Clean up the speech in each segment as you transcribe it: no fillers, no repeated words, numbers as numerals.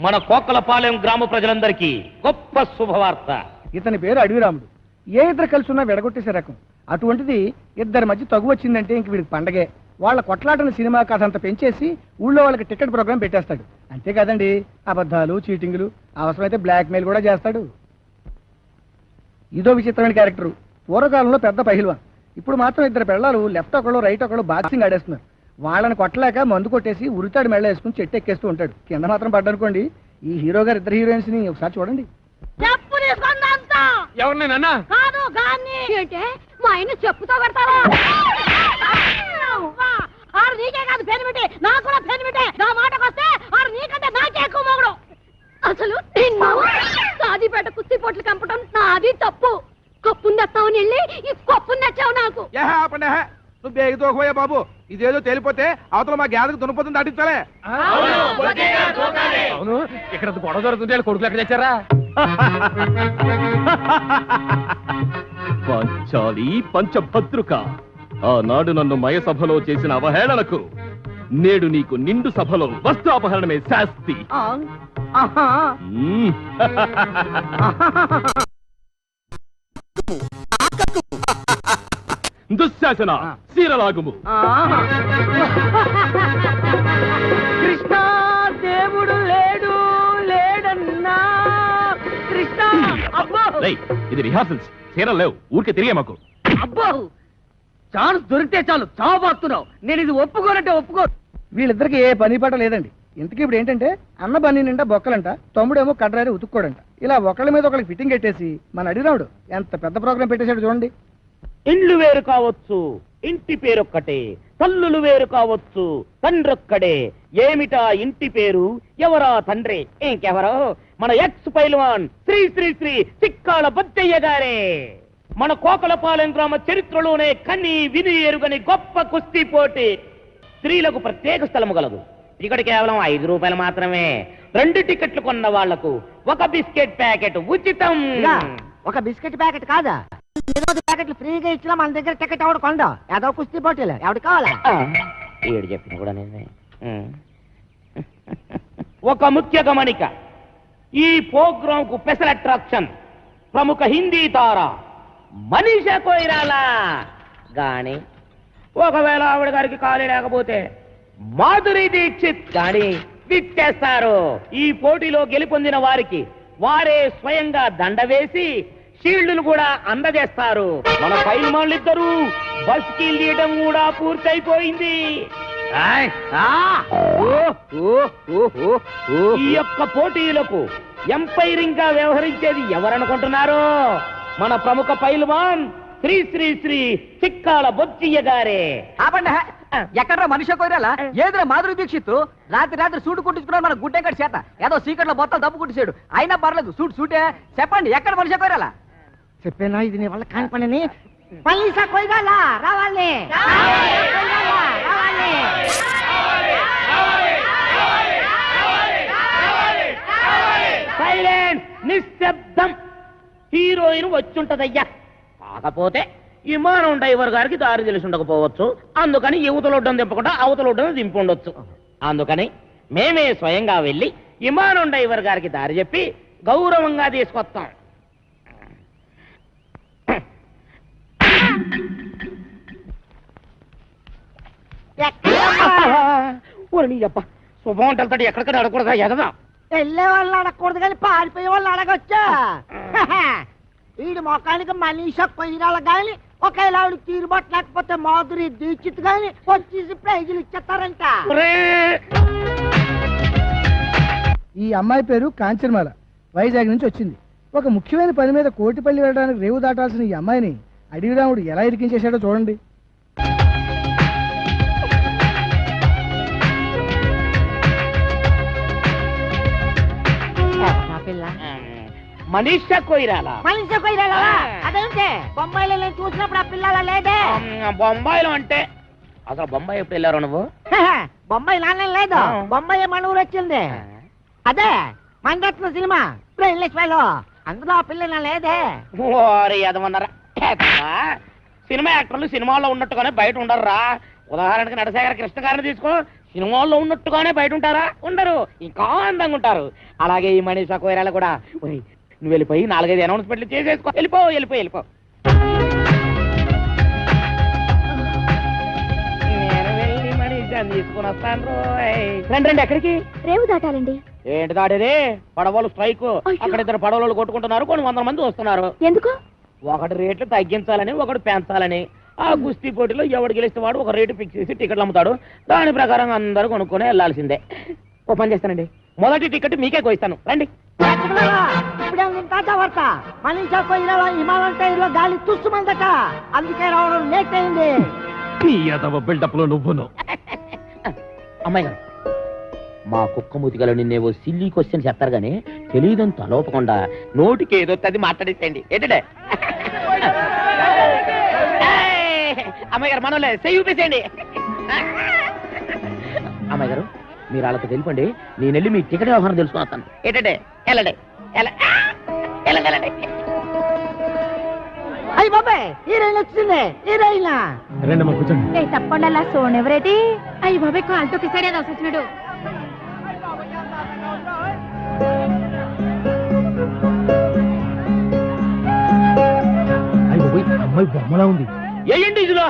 మన కోకలపాలెం గ్రామ ప్రజలందరికీ గొప్ప శుభవార్త. ఇతని పేరు అడవిరాముడు. ఏ ఇద్దరు కలిసి ఉన్నా విడగొట్టేసే రకం. అటువంటిది ఇద్దరి మధ్య తగు వచ్చిందంటే ఇంక వీడికి పండగే. వాళ్ళ కొట్లాటను సినిమా కథ అంతా పెంచేసి ఊళ్ళో వాళ్ళకి టికెట్ ప్రోగ్రామ్ పెట్టేస్తాడు. అంతేకాదండి, అబద్ధాలు, చీటింగులు, అవసరమైతే బ్లాక్ మెయిల్ కూడా చేస్తాడు. ఇదో విచిత్రమైన క్యారెక్టరు. పూర్వకాలంలో పెద్ద పహిల్వాన్. ఇప్పుడు మాత్రం ఇద్దరు పిల్లలు లెఫ్ట్ ఒకళ్ళు రైట్ ఒకళ్ళు బాక్సింగ్ ఆడేస్తున్నారు. వాళ్ళని కొట్టలేక మందు కొట్టేసి ఉరితాడు మెళ్ళ వేసుకుని చెట్టు ఎక్కేస్తూ ఉంటాడు. కింద మాత్రం పడ్డనుకోండి. ఈ హీరో గారు ఇద్దరు హీరోయిన్స్ ని ఒకసారి చూడండి. ఎవరినైనా మా ఆయన చెప్పుతో పెడతారా? ఆరు నీకే కాదు పెనిమిటి, నాకు కూడా పెనిమిటే. నా మాటకు వస్తే ఆరు నీకంటే నాకే ఎక్కువ మొగుడు. అసలు సాదిపేట కుస్తీ పోట్లు కంపటం నాది తప్పు. కప్పుని తెస్తావని వెళ్ళి ఈ కప్పుని తెచ్చావు నాకు. నువ్వు బేగి తోకపోయా బాబు. ఇదేదో తేలిపోతే అవతల మా గ్యాదకు దున్నపోతుంది దాటించాలే. అవును, ఇక్కడ గొడవ జరుగుతుంటే కొడుకులు ఎక్కడ తెచ్చారా? పంచాలి పంచభద్రుక, ఆనాడు నన్ను మయసభలో చేసిన అవహేళనకు నేడు నీకు నిండు సభలో వస్త్రాపహరణమే శాస్తి. దుశ్శాసన శీలలాగుము. కృష్ణ దేవుడు లేడు లేడన్నా కృష్ణ. ఇది రిహార్సల్స్, చీరలు లేవు, ఊరికే తిరిగే మాకు. అబ్బో, ఛాన్స్ దొరికితే చాలు చావబోతున్నావు. నేను ఇది ఒప్పుకోనంటే ఒప్పుకో. వీళ్ళిద్దరికి ఏ పని పాట లేదండి. ఇంతకీ ఇప్పుడు ఏంటంటే అన్న బన్నీ నిండా బొక్కలంట, తమ్ముడేమో కడ్రారి ఉతుక్కోడంట. ఇలా ఒకళ్ళ మీద ఒకళ్ళకి ఫిట్టింగ్ పెట్టేసి మన అడిరావుడు ఎంత పెద్ద ప్రోగ్రాం పెట్టేశాడు చూడండి. ఇండ్లు వేరు కావచ్చు, ఇంటి పేరొక్కటే. తల్లులు వేరు కావచ్చు, తండ్రొక్కడే. ఏమిటా ఇంటి పేరు, ఎవరా తండ్రి? ఇంకెవరో మన ఎక్స్ పైల్వాన్ శ్రీ శ్రీ శ్రీ చిక్కాల బొద్దయ్య గారే. మన కోకలపాలెం గ్రామ చరిత్రలోనే కని విని ఎరుగని గొప్ప కుస్తీ పోటీ. స్త్రీలకు ప్రత్యేక స్థలము గలదు. టికెట్ కేవలం 5 రూపాయలు మాత్రమే. 2 టికెట్లు కొన్న వాళ్లకు 1 బిస్కెట్ ప్యాకెట్ ఉచితం. ఒక బిస్కెట్ ప్యాకెట్ కాదా, ప్యాకెట్లు ఫ్రీగా ఇచ్చినా మన దగ్గర టికెట్ ఎవడు కొండ. ఏదో కుస్తీ పోటీలు ఎవడు కావాలా? ఏడు చెప్పిన కూడా నేనే. ఒక ముఖ్య గమనిక, ఈ ప్రోగ్రామ్ కు స్పెషల్ అట్రాక్షన్ ప్రముఖ హిందీ తార మనీషా కొయిరాలా గాని, ఒకవేళ ఆవిడ గారికి ఖాళీ లేకపోతే మాధురి దీక్షిత్ గాని విచ్చేస్తారు. ఈ పోటీలో గెలుపొందిన వారికి వారే స్వయంగా దండ వేసి షీల్డ్లు కూడా అందజేస్తారు. మన పైల్మాన్లిద్దరూ బస్ కి తీయడం కూడా పూర్తయిపోయింది. ఈ యొక్క పోటీలకు ఎంపైరింగ్ గా వ్యవహరించేది ఎవరనుకుంటున్నారో? మన ప్రముఖ పైల్వాన్ శ్రీ శ్రీ శ్రీ చిక్కాల బొచ్చయ్య గారే. ఎక్కడ మనిషి కోరాలా? ఏదో మాధురి దీక్షిత్ రాత్రి సూటు కుట్టించుకున్నాడు మన గుడ్డెంకటి చేత. ఏదో సీకట్లో బొత్తాలు దప్పు కుట్టిసాడు. అయినా పర్లేదు, సూటే. చెప్పండి, ఎక్కడ మనిషి కోరాలా? చెప్పేనా ఇది నీ వల్ల కాని పనిని. పైసా కొయ్యాలా రావాలి. సైలెంట్, నిశ్శబ్దం. హీరోయిన్ వచ్చుంటదయ్యా. కాకపోతే విమానం డ్రైవర్ గారికి దారి తెలిసి ఉండకపోవచ్చు. అందుకని యువతలొడ్డం దింపకుండా అవతలొడ్డం దింపుండొచ్చు. అందుకని మేమే స్వయంగా వెళ్ళి విమానం డ్రైవర్ గారికి దారి చెప్పి గౌరవంగా తీసుకొస్తాం. శుభం వెళ్తాడు, ఎక్కడికైనా అడగకూడదా? ఎగదా వెళ్ళే వాళ్ళు అడగకూడదు కానీ పారిపోయే వాళ్ళు అడగొచ్చా? వీడి మొఖానికి మనీషా కొయ్యాల గాని ఒకేలా తీరుబాటు లేకపోతే మాధురి దీక్షిత్ గాని వచ్చేసి ప్రైజులు ఇచ్చేస్తారంట. ఈ అమ్మాయి పేరు కాంచర్మాల, వైజాగ్ నుంచి వచ్చింది. ఒక ముఖ్యమైన పని మీద కోటిపల్లి వెళ్ళడానికి రేవు దాటాల్సిన ఈ అమ్మాయిని అడవిరాముడు ఎలా ఇరికించేశాడో చూడండి. మనీషా కొయిరాలా? అదేంటే బొంబాయిలో నేను చూసినప్పుడు ఆ పిల్లల లేదే. బొంబాయిలో అంటే అసలు బొంబాయి ఎప్పుడు వెళ్ళారు నువ్వు? బొంబాయి నాన్న లేదు, బొంబాయి మన ఊరు వచ్చింది. అదే మండత్న సినిమా లో, అందులో ఆ పిల్ల లేదే. ఓరే అదమన్నారా? సినిమా యాక్టర్లు సినిమాలో ఉన్నట్టుగానే బయట ఉండర్రా. ఉదాహరణకి నటశేఖర కృష్ణ గారిని తీసుకో. సినిమాల్లో ఉన్నట్టుగానే బయట ఉంటారా? ఉండరు, ఇంకా అందంగా ఉంటారు. అలాగే ఈ మనీషా కోయిరాల కూడా. ఒరేయ్, నువ్వు వెళ్ళిపోయి 4-5 అనౌన్స్మెంట్లు చేసేసుకో. వెళ్ళిపో. నేను వెళ్ళి మనీషాని తీసుకుని వస్తాను రోయ్. రండి. ఎక్కడికి? రేవు దాటాలండి. ఏంటి దాడేది? పడవలు స్ట్రైక్. అక్కడ 2 పడవలు కొట్టుకుంటున్నారు, కొన్ని 100 మంది వస్తున్నారు. ఎందుకు? ఒకటి రేట్లు తగ్గించాలని, ఒకటి పెంచాలని. ఆ కుస్తీ పోటీలో ఎవడు గెలిస్తే వాడు ఒక రేటు ఫిక్స్ చేసి టికెట్లు అమ్ముతాడు. దాని ప్రకారం అందరూ కొనుక్కొని వెళ్ళాల్సిందే. ఓ పని చేస్తానండి, మొదటి టికెట్ మీకే కోయిస్తాను. రండి. మనీషా కోయిరాల హిమాలయం టైర్లో గాలి తుస్సుమందట, అందుకే రావడం లేట్ అయింది. బిల్డప్ లో నువ్వును. అమ్మాయి గారు, మా కుక్క మూతికలో నిన్నేవో సిల్లీ క్వశ్చన్ చెప్తారు గానీ తెలియదని తలోపకుండా నోటికి ఏదో అది మాట్లాడేసేయండి. ఏంటంటే అమ్మాయి గారు, మనోలే చెయ్యి చూపేసేయండి. అమ్మాయి గారు, మీరు వాళ్ళతో వెళ్ళిపోండి, నేను వెళ్ళి మీ టికెట్ వ్యవహారం తెలుసుకుని వస్తాను. ఏంటంటే వెళ్ళండి. అయ్యి బాబాయ్, హీరోయిన్ వచ్చింది. హీరోయిన్ రెండమ్మ కూర్చోండి. తప్పకుండా అలా సోనెవరేటి? అయ్యి బాబాయ్, కాలుతో కిసాడే వచ్చినాడు. అమ్మాయి బొమ్మలా ఉంది. ఏంటి ఇదిలో?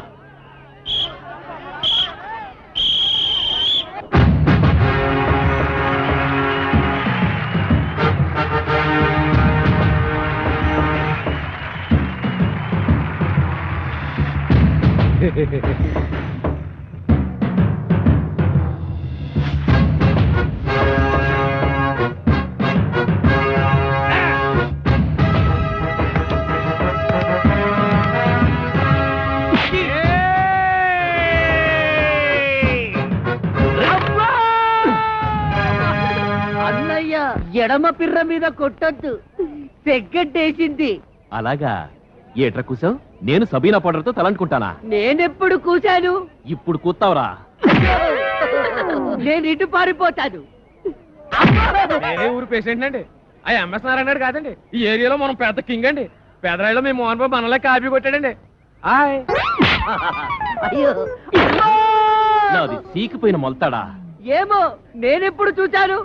అన్నయ్య, ఎడమ పిర్ర మీద కొట్టొద్దు, తెగ్గట్టేసింది. అలాగా? ఏట్రా కూసావు? నేను సబీనా పౌడర్తో తలంటుకుంటానా? నేనెప్పుడు కూశాను? ఇప్పుడు కూతావురా. నేను ఇటు పారిపోతాను. నేనే ఊరు పేషెంట్ అండి. ఆ ఎంఎస్ నారాయణ కాదండి, ఈ ఏరియాలో మనం పెద్ద కింగ్ అండి. పేదరాయిలో మీ మోహన్ బాబు మనలే కాపీ కొట్టాడండి. అయ్యో, నాది సీకిపోయిన మొలతాడా? ఏమో, నేనెప్పుడు చూశాను?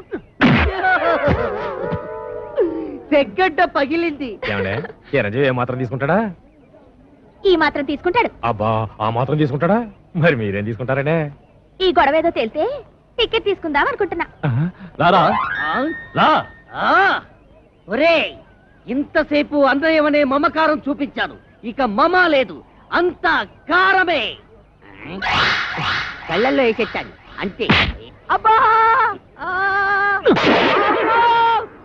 తెగ్గడ్డ పగిలింది. చిరంజీవి ఏ మాత్రం తీసుకుంటాడా? ఈ మాత్రం తీసుకుంటాడు. అబ్బా, ఆ మాత్రం తీసుకుంటాడా? మరి మీరేం తీసుకుంటారండి? ఈ గొడవ ఏదో తెలితే టికెట్ తీసుకుందాం అనుకుంటున్నా. రారా రా. ఒరే, ఇంతసేపు అన్నయ్యమనే మమకారం చూపించాను, ఇక మమ లేదు, అంతా కారమే. కళ్ళల్లో వేసెట్టాను అంతే. అబ్బా,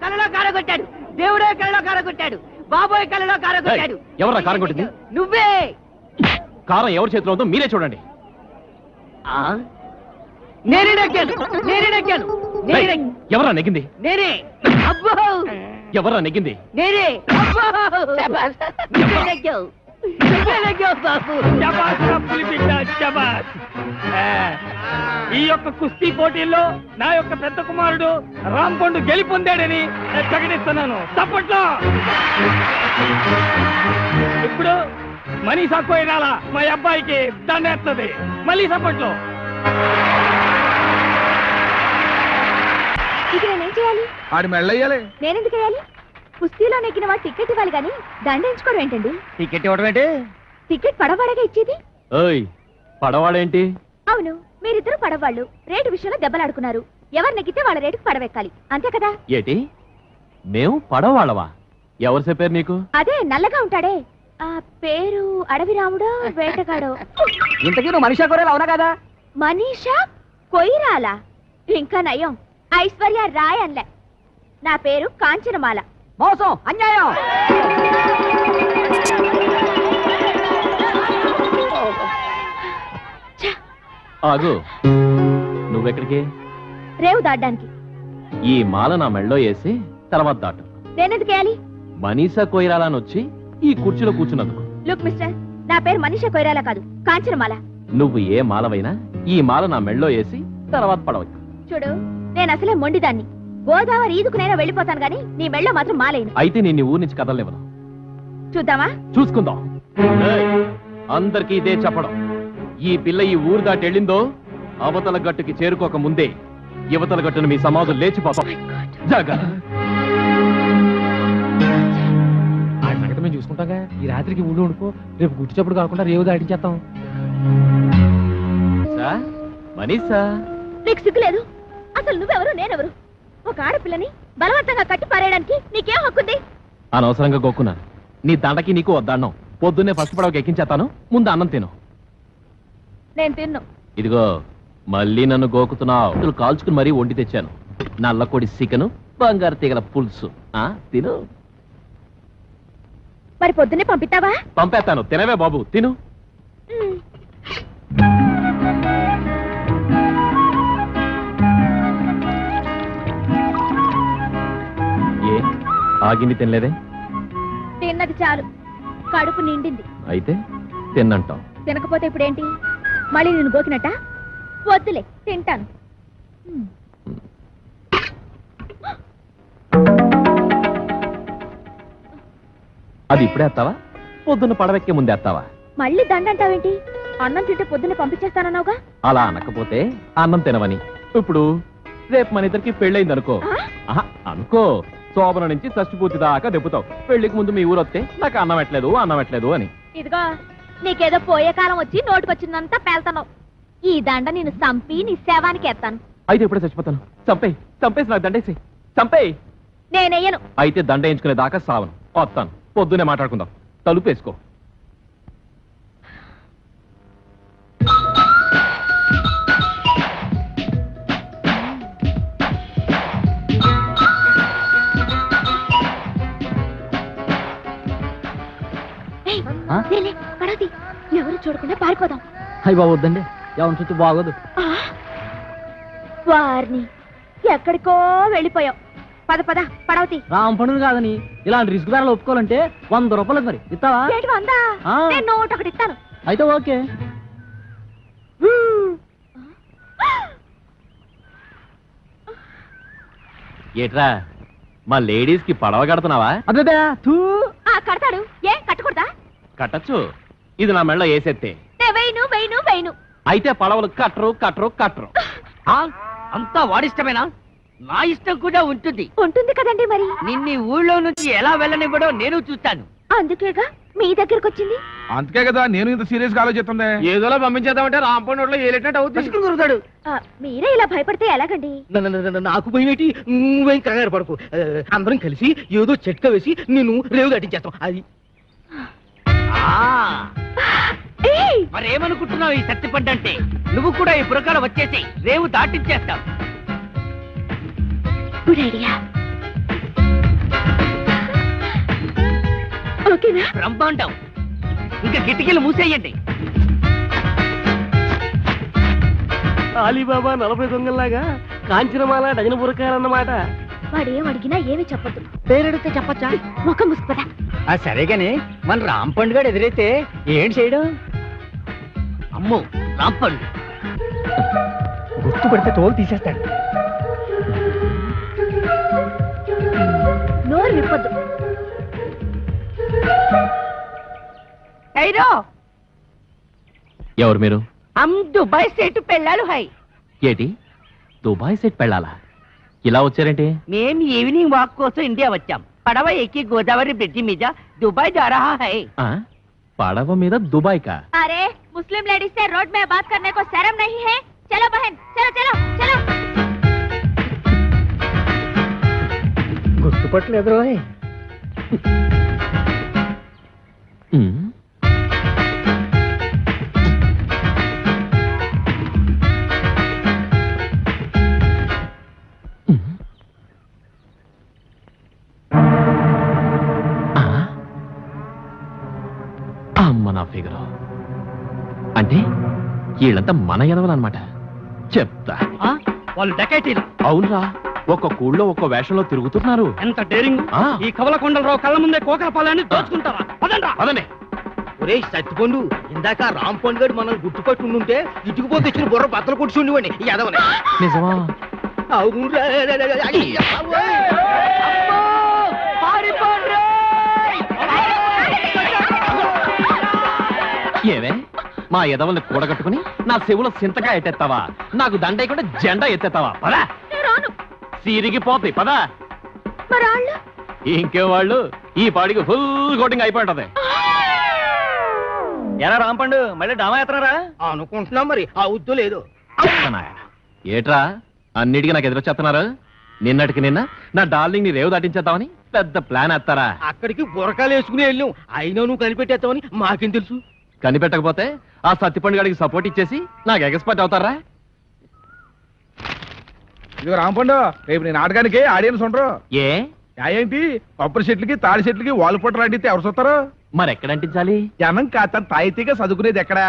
కళ్ళలో కారగొట్టాడు, దేవుడే కళ్ళలో కారగొట్టాడు, బాబోయ్ కళ్ళలో కారగొట్టాడు. ఎవరా కారం కొట్టింది? నువ్వే. కారం ఎవరి చేతిలో ఉందో మీరే చూడండి. నేనే నెగ్గాను. ఎవరా నెగ్గింది? నేనే. అబ్బో, ఎవరా నెగ్గింది? నేనే. అబ్బో, నువ్వే నెగ్గావు. బాబు. ఈ యొక్క కుస్తీ పోటీల్లో నా యొక్క పెద్ద కుమారుడు రాంపండు గెలుపొందాడని ప్రకటిస్తున్నాను. తప్పట్లో ఇప్పుడు మనీషా కోయిరాల మా అబ్బాయికి దండేస్తుంది. మళ్ళీ సప్పట్లో. ఇక నేనేం చేయాలి? ఆడి మెళ్ళయ్యాలి. నేనెందుకు వేయాలి? కుస్తీలో నెక్కిన వాడు టికెట్ ఇవ్వాలి కానీ దండించుకోవడం ఏంటండి? టికెట్ ఇవ్వడం ఏంటి? టికెట్ పడవాడగా ఇచ్చేది. ఓయ్, పడవాడేంటి? అవును, మీరిద్దరు పడవాళ్ళు రేటు విషయంలో దెబ్బలాడుకున్నారు. ఎవరు నెగ్గితే వాళ్ళ రేటుకు పడవెక్కాలి, అంతే కదా? ఏటి, మేము పడవాళ్ళవా? ఎవరు చెప్పారు నీకు? అదే నల్లగా ఉంటాడే, ఆ పేరు అడవి రాముడో వేటగాడో. ఇంతకీ నువ్వు మనీషా కోయిరాల అవునా కదా? మనీషా కొయిరాల? ఇంకా నయం, ఐశ్వర్య రాయ్ అన్లే. నా పేరు కాంచనమాల. మోసం, అన్యాయం. ఆగు, నువ్వెక్కడికి? రేవు దాటడానికి. ఈ మాల నా మెళ్ళో వేసి తర్వాత దాటు. నేనెందుకు వేయాలి? మనీషా కోయిరాలని వచ్చి ఈ కుర్చీలో కూర్చున్నందుకు. లుక్ మిస్టర్, నా పేరు మనీషా కొయిరాల కాదు, కాంచనమాల. నువ్వు ఏ మాలవైనా ఈ మాల నా మెళ్ళో వేసి తర్వాత పడవచ్చు. చూడు, నేను అసలే మొండిదాన్ని. గోదావరి ఈదుకునైనా వెళ్ళిపోతాను గాని నీ మెళ్ళో మాత్రం మాలేను. అయితే నేను ఊరి నుంచి కదలలేవను. చూద్దామా? చూసుకుందాం. ఏయ్, అందరికీ ఇదే చెప్పడం, ఈ పిల్ల ఈ ఊరు దాటి వెళ్ళిందో అవతల గట్టుకి చేరుకోక ముందే యువతల గట్టును మీ సమాధులు లేచిపోతాం. జాగా ఆ సంగతి మేము చూసుకుంటాగా. ఈ రాత్రికి ఊళ్ళో ఉండిపో, రేపు గుట్టి చప్పుడు కాకుండా రేవు దాటించేస్తాం. మనీషా, నీకు సిగ్గులేదు? అసలు నువ్వెవరు, నేనెవరు? ఒక ఆడపిల్లని బలవంతంగా కట్టి పారేయడానికి నీకేం హక్కుంది? అనవసరంగా గోక్కున్నాను. నీ దండకి నీకు వద్దన్నం. పొద్దున్నే ఫస్ట్ పడవకి ఎక్కించేస్తాను, ముందు అన్నం తిను. నేను తిన్ను. ఇదిగో మళ్ళీ నన్ను గోకుతున్నావు. కాల్చుకుని మరీ వండి తెచ్చాను. నల్లకొడి చికెను, బంగారు తీగల పులుసు. తిను. మరి పొద్దున్నే పంపిస్తావా? పంపేస్తాను, తినవే బాబు, తిను. ఏ ఆగింది తినలేదే? తిన్నది చాలు, కడుపు నిండింది. అయితే తిన్నంటాం. తినకపోతే ఇప్పుడేంటి? మళ్ళీ నేను గోకినట్ట? వద్దులే, తింటాను. అది ఇప్పుడే ఎత్తావా, పొద్దున్న పడవెక్కే ముందే ఎత్తావా? మళ్ళీ దండంటావేంటి? అన్నం తింటే పొద్దున్నే పంపించేస్తానన్నావుగా. అలా అనకపోతే అన్నం తినవని. ఇప్పుడు రేపు మన ఇద్దరికి పెళ్ళయింది అనుకో. అనుకో, శోభన నుంచి షష్ఠి దాకా దెబ్బతావు. పెళ్లికి ముందు మీ ఊరు వస్తే నాకు అన్నం ఎట్లేదు అని. ఇదిగో, నీకేదో పోయే కాలం వచ్చి నోటికొచ్చిందంతా పేల్తావు. ఈ దండ నేను చంపి నీ శవానికి ఎత్తాను. అయితే ఇప్పుడే చచ్చిపోతాను. చంపేసి నాకు దండేసి చంపేయి. నేనెయ్యను. అయితే దండ వేయించుకునే దాకా సావను. వస్తాను, పొద్దునే మాట్లాడుకుందాం. తలుపేసుకో. ఎవరు చూడకుండా పారిపోదాం. అయ్యి బాబు వద్దండి, ఎవరి చుట్టూ బాగోదు. వారిని ఎక్కడికో వెళ్ళిపోయావు. పద పద పడవతి. రామ్ పండుగ కాదని ఇలాంటి రిస్క్ ధరలు ఒప్పుకోవాలంటే 100 రూపాయలు మరి ఇస్తావా? ఏంటి 100? నేను నోట్ ఒకటి ఇస్తాను. అయితే ఓకే. ఏట్రా, మా లేడీస్ కి పడవ కడుతున్నావా? అదే కడతాడు. ఏ కట్టకూడదా? కట్టచ్చు. ఇది నా మెళ్ళ వేసేస్తే. వెయ్యను. అయితే పడవలు కట్టరు. అంతా వాడిష్టమేనా? నా ఇష్టం కూడా ఉంటుంది కదండి. మరి నిన్ను ఊళ్ళో నుంచి ఎలా వెళ్ళనివ్వడో నేను చూస్తాను. అందుకేగా మీ దగ్గరకు వచ్చింది. అందుకే కదా నేను ఇంత సీరియస్ గా ఆలోచిస్తుంది. ఏదోలా పంపించేద్దామంటే రాంపండు రోడ్లో ఏలేటట్టు అవుతుంది. మీరే ఇలా భయపడితే ఎలాగండి? నాకు భయమేటి? నువ్వేం కంగారు పడకు. అందరం కలిసి ఏదో చెట్క వేసి నిన్ను రేవు దాటించేస్తాం. అది మరేమనుకుంటున్నావు? ఈ సత్తిపడ్డంటే నువ్వు కూడా ఈ పురకాల వచ్చేసి రేవు దాటించేస్తావు. Good idea. ఓకేనా? బ్రహ్మాండం. ఇంకా కిటికీలు మూసేయండి. అలీబాబా 40 దొంగల్లాగా కాంచనమాల డజన పురకాలన్నమాట. వాడేం అడిగినా ఏమీ చెప్పొద్దు. పేరెడితే చెప్పచ్చా? ముఖం ముసుకుపదా. సరేగాని మన రాంపండు గారు ఎదురైతే ఏంటి చేయడం? అమ్మో, రాంపండు గుర్తుపడితే తోలు తీసేస్తాడు. నోరు విప్పొద్దు. ఎవరు మీరు? దుబాయ్ సెట్ పెళ్ళాలు హై. ఏటి, దుబాయ్ సెట్ పెళ్ళాలా? ఇలా వచ్చారంటే? మేం ఈవినింగ్ వాక్ కోసం ఇండియా వచ్చాం. పడవ ఎక్కి గోదావరి బ్రిడ్జి మీద దుబాయ్ जा रहा है. పడవ మీద దుబాయ్ కా? अरे मुस्लिम लेडीज से रोड में बात करने को शर्म नहीं है? चलो बहन, चलो. గుర్తుపట్టలేదు రోయ్. అమ్మ నా ఫిగరు. అంటే వీళ్ళంతా మన ఎదవలన్నమాట. చెప్తా. వాళ్ళు డకైటీలు. అవునరా, ఒక్క కూళ్ళో ఒక్క వేషంలో తిరుగుతున్నారు. ఎంత డేరింగ్! ఈ కవలకొండలరావు కళ్ళ ముందే కోకలపాలని దోచుకుంటారా? అదనే. ఒరే సత్తిపండు, ఇందాక రాంపండు గారు మనం గుర్తుపట్టి ఉండుంటే ఇటుకుపోతే ఇచ్చిన బుర్ర బద్దలు కొట్టి ఉండేవాడిని. ఈ ఎదవని. నిజమా? అవునురా. ఏవే, మా ఎదవల్ని కూడగట్టుకుని నా చెవులో సింతగా ఎత్తేస్తావా నాకు దండయకుండా జెండా ఎత్తేస్తావా పదా నేను రాను. సిరిగిపోతాయి పదా మరి వాళ్ళు ఇంకే వాళ్ళు ఈ పాడికి ఫుల్ కోటింగ్ అయిపోయింటది ఎలా రాంపండు మళ్ళీ డామా ఎత్తనారా? అనుకుంటున్నాం మరి ఆ ఉద్దు లేదు. ఏట్రా అన్నిటికీ నాకు ఎదురొచ్చేస్తున్నారు నిన్నటికి నిన్న నా డార్లింగ్ ని రేవు దాటించేద్దామని పెద్ద ప్లాన్ వేస్తారా అక్కడికి బురకాలు వేసుకుని వెళ్ళాం, అయినా నువ్వు కనిపెట్టేస్తావని మాకేం తెలుసు. కనిపెట్టకపోతే ఆ సత్తిపండు గారికి సపోర్ట్ ఇచ్చేసి నాకు ఎక్స్పర్ట్ అవుతారా ఇదిగో రాంపండు రేపు నేను నాటకానికి ఆడియన్స్ ఉండరు. ఏ ఏంటి కొబ్బరి చెట్లకి తాడి చెట్లకి వాల్ పొట్టలు అంటితే ఎవరు చూస్తారు? మరి ఎక్కడ అంటించాలి జనం కాస్త తాయితీగా చదువుకునేది ఎక్కడా?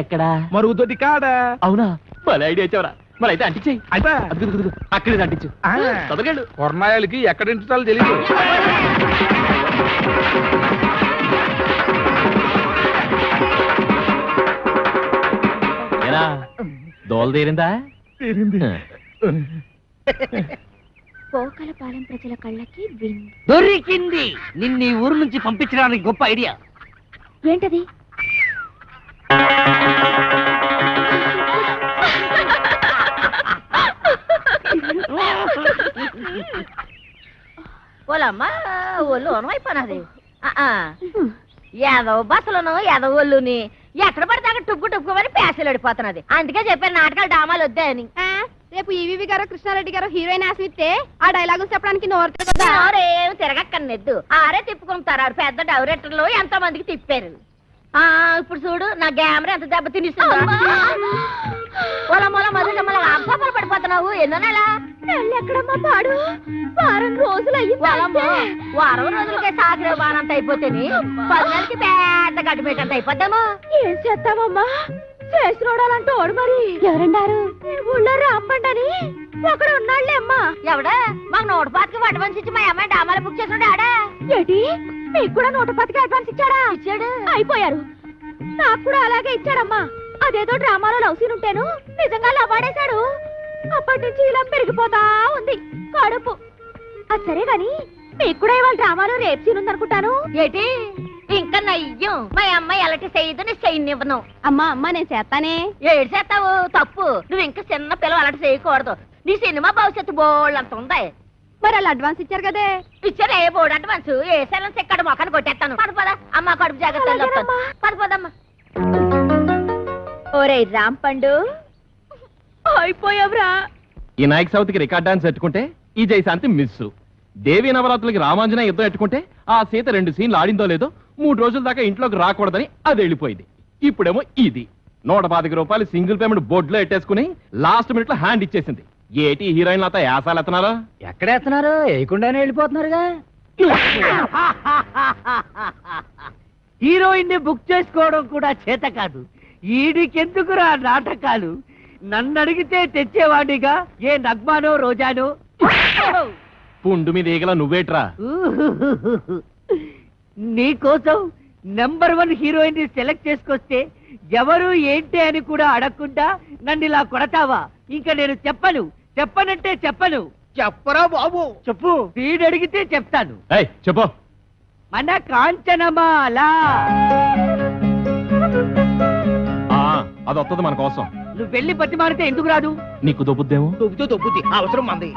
ఎక్కడా మరుగుతోటి కాడా? అవునా భలే ఐడియా ఇచ్చావరా మరి అయితే అంటించేయి అయితే అక్కడే అంటించు ఆ, చదవగలడు కొర్నాయాలకి ఎక్కడ ఇంటాలో తెలియదు. ఏరా దోల తీరిందా పోకలపాలెం ప్రజల కళ్ళకి విందు. దొరికింది. నిన్ను ఈ ఊరు నుంచి పంపించడానికి గొప్ప ఐడియా. ఏంటది? ఓలమ్మా ఒళ్ళు అయిపోయినది ఏదో బస్సులను ఏదో ఒళ్ళుని ఎక్కడ పడితే అక్కడ టుక్కు టుక్కుమని పేసలు అడిపోతున్నది. అందుకే చెప్పాను నాటకాలు డామాలు వద్దాయని. రేపు ఈవీవి గారు కృష్ణారెడ్డి గారు హీరోయిన్ ఆశిస్తే ఆ డైలాగులు చెప్పడానికి నోరు తిరగదా? ఎవరేం తిరగక్కర్లేదు. ఆరే తిప్పుకుంటారు. ఆరు పెద్ద డైరెక్టర్లు ఎంతో మందికి తిప్పారు. ఇప్పుడు చూడు నా గ్యామరా ఎంత దెబ్బ తినిస్తుందో. అప్పలు పడిపోతున్నావు. ఎన్నో నెల ఎక్కడమ్మా పాడు? వారం రోజులు వారం రోజులకే సాగిరే బానంత అయిపోతేని 10 నెలలకి పెద్ద గడ్డిపేటంత అయిపోద్దాము. ఏం చేస్తామమ్మా? చేసి చూడాలంటూ ఓడు మరి. ఎవరన్నారు? ఊళ్ళో రాంపండని ఒకడు ఉన్నాళ్లే అమ్మా. ఎవడా? మాకు 125కి అడ్వాన్స్ ఇచ్చి మా అమ్మాయి డామాలు బుక్ చేసి ఆడా. ఏంటి మీకు కూడా 110కి అడ్వాన్స్ ఇచ్చాడా? ఇచ్చాడు. అయిపోయారు. నాకు కూడా అలాగే ఇచ్చాడమ్మా. అదేదో డ్రామాలో లవ్ సీన్ ఉంటేను నిజంగా లవ్వాడేశాడు. అప్పటి నుంచి ఇలా పెరిగిపోతా ఉంది కడుపు. అది సరే గాని మీకు కూడా ఇవాళ డ్రామాలో రేప్ సీన్ ఉందనుకుంటాను. ఏంటి ఇంకా నయ్యం? మా అమ్మాయి ఎలాంటి చేయదు నీ చేయనివ్వను. అమ్మా అమ్మా నేను చేస్తానే. ఏడు చేస్తావు తప్పు. నువ్వు ఇంకా చిన్న పిల్లలు అలాంటి చేయకూడదు. నీ సినిమా భవిష్యత్తు బోల్డ్ అంత ఉంది. మరి అలా అడ్వాన్స్ ఇచ్చారు కదే. ఇచ్చారు ఏ బోర్డు అడ్వాన్స్ ఏ సెలన్స్ ఎక్కడ మొక్కను కొట్టేస్తాను. పద పద అమ్మ కడుపు జాగ్రత్త. పద పదమ్మా. ఓరే రాంపండు అయిపోయావురా. ఈ నాయక్ సౌత్కి రికార్డ్ డాన్స్ ఎట్టుకుంటే ఈ జయశాంతి మిస్ దేవి నవరాత్రులకి రామాంజనేయ యుద్ధం ఎట్టుకుంటే ఆ సీత 2 సీన్లు ఆడిందో లేదో 3 రోజుల దాకా ఇంట్లోకి రాకూడదని అది వెళ్ళిపోయింది. ఇప్పుడేమో ఇది 125 రూపాయలు సింగిల్ పేమెంట్ బోర్డులో ఎట్టేసుకుని లాస్ట్ మినిట్ లో హ్యాండ్ ఇచ్చేసింది. ఏటి హీరోయిన్ అంతా యాసాలు ఎత్తనారా? ఎక్కడేస్తున్నారు? వేయకుండానే వెళ్ళిపోతున్నారుగా. హీరోయిన్ ని బుక్ చేసుకోవడం కూడా చేత కాదు. ఈడికెందుకురా నాటకాలు? నన్ను అడిగితే తెచ్చేవాడిగా ఏ నగ్మానో రోజానో. పుండు మీద ఈగల నువ్వేట్రా? నీకోసం నెంబర్ 1 హీరోయిన్ ని సెలెక్ట్ చేసుకొస్తే ఎవరు ఏంటి అని కూడా అడగకుండా నన్ను ఇలా కొడతావా? ఇంకా నేను చెప్పనంటే చెప్పను. చెప్పరా బాబు? చెప్పు. వీడు అడిగితే చెప్తాను. చెప్పు. మన కాంచనమాల అది వస్తుంది మన కోసం. నువ్వు వెళ్ళి పట్టి మారితే ఎందుకు రాదు? నీకు దొబ్బుద్దేమో. దొబ్బుద్ది అవసరం మంది.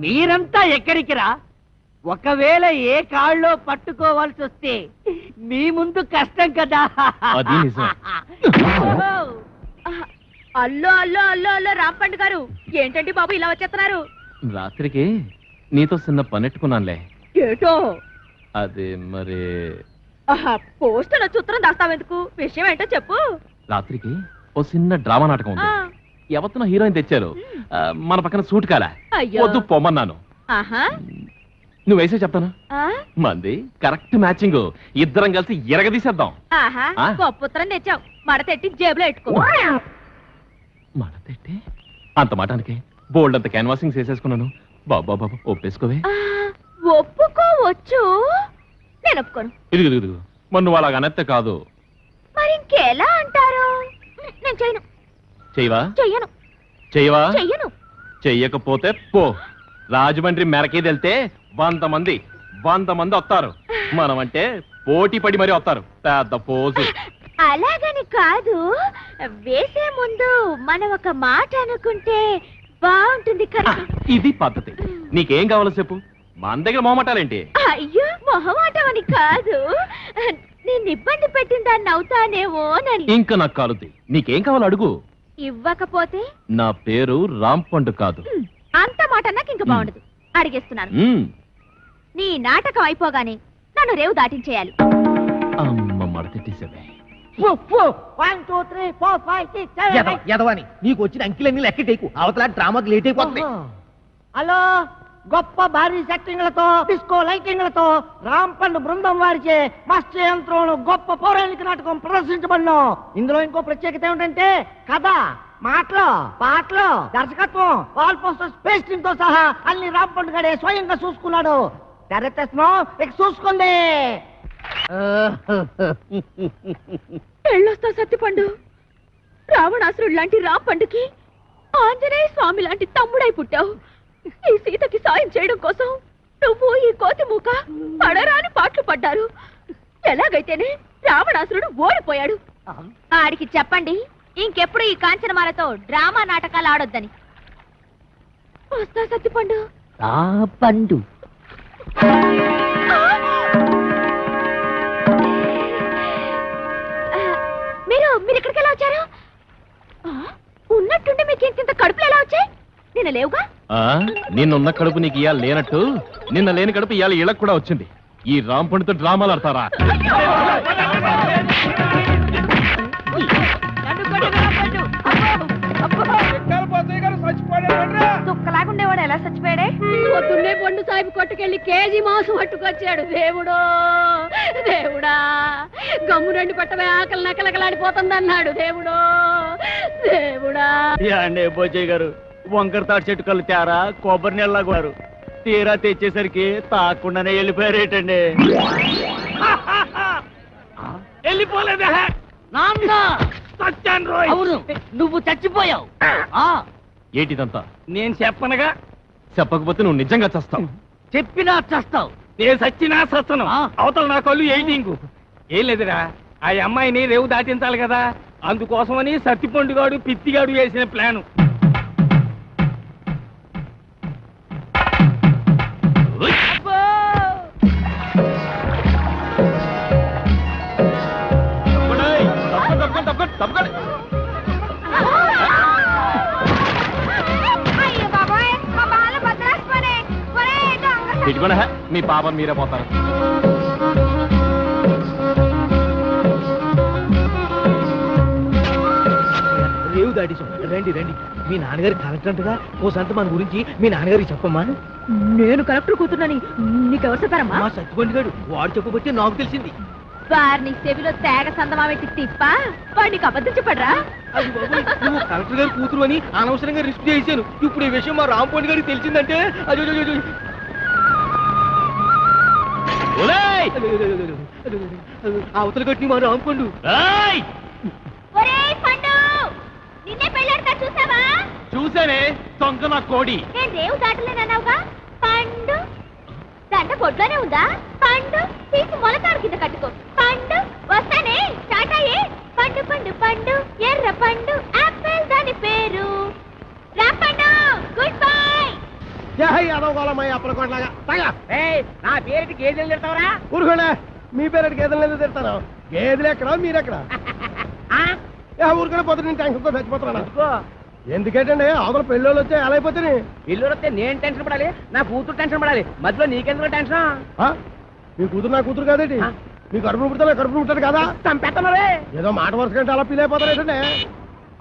మీరంతా ఎక్కడికి రా? ఒకవేళ ఏ కాళ్ళలో పట్టుకోవాల్సి వస్తే మీ ముందు కష్టం కదా. అది నిజం. అల్లో అల్లో అల్లో అల్లో రాంపండు గారు ఏంటండి బాబు ఇలా వచ్చేస్తున్నారు? రాత్రికి నీతో చిన్న పనెట్టుకున్నానులే. ఏటో? అది మరి పోస్టులో చిత్రం దాస్తావెందుకు? విషయం ఏంటో చెప్పు. రాత్రికి ఓ చిన్న డ్రామా నాటకం ఉంది. ఎవరితో హీరోయిన్ తెచ్చారు. మన పక్కన సూట్ కాలా వద్దు పొమ్మన్నాను. నువ్వు వేసే చెప్తాను. మంది కరెక్ట్ మ్యాచింగ్. ఇద్దరం కలిసి ఎరగదీసేద్దాం. గొప్ప తెచ్చావు. మడతెట్టి జేబులో పెట్టుకో. మడతెట్టి అంత మాటానికి బోల్డ్ అంత క్యాన్వాసింగ్ చేసేసుకున్నాను. బాబా బాబా ఒప్పేసుకోవే. ఒప్పుకోవచ్చు. నేను ఒప్పుకోను. ఇదిగు మరి నువ్వు అలాగ అనెత్తే కాదు. మరి ఇంకెలా అంటారు? నేను చేయను. చెయ్యవా? చెయ్యను. చెయ్యవా? చెయ్యను. చెయ్యకపోతే పో. రాజమండ్రి మెరకేది వెళ్తే 100 మంది వస్తారు. మనమంటే పోటీ పడి మరీ వస్తారు. పెద్ద పోజు. అలాగని కాదు, వేసే ముందు మనం ఒక మాట అనుకుంటే బాగుంటుంది కదా. ఇది పద్ధతి. నీకేం కావాలో చెప్పు, మన దగ్గర మొహమాటాలేంటి? అయ్యో, మొహమాటం అని కాదు, నేను ఇబ్బంది పెట్టిన దాన్ని అవుతానేమోనని. ఇంకా నాకు కాలుద్ది. నీకేం కావాలో అడుగు. ఇవ్వకపోతే నా పేరు రాంపండు కాదు. అంత మాట నాకు ఇంకా బాగుండదు. అడిగేస్తున్నాను. మ్మ్. నీ నాటకం అయిపోగానే నన్ను రేవు దాటించేయాలి. అమ్మ మడతెట్టేసావే. ఎదవని నీకు వచ్చిన అంకిలన్నీ లెక్కటేకు, అవతల డ్రామాకి లేట్ అయిపోతుంది. హలో, గొప్ప భారీ సెట్టింగ్లతో డిస్కో లైటింగ్లతో రాంపండు బృందం వారిచే మత్స్య యంత్రం గొప్ప పౌరాణిక నాటకం ప్రదర్శించబడిన. ఇందులో ఇంకో ప్రత్యేకత ఏమిటంటే కథ, మాటలు, పాటలు, దర్శకత్వం, వాల్ పోస్టర్స్, పేస్టింగ్ తో సహా అన్ని రాంపండు గడే స్వయంగా చూసుకున్నాడు. తెరతెస్తున్నాం, ఇక చూసుకోండి. పెళ్ళొస్తా సత్తిపండు. రావణాసురుడు లాంటి రాంపండుకి ఆంజనేయ స్వామి లాంటి తమ్ముడై పుట్టావు. ఈ సీతకి సాయం చేయడం కోసం నువ్వు ఈ కోతి మూక పడరాని పాటలు పడ్డారు. ఎలాగైతేనే రావణాసురుడు ఓడిపోయాడు. ఆడికి చెప్పండి, ఇంకెప్పుడు ఈ కాంచనమాలతో డ్రామా నాటకాలు ఆడొద్దని. వస్తా సత్తిపండు. పండు మీరు ఇక్కడికి ఎలా వచ్చారు? ఉన్నట్టుండి మీకు ఇంత కడుపులు ఎలా వచ్చాయి? నిన్న లేవుగా. నిన్నున్న కడుపు నీకు ఇవాళ లేనట్టు నిన్న లేని కడుపు ఇవాళ ఇళ్ళకు కూడా వచ్చింది. ఈ రాంపండుతో డ్రామాలు ఆడతారా? దుక్కలాగుండేవాడు ఎలా చచ్చిపోయాడే? పొద్దున్నే పండు సాహిబ్ కొట్టుకెళ్ళి కేజీ మాంసం పట్టుకొచ్చాడు. దేవుడో దేవుడా, గమ్ము రెండు పట్టమే ఆకలి నకలకలాడిపోతుంది అన్నాడు. దేవుడో దేవుడా. అండి బోజయ్య గారు, వంకర తాటి చెట్టు కళ్ళు తేరా కొబ్బరి నీళ్ళ గారు తీరా తెచ్చేసరికి తాకుండానే వెళ్ళిపోయారేటండి. వెళ్ళిపోలేదా నాన్న? అవును, నువ్వు చచ్చిపోయావు. ఏంటిదంతా? నేను చెప్పనగా. చెప్పకపోతే నువ్వు నిజంగా చస్తావు. చెప్పినా చస్తావు. నేను సచ్చినా సస్తను. అవతల నా కళ్ళు ఎయిటింగ్. ఏం లేదురా, ఆ అమ్మాయిని రేవు దాటించాలి కదా, అందుకోసమని సత్తిపండుగాడు పిత్తిగాడు వేసిన ప్లాను. మీ పాప మీరే పోతారు. రేవు దాటేశాం. రండి రండి, మీ నాన్నగారి కలెక్టర్ అంటగా, ఓ సంత మన గురించి మీ నాన్నగారికి చెప్పమ్మా. నేను కలెక్టర్ కూతురునని నీకెవరు చెప్పారమ్మా? మా సత్తిపండు గారు వాడు చెప్పబట్టి నాకు తెలిసింది. వారిని చెవిలో తేగ సందమా పెట్టి తిప్ప వాడికి అబద్ధం చెప్పడరా? అది బాబోయ్, నువ్వు కలెక్టర్ గారి కూతురు అని అనవసరంగా రిస్క్ చేశాను. ఇప్పుడు ఈ విషయం మా రాంపండు గారికి తెలిసిందంటే అవతల కట్టి మా రాంపండు. ఒరేయ్ పండు, నిన్నే పెళ్ళాడతా చూసావా? చూసానే తొంగ నా కోడి. నేను రేవు దాటలేనన్నావుగా. పండు దండ పొట్లోనే ఉందా? పండు తీసి మొలతాడు కింద కట్టుకో. పండు వస్తానే, టాటాయే. పండు పండు పండు ఎర్ర పండు ఆపిల్ దాని పేరు రాంపండు. Good bye. నా పేరుకి గేదెలు తిడతావరా? ఊరుకోండి, మీ పేరు గేదెలు ఎందుకు తిడతాను? గేదెలు ఎక్కడా మీరెక్కడ? ఊరుకొని పోతే నేను టెన్షన్తో చచ్చిపోతున్నాను. ఎందుకంటే అవతల పెళ్ళోళ్ళు వచ్చే ఎలా అయిపోతే ఇల్లు వస్తే నేను టెన్షన్ పడాలి, నా కూతురు టెన్షన్ పడాలి, మధ్యలో నీకెందుకు టెన్షన్? మీ కూతురు నా కూతురు కాదేంటి? మీ కడుపును పుడతా కడుపును పుట్టాడు కదా, చంపేస్తున్నారే. ఏదో మాట వరుస కంటే అలా ఫీల్ అయిపోతారేంటంటే.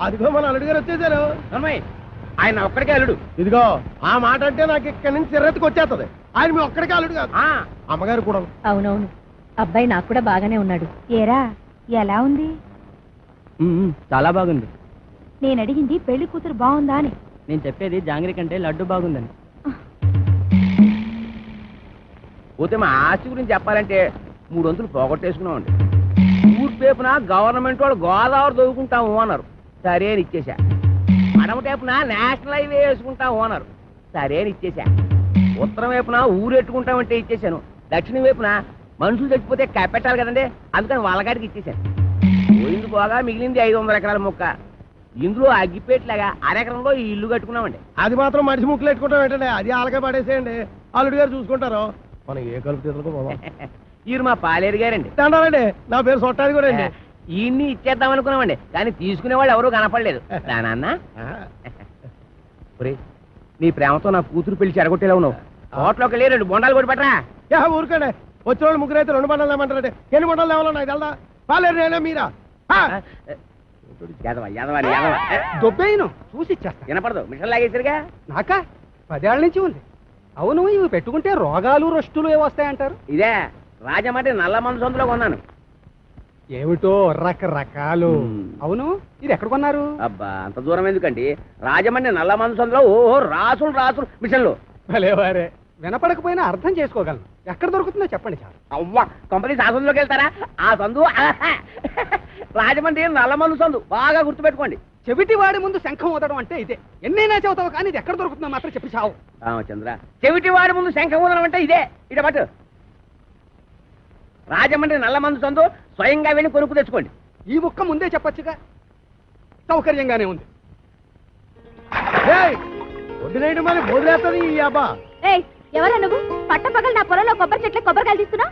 అదిగో మన అల్లుడు గారు వచ్చేసారు. ఆయన ఒక్కడికే అల్లుడు. ఇదిగో ఆ మాట అంటే నాకు ఇక్కడి నుంచి చిర్రెత్తుకు వచ్చేస్తుంది. ఆయన మీ ఒక్కడికే అల్లుడు కాదు, అమ్మగారు కూడా. అవునవును, అబ్బాయి నాకు కూడా బాగానే ఉన్నాడు. ఏరా ఎలా ఉంది? చాలా బాగుంది. నేను అడిగింది పెళ్లి కూతురు బాగుందా అని. నేను చెప్పేది జాంగ్రీ కంటే లడ్డు బాగుందని. పోతే మా ఆస్తి గురించి చెప్పాలంటే 300 పోగొట్టేసుకున్నామండి. ఊర్పేపున గవర్నమెంట్ వాళ్ళు గోదావరి దొరుకుంటాము అన్నారు, సరే అని ఇచ్చేసా. మడమ టేపున నేషనల్ హైవే వేసుకుంటాము అన్నారు, సరే అని ఇచ్చేసా. ఉత్తరం వైపున ఊరెట్టుకుంటామంటే ఇచ్చేసాను. దక్షిణం వైపున మనుషులు చచ్చిపోతే కప్పెట్టాలి కదండి, అందుకని వాళ్ళగాడికి ఇచ్చేసాను. పోయిన ఖర్చులు పోగా మిగిలింది 500 ఎకరాల మొక్క. ఇందులో అగ్గిపేట్లాగా అరెకరంలో ఈ ఇల్లు కట్టుకున్నామండి. అది మాత్రం మనిషి ముక్కులు పెట్టుకుంటాం ఏంటండి, అది ఆలకే పడేసేయండి, అల్లుడి గారు చూసుకుంటారు. మనం ఏ కలుపు తీసుకో. ఈరు మా పాలేరు గారండి. దండాలండి, నా పేరు సొట్టాది కూడా అండి. ఈయన్ని ఇచ్చేద్దాం అనుకున్నామండి, కానీ తీసుకునే వాళ్ళు ఎవరూ కనపడలేదు. నాన్న నీ ప్రేమతో నా కూతురు పెళ్లి చెడగొట్టేలా ఉన్నావు. హోటల్లోకి వెళ్ళి 2 బొండాలు కొట్టి పట్టరా. ఊరుకండి, వచ్చిన వాళ్ళు ముగ్గురు అయితే 2 బండాలు ఏమంటారండి, ఎన్ని బండాలు ఏమన్నా నాకు తెలదా? పాలేరు నేనే మీరా? దొబ్బేయను చూసి ఇచ్చేస్తా. వినపడదు, మిషన్ లాగేసరిగా. నాకా 10 ఏళ్ల నుంచి ఉంది. అవును, ఇవి పెట్టుకుంటే రోగాలు రొస్టులు ఏ వస్తాయంటారు? ఇదే రాజమండ్రి నల్ల మందు సందులో కొన్నాను. ఏమిటో రకరకాలు. అవును, ఇది ఎక్కడ కొన్నారు? అబ్బా అంత దూరం ఎందుకండి, రాజమండ్రి నల్ల మందు సందులో ఓహో రాసులు రాసులు మిషన్లు. భలేవారే, వినపడకపోయినా అర్థం చేసుకోగలను. ఎక్కడ దొరుకుతుందో చెప్పండి చాలు. అవ్వా కంపెనీ ఆ సందులోకి వెళ్తారా? ఆ సందు రాజమండ్రి నల్ల మందు సందు, బాగా గుర్తుపెట్టుకోండి. చెవిటి వాడి ముందు శంఖం ఊదడం అంటే ఇదే. ఎన్నైనా చెబుతావు కానీ ఇది ఎక్కడ దొరుకుతుందో మాత్రం చెప్పి చావు. రామచంద్ర, చెవిటి వాడి ముందు శంఖం ఊదడం అంటే ఇదే. ఇట పట్టు, రాజమండ్రి నల్ల మందు సందు, స్వయంగా వెళ్ళి కొనుక్కు తెచ్చుకోండి. ఈ ముక్క ముందే చెప్పొచ్చుగా, సౌకర్యంగానే ఉంది. వదిలేయడం మరి వదిలేస్తుంది ఈ అబ్బా. ఏయ్, ఎవరా నువ్వు? పట్టపగలు నా పొలంలో కొబ్బరి చెట్ల కొబ్బరికాయలు తీస్తున్నా?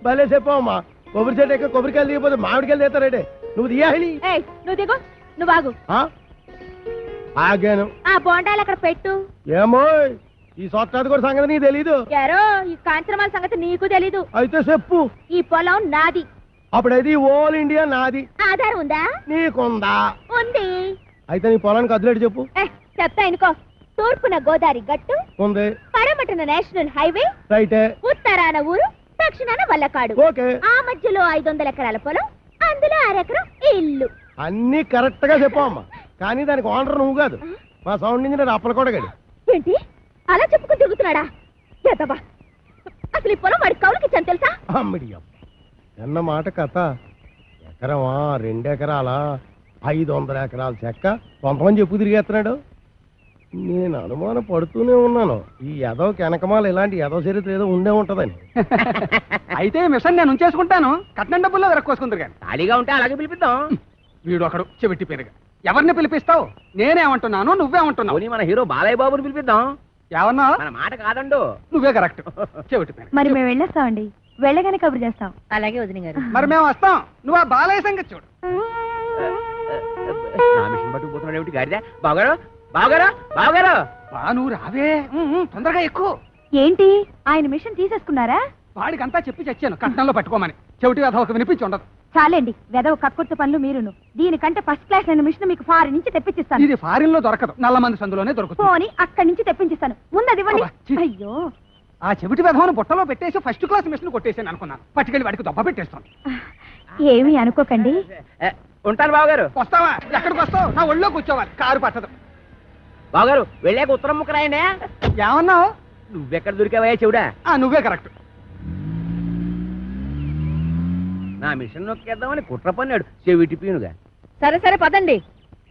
భలే చెప్పమ్మా, కొబ్బరి చెట్టు ఎక్క కొబ్బరికాయలు తీయకపోతే మామిడికాయలు తీస్తారంటే నువ్వు తీయాలి. ఏయ్, నువ్వు దిగు, నువ్వు ఆగు. ఆగాను. ఆ బోండాలు అక్కడ పెట్టు. ఏమో ఈ సొట్టాది కూడా సంగతి నీకు తెలీదు. యారో, ఈ కాంచనమాల సంగతి నీకు తెలీదు. అయితే చెప్పు. ఈ పొలం నాది. అప్పుడైతే ఓల్ ఇండియా నాది. ఆధారం ఉందా? నీకుందా? ఉంది. అయితే నీ పొలానికి అదిలేడు చెప్పు. చెప్తా ఇనుకో. తూర్పున గోదావరి గట్టు ఉంది, పడమటన నేషనల్ హైవే, రైటే, ఉత్తరాన ఊరు, దక్షిణాన వల్లకాడు. ఓకే. ఆ మధ్యలో 500 ఎకరాల పొలం, అందులో 1 ఎకరం ఇల్లు. అన్ని కరెక్ట్ గా చెప్పమ్మా, కానీ దానికి ఓనర్ నువ్వు కాదు, మా సౌండ్ ఇంజనీర్ అప్పలకోటగాడు. ఏంటి అలా చెప్పుకుని తిరుగుతున్నాడా? ఎదవా, అసలు ఈ పొలం వాడి కౌలుకి ఇచ్చాను తెలుసా? అమ్మిడియం ఎన్న మాట కథ. ఎకరమా 2 ఎకరాలా 500 ఎకరాల చెక్క కొంతమంది చెప్పు తిరిగేస్తున్నాడు. నేను అనుమానం పడుతూనే ఉన్నాను, ఈ ఎదవకి వెనకమాల ఇలాంటి ఎదవ చరిత్ర ఏదో ఉండే ఉంటదని. అయితే మిషన్ నేను ఉంచేసుకుంటాను, కట్నం డబ్బుల్లో వెరక్కోసుకుందరు కానీ. ఖాళీగా ఉంటే అలాగే పిలిపిద్దాం. వీడు ఒకడు చెవిటి పేరుగా. ఎవరిని పిలిపిస్తావు? నేనేమంటున్నాను, నువ్వేమంటున్నావు? మన హీరో బాలయ్య బాబుని పిలిపిద్దాం. ఏమన్నా? మన మాట కాదండు. నువ్వే కరెక్ట్. చెవిటి పేరు. మరి మేము వెళ్ళేస్తామండి, వెళ్ళగానే కబురు చేస్తాం. అలాగే వదిన గారు. మరి మేము వస్తాం, నువ్వు ఆ బాలయ్య సంగతి చూడు. నా మిషన్ పట్టుకుపోతున్నాడు ఏమిటి గాడిద? బావగారు, బావగారు, బావగారు. బా నువ్వు రావే, తొందరగా ఎక్కువ. ఏంటి, ఆయన మిషన్ తీసేసుకున్నారా? వాడికంతా చెప్పి చచ్చాను కట్నంలో పట్టుకోమని. చెవిటి కథ ఒక వినిపించి ఉండదు. చాలండి, వెదవ కక్కుర్తి పనులు మీరును. దీనికంటే ఫస్ట్ క్లాస్ అయిన మిషన్ మీకు ఫారిన్ నుంచి తెప్పించిస్తాను. ఇది ఫారిన్ లో దొరకదు, నల్ల మంది సందులోనే దొరుకుతుంది. పోనీ అక్కడి నుంచి తెప్పించిస్తాను, ముందది ఇవ్వండి. అబ్బా, ఛీ. అయ్యో, ఆ చెవిటి వెధవను బుట్టలో పెట్టేసి ఫస్ట్ క్లాస్ మిషన్ కొట్టేసాను అనుకున్నాను. పట్టుకెళ్ళి వాడికి దొబ్బ పెట్టేస్తాను. ఏమీ అనుకోకండి. ఉంటాను బావగారు. వస్తావా? ఎక్కడికి వస్తావు? నా ఒళ్ళో కూర్చోవాలి, కారు పట్టదు. బావగారు వెళ్ళాక ఉత్తరం ముక్క రాయండి. ఏమన్నావు? నువ్వెక్కడ దొరికావయ్యా చెవుడా? నువ్వే కరెక్ట్. నా మిషన్ నొక్కేద్దామని కుట్ర పన్నాడు చెవిటి పీనుగా. సరే సరే పదండి.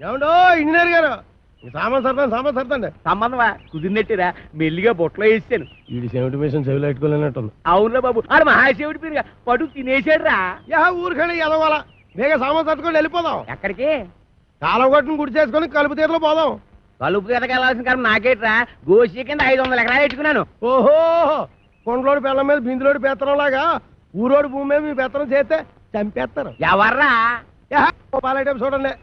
ఏమండో ఇంజనీర్ గారు, సామాన్ సర్దండి. సంబంధమా కుదిరినట్టురా, మెల్లిగా బొట్లో వేసాను. వీడి సెవెంటీ మిషన్ చెవిలో పెట్టుకోలేనట్టుంది. అవునురా బాబు, ఆడు మహాశివుడి పీనుగా పడు తినేసాడు రా. ఊరికండి ఎదవాల, బేగా సామాన్ సర్దుకొని వెళ్ళిపోదాం. ఎక్కడికి? కాలం కొట్టుని గుడి చేసుకొని కలుపు తీరలో పోదాం. కలుపు ఎదకెళ్ళాల్సిన కారణం నాకేట్రా, గోషి కింద 500 ఎకరాలు పెట్టుకున్నాను. ఓహో, కొండలోడి పిల్లల మీద బిందులోడి పెత్తనం లాగా ఊరోడి భూమి మీద మీ పెత్తనం చేస్తే చంపేస్తారు. ఎవర్రా? పాలైటం చూడండి.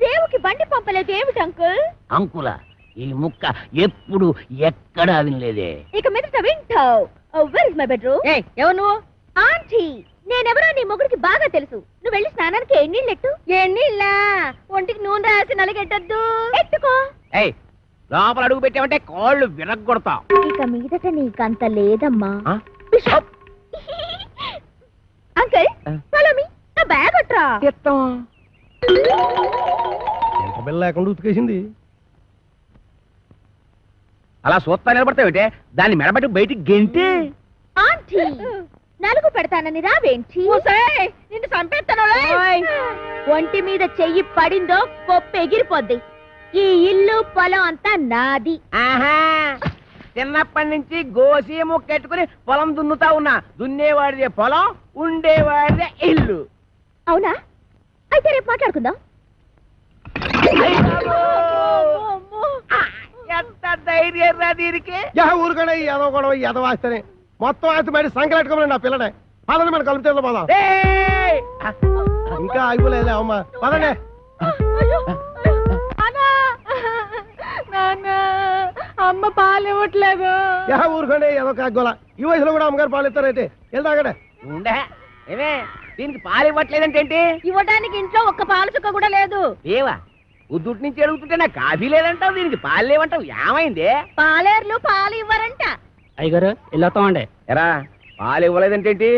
రేవుకి బండి పంపలేదు ఏమిటి అంకుల్? అంకుల ఈ ముక్క ఎప్పుడు ఎక్కడా వినలేదే. ఇక మీదట వింటావు. Where is my bedroom? ఎవరు నువ్వు? ఆంటీ, నేనెవరో నీ మొగుడికి బాగా తెలుసు. నువ్వు వెళ్ళి స్నానానికి ఎన్నీళ్ళెట్టు. ఎన్నిళ్ళా? ఒంటికి నూనె రాసి నలగెట్టద్దు. ఎట్టుకో. ఏయ్, లోపల అడుగు పెట్టామంటే కాళ్ళు విరగ్గొడతా. ఇక మీదట నీకంత లేదమ్మా. Bishop uncle, follow me. నా బ్యాగ్ అట్రా. ఎంత బిల్ల లేకుండా ఉతికేసింది. అలా సూత్తా నిలబడతావుటే, దాన్ని మెడబెట్టి బయటికి గెంటి. ఆంటీ నలుగు పెడతానని రావేంటి నిన్ను చంపేస్తాను ఒంటి మీద చెయ్యి పడిందో పొప్పు ఎగిరిపోద్ది ఈ ఇల్లు పొలం అంతా నాది ఆహా చిన్నప్పటి నుంచి గోసి ముక్కెట్టుకుని పొలం దున్నుతా ఉన్నా దున్నేవాడిదే పొలం ఉండేవాడిదే ఇల్లు. అవునా అయితే రేపు మాట్లాడుకుందాం. ఎంత ధైర్యం రా దీనికి. ఊరుకనే ఎదో గొడవ ఎదవాస్తేనే మొత్తం ఆస్తి బయట సంకలెట్టుకోమని నా పిల్లనే పదండి మన కలుపుతే పోదాం. ఇంకా ఆగిపోలేదు అమ్మా పదండి. అమ్మ పాలు ఇవ్వట్లేదు. ఊరుకోండి ఏదో కాగోలా ఈ వయసులో కూడా అమ్మగారు పాలు ఇస్తారైతే వెళ్తాగడే ఉండే ఏమే దీనికి పాలు ఇవ్వట్లేదంటే ఏంటి? ఇవ్వడానికి ఇంట్లో ఒక్క పాలు చుక్క కూడా లేదు. ఏవా ఉద్దుటి నుంచి అడుగుతుంటే నాకు కాఫీ లేదంటావు దీనికి పాలు లేవంటావు ఏమైంది? పాలేర్లు పాలు ఇవ్వరంట. అయ్యగారు వెళ్ళొస్తామండి. ఎరా పాలు ఇవ్వలేదంటే ఏంటి?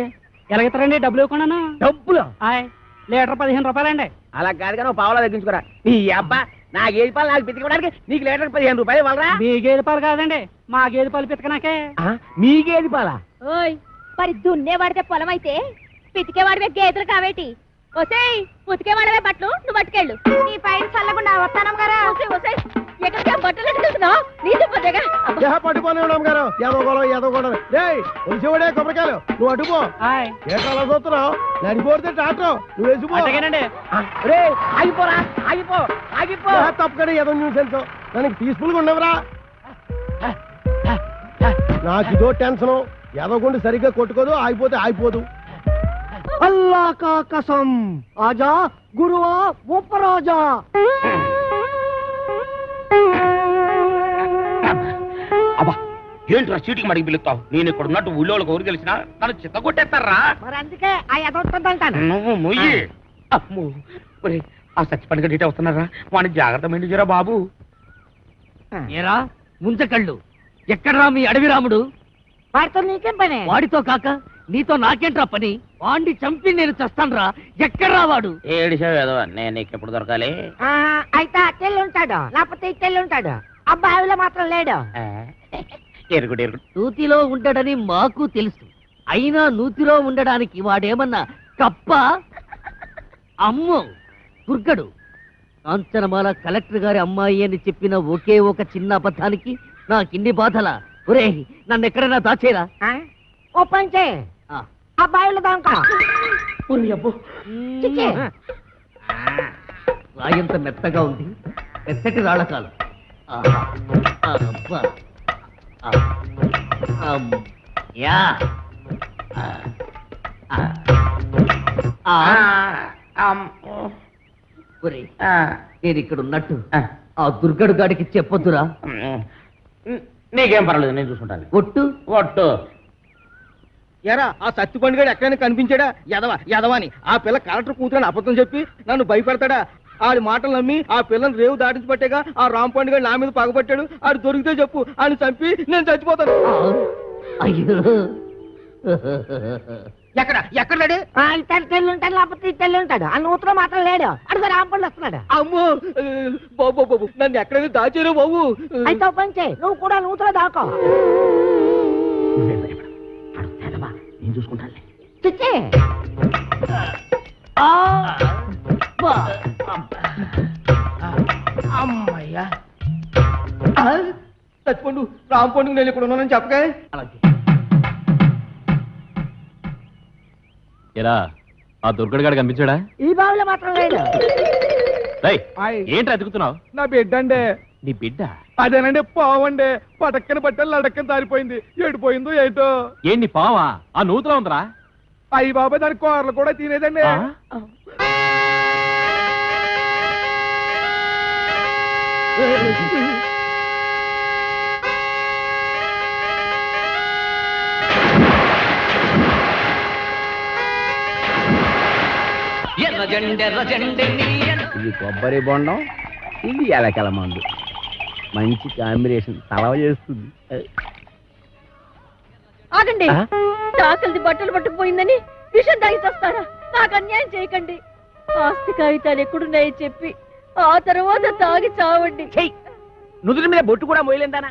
ఎలాగెత్తారండి డబ్బులు ఇవ్వకుండా? డబ్బులు లీటర్ 15 రూపాయలండి. అలా కాదు కానీ పావులా తగ్గించుకోరా. నీ అబ్బా నా గేదె పాలు నాకు పితికడానికి నీకు లీటర్ 15 రూపాయలు ఇవ్వాలరా? మీ గేదె పాలు కాదండి మా గేదె పాలు పితకనాకే. మీ గేదె పాలా? ఓయ్ మరి దున్నేవాడితే పొలం అయితే పితికేవాడివే గేదెలు కావేటి? ఒసేయ్ ఉతికేవాడవే బట్టలు నువ్వు పట్టుకెళ్ళు. నీ పైన చల్లకుండా వస్తానం గారా. ఎక్కడికి బట్టలు ఎట్టుకెళ్తున్నావు? నీతో పోతేగా పట్టుకొని ఉన్నాం గారు ఏదో గొడవ ఏదో గొడవ ఒలిసేవాడే కొబ్బరికాయలు నువ్వు అడ్డుపో. ఏటాలో చూస్తున్నావు నడిపోతే టాటో నువ్వు వేసిపో. ఆగిపోరా ఆగిపో ఆగిపో. తప్పకడే ఏదో న్యూస్ ఎంతో దానికి పీస్ఫుల్ గా ఉండవరా. నాకు ఇదో టెన్షన్ ఏదో గుండి సరిగ్గా కొట్టుకోదు ఆగిపోతే ఆగిపోదు. అల్లా కా కసం ఆజా గురువా ఉపరాజా. అబ్బా ఏంట్రా చీటికి మడికి పిలుస్తావు? నేను ఇక్కడ ఉన్నట్టు ఊళ్ళో ఊరు తెలిసినా నన్ను చిత్త కొట్టేస్తారా? మరి అందుకే ఆ ఎదొస్తుందంటాను. నువ్వు మొయ్యి. అమ్మో ఆ సచ్చిపండుగ డీటే వస్తున్నారా? వాడిని జాగ్రత్త మెండుజరా బాబు. ఏరా ముంచకళ్ళు ఎక్కడ్రా మీ అడవి రాముడు? వాడితో నీకేం పని? వాడితో కాక నీతో నాకేంట్రా పని? వాడిని చంపి నేను చస్తానురా. ఎక్కడ్రా వాడు? ఏడిసావేదో నేను నీకు ఎప్పుడు దొరకాలి? అయితే అట్టెళ్ళి ఉంటాడు లేకపోతే ఇట్టెళ్ళి ఉంటాడు. అబ్బాయిలో మాత్రం లేడు. ఎరుగుడు ఎరుగుడు నూతిలో ఉండడని మాకు తెలుసు. అయినా నూతిలో ఉండడానికి వాడేమన్నా కప్ప? అమ్మో దుర్గడు కాంచనమాల కలెక్టర్ గారి అమ్మాయి అని చెప్పిన ఒకే ఒక చిన్న అబద్ధానికి నాకిన్ని బాధలా. ఒరే నన్ను ఎక్కడైనా దాచేరా. ఓ పంచే అబ్బాయిలు దాకా రాయంత మెత్తగా ఉంది. మెత్తటి రాళ్ళకాలు. నేను ఇక్కడ ఉన్నట్టు ఆ దుర్గడు గాడికి చెప్పొద్దురా. నీకేం పర్వాలేదు నేను చూసుకుంటాను. ఒట్టు ఒట్టు. ఎరా ఆ సత్తిపండు గారు ఎక్కడైనా కనిపించాడా? ఎదవాని ఆ పిల్ల కలెక్టర్ కూతురని అబద్ధం చెప్పి నన్ను భయపెడతాడా? ఆడి మాటలు నమ్మి ఆ పిల్లని రేవు దాటించి పట్టేగా ఆ రాంపండు గారు నా మీద పగబట్టాడు. ఆడు దొరికితే చెప్పు ఆయన చంపి నేను చచ్చిపోతాను. అయ్యో ఎక్కడ లేడు? తెల్లి ఉంటాడు లేకపోతే తెల్లి ఉంటాడు. ఆ నూతులో మాత్రం లేడు. అడుగు రాంపండు వస్తున్నాడు. అమ్మో బాబు బాబు నన్ను ఎక్కడైనా దాచారు బాబు. అయితే పంచే నువ్వు కూడా నూతులో దాకో. నేను చూసుకుంటాను. చిచ్చే అమ్మయ్యా చచ్చిపోండు రాంపండుకు నేను ఇక్కడ ఉన్నానని చెప్పగా. ఎరా ఆ దుర్గడు గాడు కనిపించాడా? ఈ బావిలో మాత్రం లేడు. ఏంటి అతుకుతున్నావు? నా బిడ్డ అండి. నీ బిడ్డ? అదేనండి పావండి. పటక్కన పట్టాలి లడక్కన దారిపోయింది. ఏడిపోయిందో ఏంటో. ఏంటి పావా? ఆ నూతులో ఉందిరా. అయ్యి బాబాయ్ దాని కూరలు కూడా తినేదండి. ఇది కొబ్బరి బొండం, ఇది ఎలకల మందు. మంచి కాంబినేషన్. తలవ చేస్తుంది. ఆగండి. తాకలిది బట్టలు పట్టుకుపోయిందని విషం తాగి చేస్తారా? నాకు అన్యాయం చేయకండి. ఆస్తి కాగితాలు ఎక్కడున్నాయో చెప్పి ఆ తర్వాత తాగి చావండి. నుదుటి మీద బొట్టు కూడా మోయలేందానా?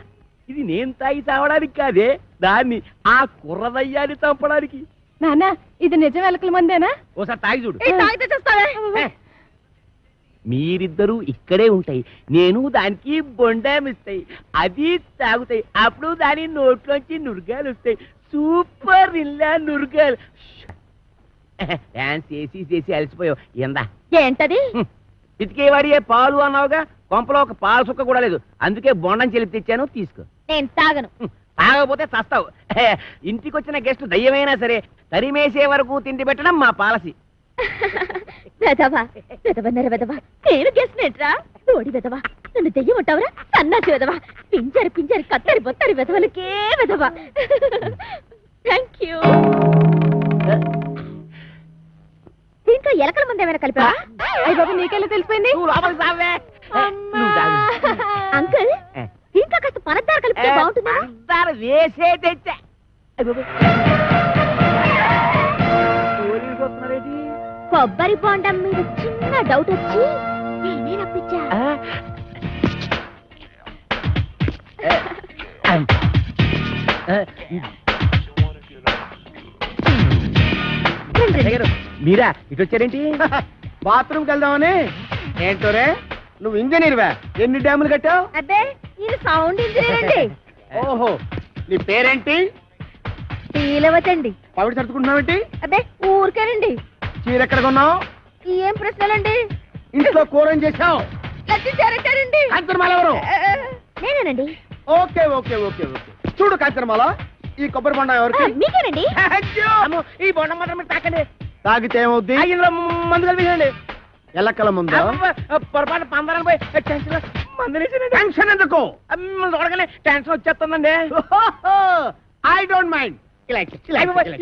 ఇది నేను తాగి చావడానికి కాదే, దాన్ని ఆ కుర్రదయ్యాన్ని చంపడానికి. నాన్న ఇది నిజం ఎలకల మందేనా? ఓసారి తాగి చూడు. తాగితే చేస్తావే. మీరిద్దరూ ఇక్కడే ఉంటాయి, నేను దానికి బొండామిస్తాయి, అది తాగుతాయి, అప్పుడు దాని నోట్లోంచి నురగాలు వస్తాయి. సూపర్ ఇల్లా నురగాలు. డాన్స్ చేసి అలసిపోయావు. ఎందా ఏంటది? ఇతికేవాడియే పాలు అన్నావుగా, కొంపలో ఒక పాల సుక్క కూడా లేదు, అందుకే బొండం చెల్లి తెచ్చాను, తీసుకో. నేను తాగను. తాగకపోతే చస్తావు. ఇంటికి వచ్చిన గెస్ట్ దయ్యమైనా సరే తరిమేసే వరకు తిండి పెట్టడం మా పాలసీ. వెదవా వెదవన్నర వెదవా, నేను గెస్ట్రా ఓడి వెదవా, నన్ను దెయ్యం ఉంటావురా సన్నాసి వెదవా, పింజరి కత్తరి బొత్తరి వెదవలకే వెదవా. Thank you. దీంట్లో ఎలకల మంది ఏమైనా కలిపా? అయ్య బాబు నీకెళ్ళి తెలిసిపోయింది. అంకుల్ దీంట్లో కాస్త పనద్దారు కలిపితే బాగుంటుందా? వేసే తెచ్చా. కొబ్బరి బొండం మీద చిన్న డౌట్ వచ్చి నేనే రప్పించా. మీరా ఇటు వచ్చారేంటి? బాత్రూమ్కి వెళ్దామని. ఏంటోరే నువ్వు ఇంజనీర్వా? ఎన్ని డ్యాములు కట్టావు? అబ్బే ఇది సౌండ్ ఇంజనీర్ అండి. ఓహో, నీ పేరేంటి? శ్రీలవతండి. పవిడి సర్దుకుంటున్నావేంటి? అబ్బే ఊరికేనండి. చీర ఎక్కడ కొన్నావు? ఏం ప్రశ్నలండి? ఇంట్లో కూర ఏం చేసావు? లడ్డు కాంచనమాల ఎవరు? నేనేనండి. Okay okay okay okay. చూడు కాంచనమాల, ఈ కొబ్బరి బొండం ఎవరికి? మీకేనండి. ఈ బొండం మాత్రం మీరు తాకండి. తాగితే ఏమవుద్ది? ఇందులో మందు కలిపేయండి. ఎల్లక్కల ముందా? పొరపాటు పందరం పోయి టెన్షన్ ఎందుకు? చూడగానే టెన్షన్ వచ్చేస్తుందండి. I don't mind.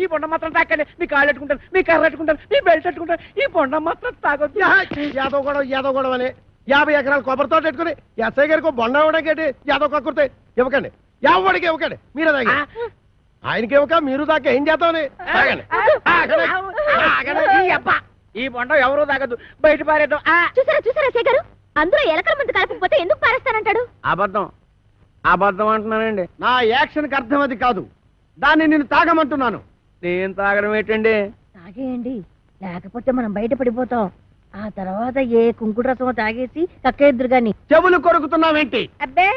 ఈ బొండం మాత్రం తాకండి. మీ కాళ్ళు పెట్టుకుంటాను, మీ కర్ర పెట్టుకుంటాను, మీ బెల్ట్ పెట్టుకుంటాను, ఈ బొండం మాత్రం తాగొద్దు. యాదవ్ గొడవ అని 50 ఎకరాల కొబ్బరి తోట పెట్టుకుని ఎస్ఐ గారికి బొండం ఇవ్వడానికి యాదవ్ కక్కుర్తే ఇవ్వకండి. ఎవడికి ఇవ్వకండి, మీరే తాగి. ఆయనకి ఇవ్వక మీరు దాకా ఏం చేద్దామని తాగండి. ఈ బొండం ఎవరు తాగద్దు, బయట పారేద్దాం. చూసారా అసయ్య గారు, అందరూ ఎలకల మందు కలపకపోతే ఎందుకు పారేస్తానంటాడు? అబద్ధం అంటున్నానండి. నా యాక్షన్ కి అర్థం అది కాదు, దాన్ని నేను తాగమంటున్నాను. నేను తాగడం ఏంటండి? తాగేయండి, లేకపోతే మనం బయట పడిపోతాం. ఆ తర్వాత ఏ కుంకుడు రసం తాగేసి కక్కేద్దరు గాని. చెవులు కొరుకుతున్నావేంటి? అబ్బే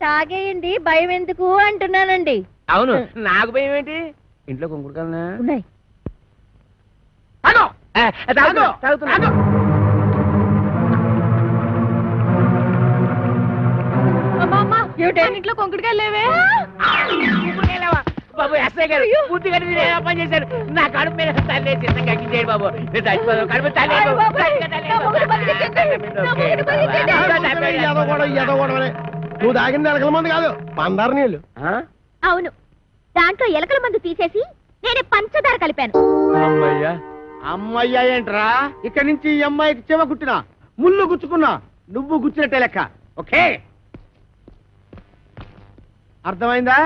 తాగేయండి, భయం ఎందుకు అంటున్నానండి. అవును, నాకు భయం ఏంటి? ఇంట్లో కుంకుడుకాయలనా ఉన్నాయి. ఇంట్లో కుంకుడుకాయలు లేవే? బాబు ఎస్ఐ గారు బుద్ధి కట్టి మీరు ఏమో పని చేశారు. నా కడుపు మీద తల్లేసి కక్కించేయండి బాబు. నేను చచ్చిపోదాం, కడుపు నువ్వు తాగింది ఎలకల మంది కాదు, పందారు నీళ్ళు. అవును, దాంట్లో ఎలకల మందు తీసేసి నేనే పంచదార కలిపాను. అమ్మయ్యా అమ్మయ్యా ఏంట్రా? ఇక్కడి నుంచి ఈ అమ్మాయికి చెవ గుట్టినా ముళ్ళు గుచ్చుకున్నా నువ్వు గుచ్చినట్టే లెక్క. ఓకే, అర్థమైందా?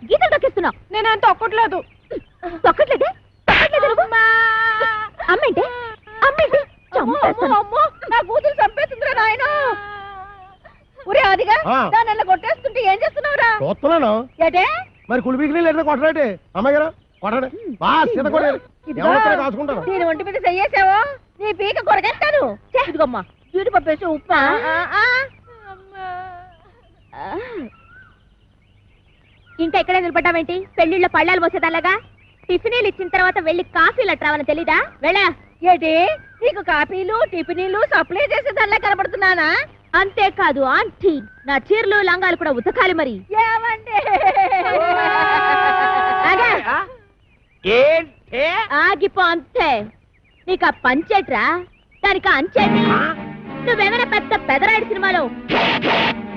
గీతలు తొక్కిస్తున్నావు. నేను తొక్కట్లేదు. తొక్కట్లేదే? అమ్మేంటి నా కూతురు చంపేస్తుందిరా నాయన. ఒరే అదిగా దాన్ని కొట్టేస్తుంటే ఏం చేస్తున్నావురా? చూస్తున్నాను. ఏటే మరి కులిపీకి లేదా కొట్టరాటే? అమ్మాయి గారు కొట్టడే కాసుకుంటాను. నేను ఒంటి మీద చెయ్యేసావో నీ పీక కొరకేస్తాను. ఇదిగమ్మా జీడిపప్పు వేసి ఉప్పా. ఇంకా ఇక్కడే నిలబడ్డావేంటి? పెళ్లిళ్ళ పళ్ళాలు పోసేదాలాగా. టిఫినీలు ఇచ్చిన తర్వాత వెళ్ళి కాఫీలు అట్రావని తెలీదా? వెళ్ళా. ఏంటి నీకు కాఫీలు టిఫినీలు సప్లై చేసేదానిలా కనబడుతున్నానా? అంతేకాదు ఆంటీ, నా చీరలు లంగాలు కూడా ఉతకాలి. మరి ఆగిపో అంతే. నీకు ఆ పంచేట్రా, దానికి అంచేటి. నువ్వేమైనా పెద్ద పెదరాయుడు సినిమాలో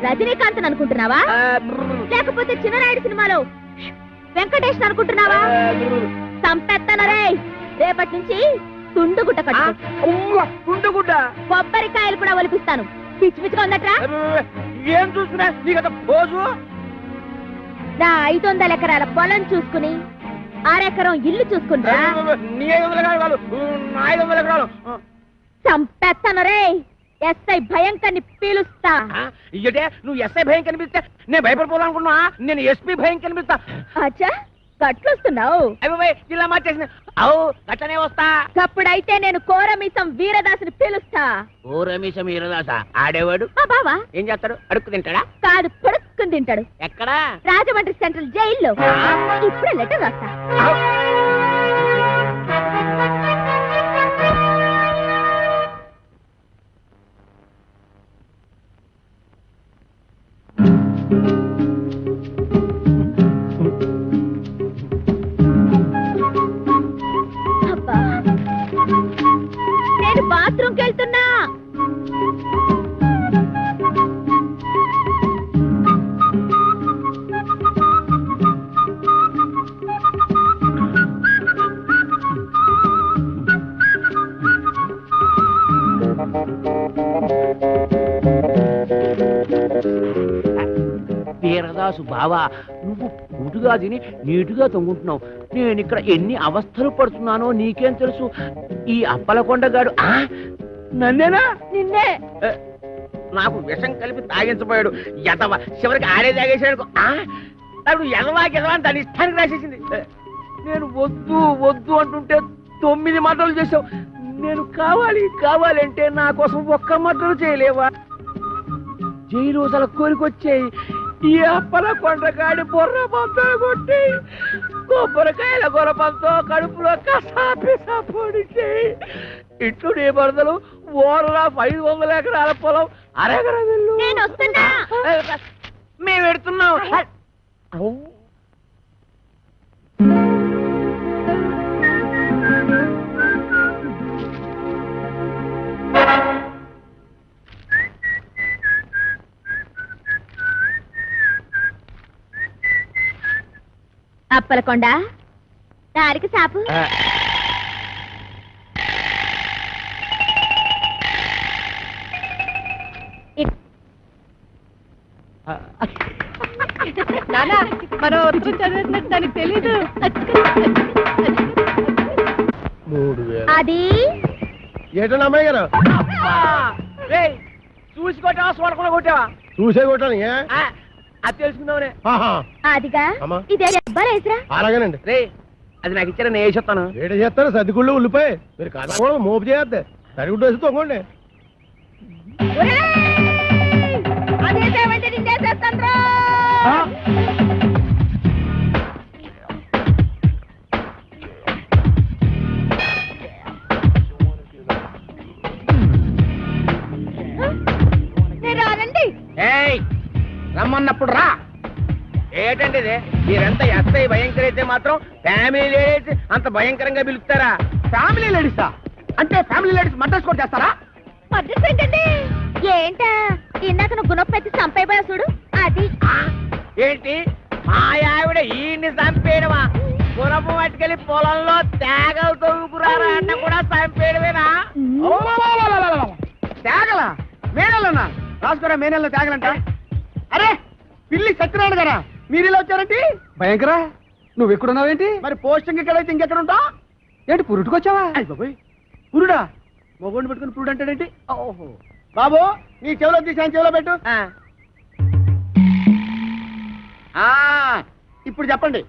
రజనీకాంత్ అనుకుంటున్నావా, లేకపోతే చిన్నరాయుడు సినిమాలో వెంకటేష్ అనుకుంటున్నావా? సంపెత్తనరే. రేపటి నుంచి తుండుగుడ్డ కట్టు. తుండుగుడ్డ కొబ్బరికాయలు కూడా ఒలిపిస్తాను. పిచ్చి పిచ్చిగా ఉందట్రా. ఏం చూస్తున్నా నీకు పోజు? నా 500 ఎకరాల పొలం చూసుకుని అరెకరం ఇల్లు చూసుకుంటా నీ 500 ఎకరాలు నా 500 ఎకరాలు చంపేస్తాను రే. ఎస్ఐ భయంకర్ని పిలుస్తా. ఇయ్యటే నువ్వు ఎస్ఐ భయం కనిపిస్తే నేను భయపడిపోవాలనుకున్నా. నేను ఎస్పీ భయం కనిపిస్తా. అచ్చా గట్లొస్తున్నావు? అయ్యో ఇలా మార్చేసిన అవు గట్టనే వస్తా. అప్పుడైతే నేను కోరమీసం వీరదాసుని పిలుస్తా. ఓ రమేశ వీరదాస ఆడేవాడు మా బావా ఏం చేస్తాడు? అడుక్కు తింటాడా? కాదు, పొడుక్కుని తింటాడు. ఎక్కడా? రాజమండ్రి సెంట్రల్ జైల్లో. ఇప్పుడే లెటర్ రాస్తా. అబ్బా, నేను బాత్రూమ్కి వెళ్తున్నా. వీరదాసు బావా, నువ్వు కూటుగా తిని నీటుగా తొంగుంటున్నావు. నేను ఇక్కడ ఎన్ని అవస్థలు పడుతున్నానో నీకేం తెలుసు? ఈ అప్పలకొండగాడు నన్నేనా? నిన్నే. నాకు విషం కలిపి తాగించబోయాడు. ఎదవ చివరికి ఆడే తాగేసాడు. నాకు ఎదవాకి ఎదవా దాని ఇష్టానికి రాసేసింది. నేను వద్దు వద్దు అంటుంటే 9 మాటలు చేసావు. నేను కావాలి కావాలి అంటే నా కోసం ఒక్క మాటలు చేయలేవా? జైలు రోజుల కోరికొచ్చాయి. ఈ అప్పల కొండగాడి బొర్ర పంతో కొట్టి కొబ్బరికాయల గొరపంతో కడుపులో కసాపిసా పొడిచి ఇట్లు నీ బరదలు ఓరలా 500 ఎకరాల పొలం అరెకరం వెళ్ళు. నేను వస్తున్నా. మేము పెడుతున్నాం. అప్పలకొండ దారికి సాపు. నానా, మరో ఉత్తరం చదివినట్టు దానికి తెలీదు. అది ఏటన్నా అమ్మాయి గారు చూసి కొట్టావా చూడకుండా కొట్టావా? చూసే కొట్టాను. అది తెలుసుకుందామనే. అదిగా ఇదే ఎవ్వరేసరా? అలాగేనండి. రే అది నాకు ఇచ్చారా, నేను వేసేస్తాను. ఏట చేస్తారు సర్దిగుళ్ళు ఉల్లిపాయ మీరు కాదా మోపు చేయద్దు. సరిగుడ్డు వేసి తొంగండి. అదేసేమంటే నేను చేసేస్తాను రా. రానండి. రమ్మన్నప్పుడు రా. ఏటండి ఇది? మీరెంత ఎస్ఐ భయంకర అయితే మాత్రం ఫ్యామిలీ లేడీస్ అంత భయంకరంగా పిలుస్తారా? ఫ్యామిలీ లేడీసా? అంటే ఫ్యామిలీ లేడీస్ మడ్రస్ కూడా చేస్తారా? అడ్రస్ ఏంటండి? ఏంటా ఇందాక నువ్వు గుణపెట్టి చంపైపోయా చూడు అది. ఏంటి మా ఆవిడ ఈయన్ని చంపేయడమా? గుణపు పట్టుకెళ్ళి పొలంలో తేగలు తవ్వుకురారా అన్న కూడా చంపేయడమేనా? తేగలా? మేనల్లోనా? రాసుకోరా మేనల్లో తేగలంట. అరే పిల్లి సత్యనారాయణ గారా, మీరు ఇలా వచ్చారండి? భయంకరా, నువ్వు ఎక్కడున్నావేంటి? మరి పోస్టింగ్ ఎక్కడైతే ఇంకెక్కడ ఉంటా? ఏంటి పురుటుకొచ్చావా? పురుడా? మొగోడిని పెట్టుకుని పురుడు అంటాడేంటి? ఓహో బాబు, నీ చెవిలో తీసాను, చెవిలో పెట్టు. ఇప్పుడు చెప్పండి.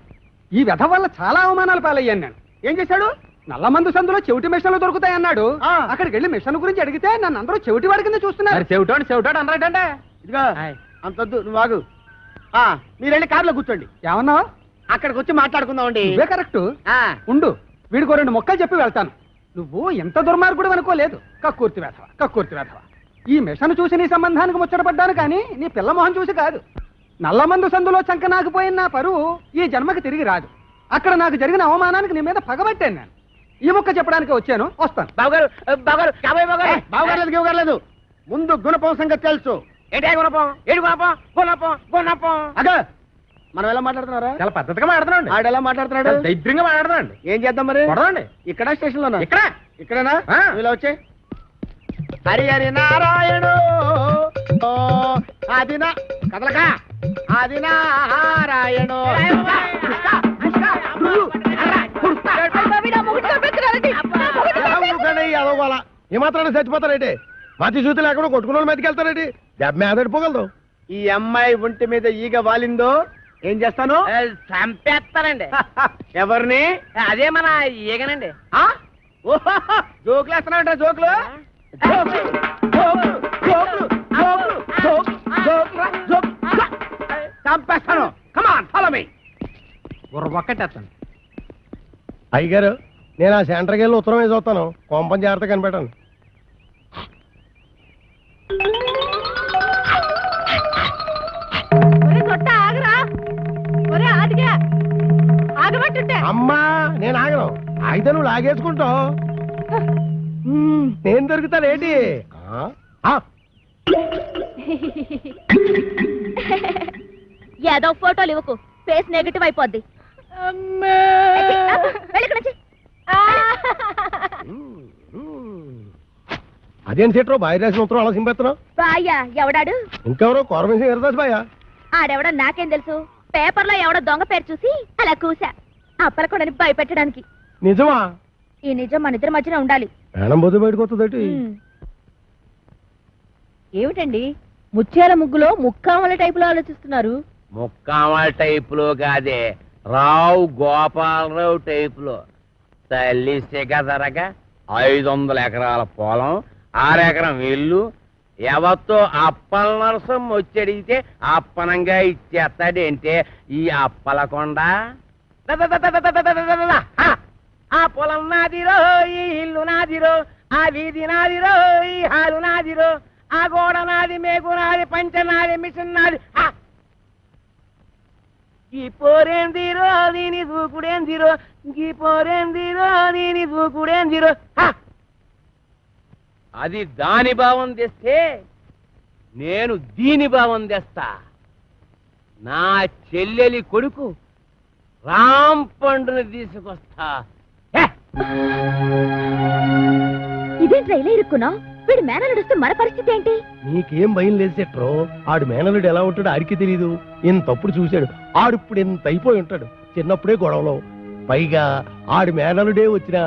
ఈ వ్యధ వల్ల చాలా అవమానాలు పాలయ్యాను నేను. ఏం చేశాడు? నల్లమందు సందులో చెవిటి మిషన్లు దొరుకుతాయన్నాడు. అక్కడికి వెళ్ళి మిషన్ గురించి అడిగితే నన్ను అందరూ చెవిటి వాడి కింద చూస్తున్నారు. చెవిటాడు అన్నాడంటే ఇదిగా అంతొద్దు, నువ్వు ఆగు. మీరు వెళ్ళి కారులో కూర్చోండి. ఏమన్నావు? అక్కడికి వచ్చి మాట్లాడుకుందామండి. ఇవే కరెక్ట్. ఉండు, వీడికో 2 మొక్కలు చెప్పి వెళ్తాను. నువ్వు ఎంత దుర్మార్గుడు అనుకోలేదు. కక్కుర్తి వేధవ, కక్కుర్తి వేధవ. ఈ మిషన్ చూసి నీ సంబంధానికి ముచ్చటపడ్డాను కానీ నీ పిల్ల మొహం చూసి కాదు. నల్లమందు సందులో చంకనాకపోయిన నా పరువు ఈ జన్మకి తిరిగి రాదు. అక్కడ నాకు జరిగిన అవమానానికి నీ మీద పగబట్టాను నేను. ఈ ముక్క చెప్పడానికి వచ్చాను, వస్తాను. బావగారు ముందు గుణపం సంగతి తెలుసు. ఏంటే గుణపం? ఏడు గుణపం? గుణపం గుణపం అగా మనం ఎలా మాట్లాడుతున్నారా? చాలా పద్ధతిగా మాట్లాడుతున్నాడు. ఆడు ఎలా మాట్లాడుతున్నాడు? దైద్యంగా మాట్లాడుతున్నాడు. ఏం చేద్దాం మరి? కొడదండి. ఇక్కడ స్టేషన్ లోనా? ఇక్కడ ఇక్కడేనా? ఇలా వచ్చే హరి హరి నారాయణు ఆదినా కదలక ఆది నారాయణు అదోగోల ఏమాత్రాన్ని చచ్చిపోతారేంటి మతి చూతి లేకుండా కొట్టుకున్న వాళ్ళు మెతికెళ్తారేంటి దెబ్బ మీద పడిపోగలదు. ఈ అమ్మాయి ఒంటి మీద ఈగ వాలిందో ఏం చేస్తాను? చంపేస్తానండి. ఎవరిని? అదే మన ఈగనండి. జోకులు వేస్తున్నావుంటా? జోకులు చంపేస్తాను. Come on follow me. ఒక్కటేస్తాను. అయ్యగారు నేను ఆ సెంటర్కి వెళ్ళి ఉత్తరం వేసి వస్తాను. కొంపని జాగ్రత్త కనిపెట్టాను. అమ్మా నేను ఆగను. అయితే నువ్వు లాగేసుకుంటావు. నేను దొరుకుతానేంటి? ఏదో ఫోటోలు ఇవ్వకు, ఫేస్ నెగటివ్ అయిపోద్ది. అదేం సెట్రో బాయ్ రాసిన ఉత్తరం అలా సింపేస్తున్నావు? బాయ్యా ఎవడాడు? ఇంకెవరో కోరమేసి ఎరదాస్ బాయా. ఆడెవడో నాకేం తెలుసు. పేపర్లో ఎవడో దొంగ పేరు చూసి అలా కూసా అప్పలకొండని భయపెట్టడానికి. నిజమా? ఈ నిజం మన ఇద్దరి మధ్యన ఉండాలి. ప్రాణం బొద్దు బయటకు వస్తుందటి. ఏమిటండి ముత్యాల ముగ్గులో ముక్కామల టైపులో ఆలోచిస్తున్నారు? ముక్కామల టైపులో కాదే, రావు గోపాలరావు టైపులో. తల్లి సిగదరగా 500 ఎకరాల పొలం, 6 ఎకరం ఇల్లు. ఎవరితో అప్పల నరసం వచ్చడిగితే అప్పనంగా ఇచ్చేస్తాడంటే ఈ అప్పలకొండ. ఆ పొలం నాదిరో, ఈ ఇల్లు నాదిరో, ఆ వీధి నాదిరో, ఈ హాలు నాదిరో, ఆ గోడ నాది, మేకు నాది, పంచ నాది, మిషన్ నాది. ఈ పోరేందిరో దీని దూకుడేందిరో, ఈ పోరేందిరో దీని దూకుడేందిరో. అది దాని భావం తెస్తే నేను దీని భావం తెస్తా. నా చెల్లెలి కొడుకు రాంపండుని తీసుకొస్తా. ఇదేంట్రా ఇలా ఇరుక్కున్నావు? వీడు మేనలుడిస్తే మన పరిస్థితి ఏంటి? నీకేం భయం లేదు సెట్రో. ఆడు మేనలుడు ఎలా ఉంటాడో ఆడికి తెలీదు. ఇంతప్పుడు చూశాడు. ఆడిప్పుడు ఎంత అయిపోయి ఉంటాడు. చిన్నప్పుడే గొడవలో. పైగా ఆడి మేనలుడే వచ్చినా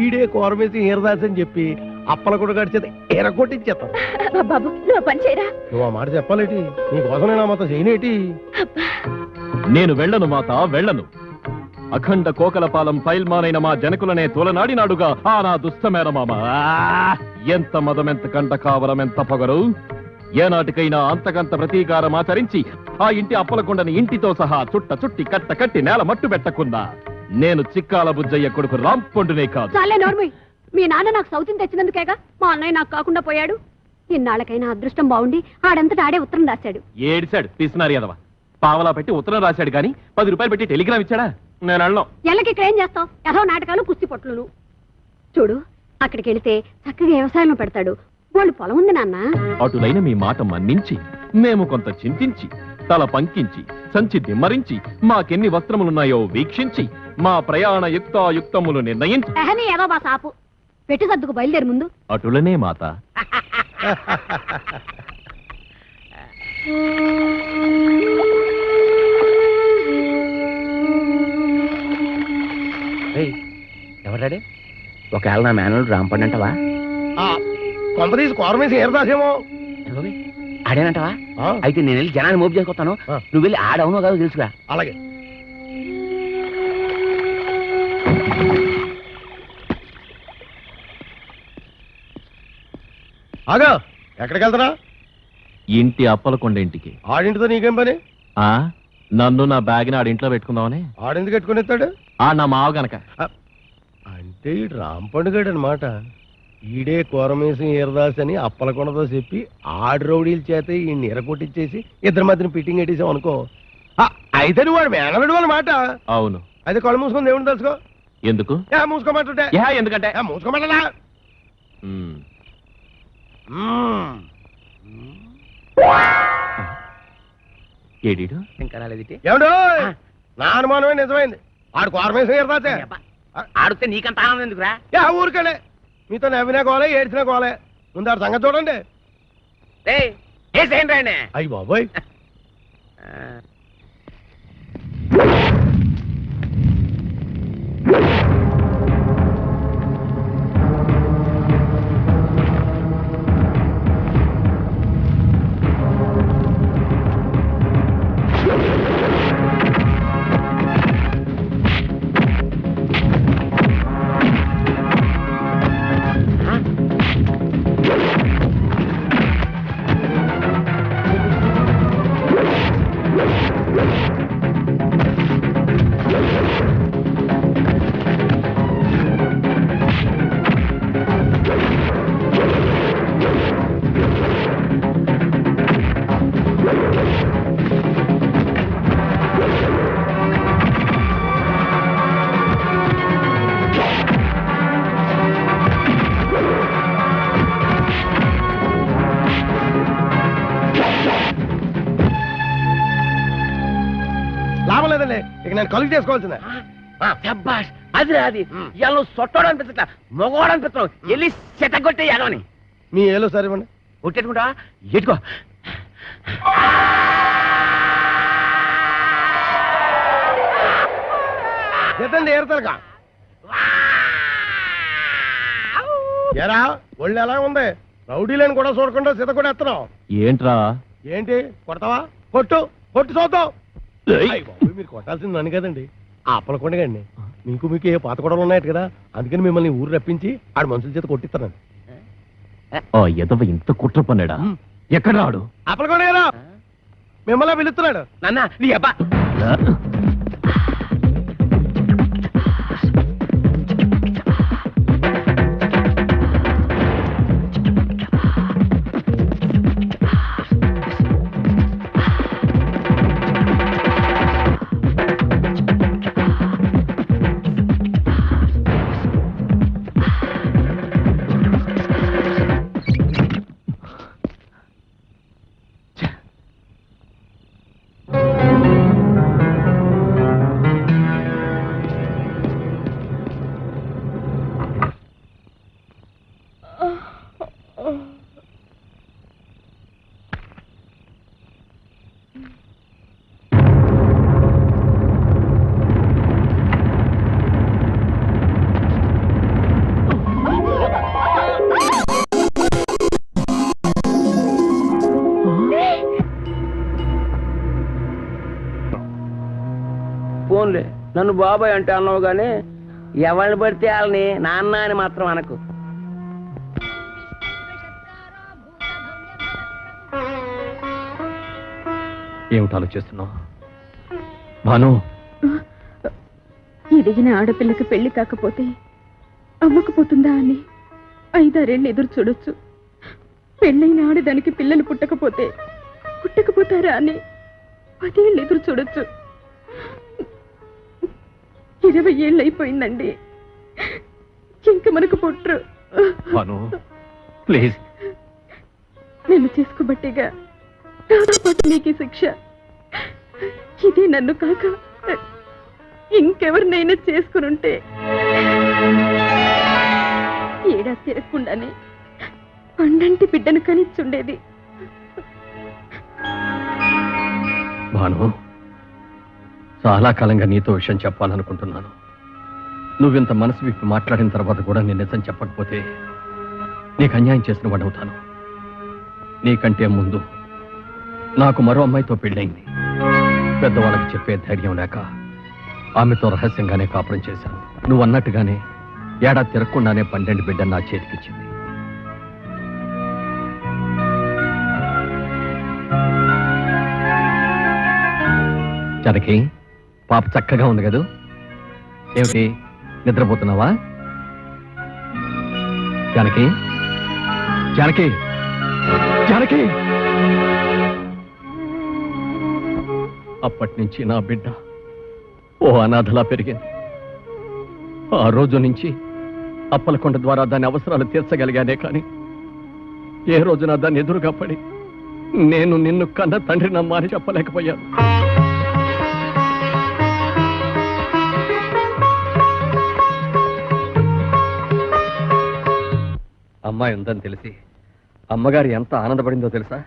ఈడే కోరమేసి హీరదాస్ అని చెప్పి అప్పల కూడా గడిచేది ఎరగొట్టించేస్తాను. బాబు నువ్వు పని చేయరా. నువ్వు ఆ మాట చెప్పాలేటి? నీకోసం నేను ఆ మాత్రం చేయనేటి? నేను వెళ్ళను మాత, వెళ్ళను. అఖండ కోకలపాలెం పైల్మానైన మా జనకులనే తోలనాడినాడుగా ఆ నా దుష్టమేనమామ. ఎంత మదమెంత కంట కావరం, ఎంత పొగరు. ఏనాటికైనా అంతకంత ప్రతీకారం ఆచరించి ఆ ఇంటి అప్పలకొండని ఇంటితో సహా చుట్టి కట్ట కట్టి నేల మట్టు పెట్టకున్నా నేను చిక్కాల బుజ్జయ్య కొడుకు రాంపండునే కాదు. చాలే నోర్మి. మీ నాన్న నాకు సౌతిని తెచ్చినందుకేగా మా అన్నయ్య నాకు కాకుండా పోయాడు. ఇన్నాళ్ళకైనా అదృష్టం బాగుండి ఆడంతటా ఆడే ఉత్తరం రాశాడు. ఏడిశాడు పిసినారి అదవ. పావలా పెట్టి ఉత్తరం రాశాడు గాని 10 రూపాయలు పెట్టి టెలిగ్రామ్ ఇచ్చాడా? నేను వెళ్ళను. ఎల్లకి ఇక్కడ ఏం చేస్తావు? ఏదో నాటకాలు, కుస్తీ పొట్లను. చూడు, అక్కడికి వెళితే చక్కగా వ్యవసాయం పెడతాడు. వాళ్ళు పొలం ఉంది నాన్న. అటులైన మీ మాట మన్నించి మేము కొంత చింతించి తల పంకించి సంచి దిమ్మరించి మాకెన్ని వస్త్రములున్నాయో వీక్షించి మా ప్రయాణ యుక్తాయుక్తములు నిర్ణయించి ఏదో బా సాపు పెట్టి సర్దుకు బయలుదేరి ముందు. అటులనే మాత. ఎవరాడే? ఒకవేళ నా మేనల్లుడు రాంపండు అంటవా? కొంపదీసి కోరమేసి హీరదాసేమో. ఆడేనంటవా? అయితే నేను వెళ్ళి జనాన్ని మోపు చేసుకొస్తాను. నువ్వు వెళ్ళి ఆడవునో కాదో తెలుసుగా. అలాగే. ఆగా, ఎక్కడికి వెళ్తున్నా? ఇంటి అప్పలకొండ ఇంటికి. ఆడింటితో నీకేం పని? నన్ను నా బ్యాగ్ని ఆడింట్లో పెట్టుకుందామని. ఆడెందుకు పెట్టుకుని ఎత్తాడు? నా మావ గనక. అంటే ఈ రాంపండుగాడు అనమాట. ఈడే కోరమేసి హీరదాస్ అని అప్పలకొండతో చెప్పి ఆడు రౌడీల చేత ఈ ఎరగొట్టించేసి ఇద్దరి మధ్యన ఫిట్టింగ్ పెట్టేసాం అనుకో. అయితే నువ్వు వాడు మేనలుడు అన్నమాట. అవును. అయితే కళ్ళు మూసుకొని దేవుని తెలుసుకో. ఎందుకు మూసుకోమంటుంటే? ఎందుకంటే మూసుకోమంటా. ఏడీడు ఇంకా రాలేదిటి? ఏమిటో నా అనుమానమే నిజమైంది. ఆడు కోరమేసి హీరదాసే. ఆడితే నీకంత ఆనందం ఎందుకురా? ఊరికెళ్ళే మీతో నవ్వినా కోలే, ఏడ్చినా కోలే. ముందు ఆడు సంగతి చూడండి. అయ్యి బాబోయ్. లేదండి, ఇక నేను కలుగు చేసుకోవాల్సిందే. శబ్బాష్, అది అది ఇవాళ నువ్వు సొట్టోడు అనిపించట, మగవాడు అనిపిస్తావు. వెళ్ళి చెట్టగొట్టే ఎగవని మీ ఏలో సరే ఇవ్వండి. కొట్టేట్టుకుంటా ఎట్టుకో. ఎత్తండి ఏరుతారుగా. ఎరా ఒళ్ళు ఎలా ఉంది? రౌడీలను కూడా చూడకుండా సీత కూడా ఎత్తనావు ఏంట్రా? ఏంటి కొడతావా? కొట్టు కొట్టు చూద్దాం. మీరు కొట్టాల్సింది నన్ను కదండి, ఆ అప్పల కొండగండి. మీకు ఏ పాత గొడవలు ఉన్నాయట కదా, అందుకని మిమ్మల్ని ఊరు రప్పించి ఆడు మనుషుల చేత కొట్టిస్తాను. ఎదవ ఇంత కుట్ర పన్నాడా? ఎక్కడ రాడు? అప్పల కొండగారు మిమ్మల్ని పిలుస్తున్నాడు. నాన్న నీ అబ్బా ఫోన్లే. నన్ను బాబాయ్ అంటే అన్నావు గానీ ఎవరిని పడితే వాళ్ళని నాన్న అని మాత్రం అనకు. ఏమిటి ఆలోచిస్తున్నావు భాను? ఎదిగిన ఆడపిల్లకి పెళ్లి కాకపోతే అవ్వకపోతుందా అని 5-6 ఎదురు చూడొచ్చు. పెళ్ళైన ఆడదానికి పిల్లలు పుట్టకపోతారా అని 10 ఏళ్ళు ఎదురు చూడొచ్చు. 20 ఏళ్ళు అయిపోయిందండి, ఇంక మనకు పుట్టరు. భాను ప్లీజ్. నేను చేసుకోబట్టిగా నీకు శిక్ష. ఇదే నన్ను కాక ఇంకెవరినైనా చేసుకునుంటే ఏడాది తిరగకుండానే పండంటి బిడ్డను కనిచ్చుండేది. భాను, చాలా కాలంగా నీతో విషయం చెప్పాలనుకుంటున్నాను. నువ్వింత మనసు విప్పి మాట్లాడిన తర్వాత కూడా నేను నిజం చెప్పకపోతే నీకు అన్యాయం చేసిన వాడవుతాను. నీకంటే ముందు నాకు మరో అమ్మాయితో పెళ్ళైంది. పెద్దవాళ్ళకి చెప్పే ధైర్యం లేక ఆమెతో రహస్యంగానే కాపురం చేశాను. నువ్వు అన్నట్టుగానే ఏడాది తిరగకుండానే 12 బిడ్డ నా చేతికిచ్చింది. జనకి, పాప చక్కగా ఉంది కదూ? ఏమిటి నిద్రపోతున్నావా? జానకి, జానకి, జానకి! అప్పటి నుంచి నా బిడ్డ ఓ అనాథలా పెరిగింది. ఆ రోజు నుంచి అప్పలకొండ ద్వారా దాని అవసరాలు తీర్చగలిగానే కానీ ఏ రోజున దాన్ని ఎదురుగా పడి నేను నిన్ను కన్న తండ్రి నమ్మా అని చెప్పలేకపోయాను. అమ్మాయి ఉందని తెలిసి అమ్మగారు ఎంత ఆనందపడిందో తెలుసా?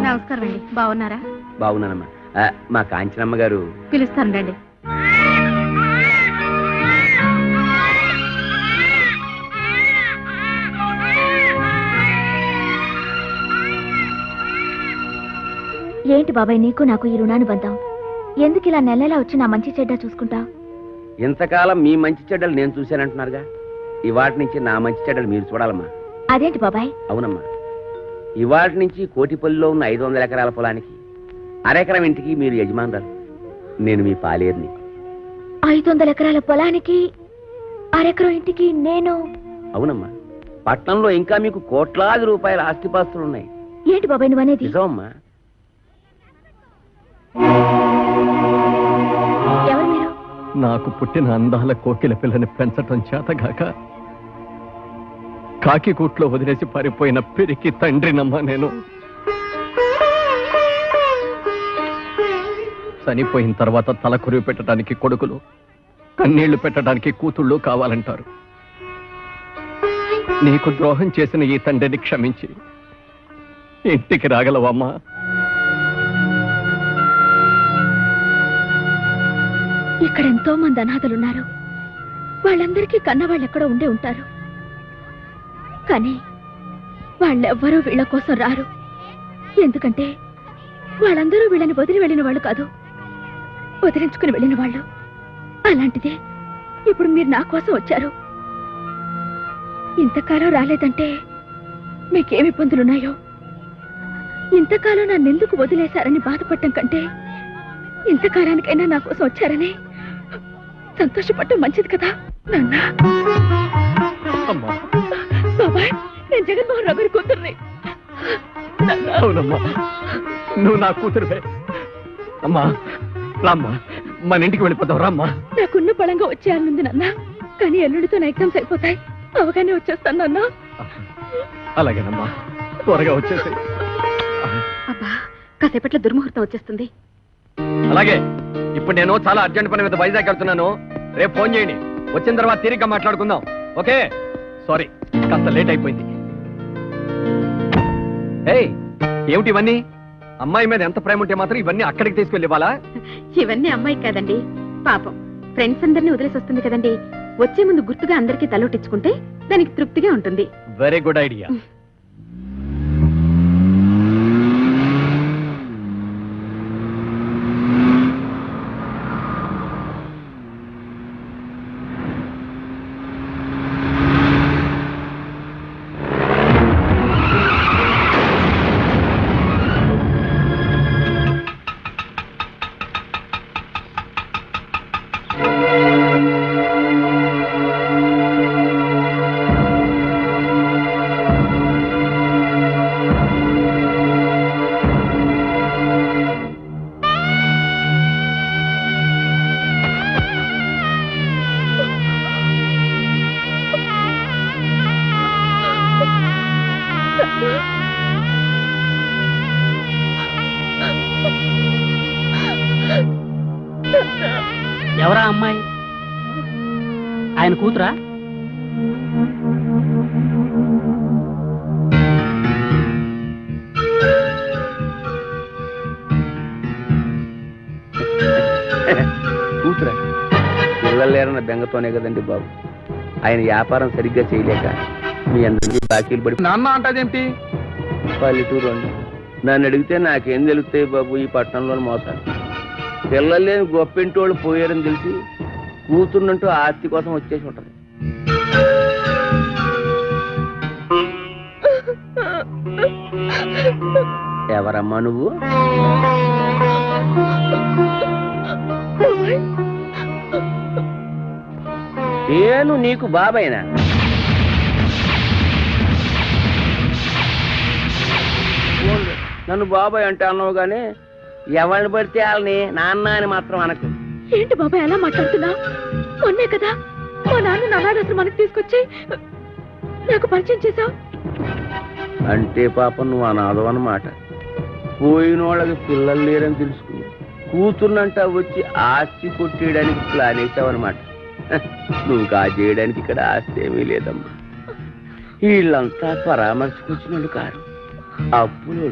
నమస్కారం అండి, బాగున్నారా? బాగున్నానమ్మా. మా కాంచనమ్మ గారు పిలుస్తాను రండి. ఏంటి బాబాయ్ నీకు నాకు ఈ రుణానుబంధం? ఎందుకు ఇలా నెలలా వచ్చి నా మంచి చెడ్డ చూసుకుంటా? ఇంతకాలం మీ మంచి చెడ్డలు నేను చూశానంటున్నారుగా, ఇవాటి నుంచి నా మంచి చెడ్డలు మీరు చూడాలమ్మా. అదేంటి బాబాయ్? అవునమ్మా, ఇవాటి నుంచి కోటిపల్లిలో ఉన్న 500 ఎకరాల పొలానికి అరెకరం ఇంటికి మీరు యజమానురాలు, నేను మీ పాలేరుని. 500 ఎకరాల పొలానికి అరెకరం ఇంటికి నేను? అవునమ్మా, పట్నంలో ఇంకా మీకు కోట్లాది రూపాయల ఆస్తిపాస్తులున్నాయి. ఏంటి బాబాయ్ నువ్వనేది? నిజమమ్మా. ఎవరు మీరు? నాకు పుట్టిన అందాల కోకిల పిల్లని పెంచటం చేతగాక కాకిగూట్లో వదిలేసి పారిపోయిన పెరికి తండ్రినమ్మా నేను. చనిపోయిన తర్వాత తల కురివి పెట్టడానికి కొడుకులు, కన్నీళ్లు పెట్టడానికి కూతుళ్ళు కావాలంటారు. నీకు ద్రోహం చేసిన ఈ తండ్రిని క్షమించి ఇంటికి రాగలవమ్మా? ఇక్కడ ఎంతో మంది అనాథలున్నారు. వాళ్ళందరికీ కన్నవాళ్ళు ఎక్కడో ఉండే ఉంటారు. కానీ వాళ్ళెవ్వరూ వీళ్ళ కోసం రారు. ఎందుకంటే వాళ్ళందరూ వీళ్ళని వదిలి వెళ్ళిన వాళ్ళు కాదు, వదిలించుకుని వెళ్ళిన వాళ్ళు. అలాంటిదే ఇప్పుడు మీరు నా కోసం వచ్చారు. ఇంతకాలం రాలేదంటే మీకేమి ఇబ్బందులున్నాయో. ఇంతకాలం నన్నెందుకు వదిలేశారని బాధపడటం కంటే ఇంతకాలానికైనా నా కోసం వచ్చారని సంతోషపడటం మంచిది కదా నాన్న. బాబాయ్, నేను జగన్మోహన్ రావు గారి కూతుర్ని. అవునమ్మా, నువ్వు నా కూతురువే. అమ్మా రామ్మా, మన ఇంటికి వెళ్ళిపోతావు. రామ్మా. నాకున్న బలంగా వచ్చేయాలనుంది నాన్న, కానీ ఎల్లుడితో నా ఎగ్జామ్స్ అయిపోతాయి. అవగానే వచ్చేస్తాను నాన్న. అలాగేనమ్మా, త్వరగా వచ్చేసి. అబ్బా, కాసేపట్లో దుర్ముహూర్తం వచ్చేస్తుంది. అలాగే, ఇప్పుడు నేను చాలా అర్జెంట్ పని మీద వైజాగ్ వెళ్తున్నాను. రేపు ఫోన్ చేయండి. వచ్చిన తర్వాత తీరిగ్గా మాట్లాడుకుందాం. ఓకే? సారీ, కాస్త లేట్ అయిపోయింది. ఏయ్, ఏమిటి ఇవన్నీ? అమ్మాయి మీద ఎంత ప్రేమ ఉంటే మాత్రం ఇవన్నీ అక్కడికి తీసుకెళ్ళి ఇవ్వాలా? ఇవన్నీ అమ్మాయి కాదండి, పాపం ఫ్రెండ్స్ అందరినీ వదిలేసి వస్తుంది కదండి. వచ్చే ముందు గుర్తుగా అందరికీ తలొట్టించుకుంటే దానికి తృప్తిగా ఉంటుంది. Very good idea. ఎవరా అమ్మాయి? ఆయన కూతురా? కూతురా? పిల్లలు లేరన్న బెంగతోనే కదండి బాబు. ఆయన వ్యాపారం సరిగ్గా చేయలేక మీ అందరికీ బాకీలు పడి నాన్న అంటాదేంటి? పల్లెటూరు అండి. నన్ను అడిగితే నాకేం తెలుస్తాయి బాబు ఈ పట్టణంలోని మోసాలు. పిల్లలు లేని గొప్పింటి వాళ్ళు పోయారని తెలిసి కూతుర్నంటూ ఆస్తి కోసం వచ్చేసి ఉంటది. ఎవరమ్మా నువ్వు? నేను నీకు బాబాయినా? నన్ను బాబాయ్ అంటే అన్నావు గానీ ఎవరిని పడితే వాళ్ళని నాన్న అని మాత్రం అనకు. ఏంటి బాబాయ్ అలా మాట్లాడుతున్నావు? మొన్నే కదా మా నాన్న అనాథాశ్రమం మనకు తీసుకొచ్చి నాకు పరిచయం చేశావు. అంటే పాపం నువ్వు అనాథం అన్నమాట. పోయిన వాళ్ళకి పిల్లలు లేరని తెలుసుకుని కూతుర్నంట వచ్చి ఆస్తి కొట్టేయడానికి ప్లాన్ వేసావన్నమాట. నువ్వు కాజేయడానికి ఇక్కడ ఆస్తి ఏమీ లేదమ్మా. వీళ్ళంతా పరామర్శకొచ్చినోళ్ళు కారు, అప్పులు.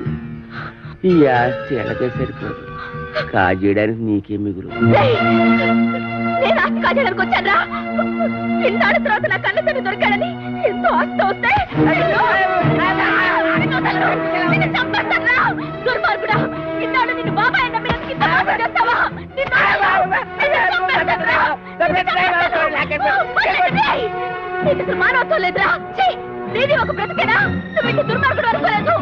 ఈ ఆస్తి ఎలాగే సరిపోదు. కాజేయడానికి నీకే మిగులు. నేను ఆస్తి కాజేయడానికి వచ్చాను. ఇన్నాళ్ళ తర్వాత నా కళ్ళ తను దొరికాడని ఎంతో ఆస్తి వస్తే దుర్మార్గుడా, ఇన్నాళ్ళు నిన్ను బాబాయ్ చేస్తావా? మానవత్వం లేదురా. నీది ఒక బ్రతికేనా? నువ్వు ఇంటి దుర్మార్గుడు అనుకోలేదు.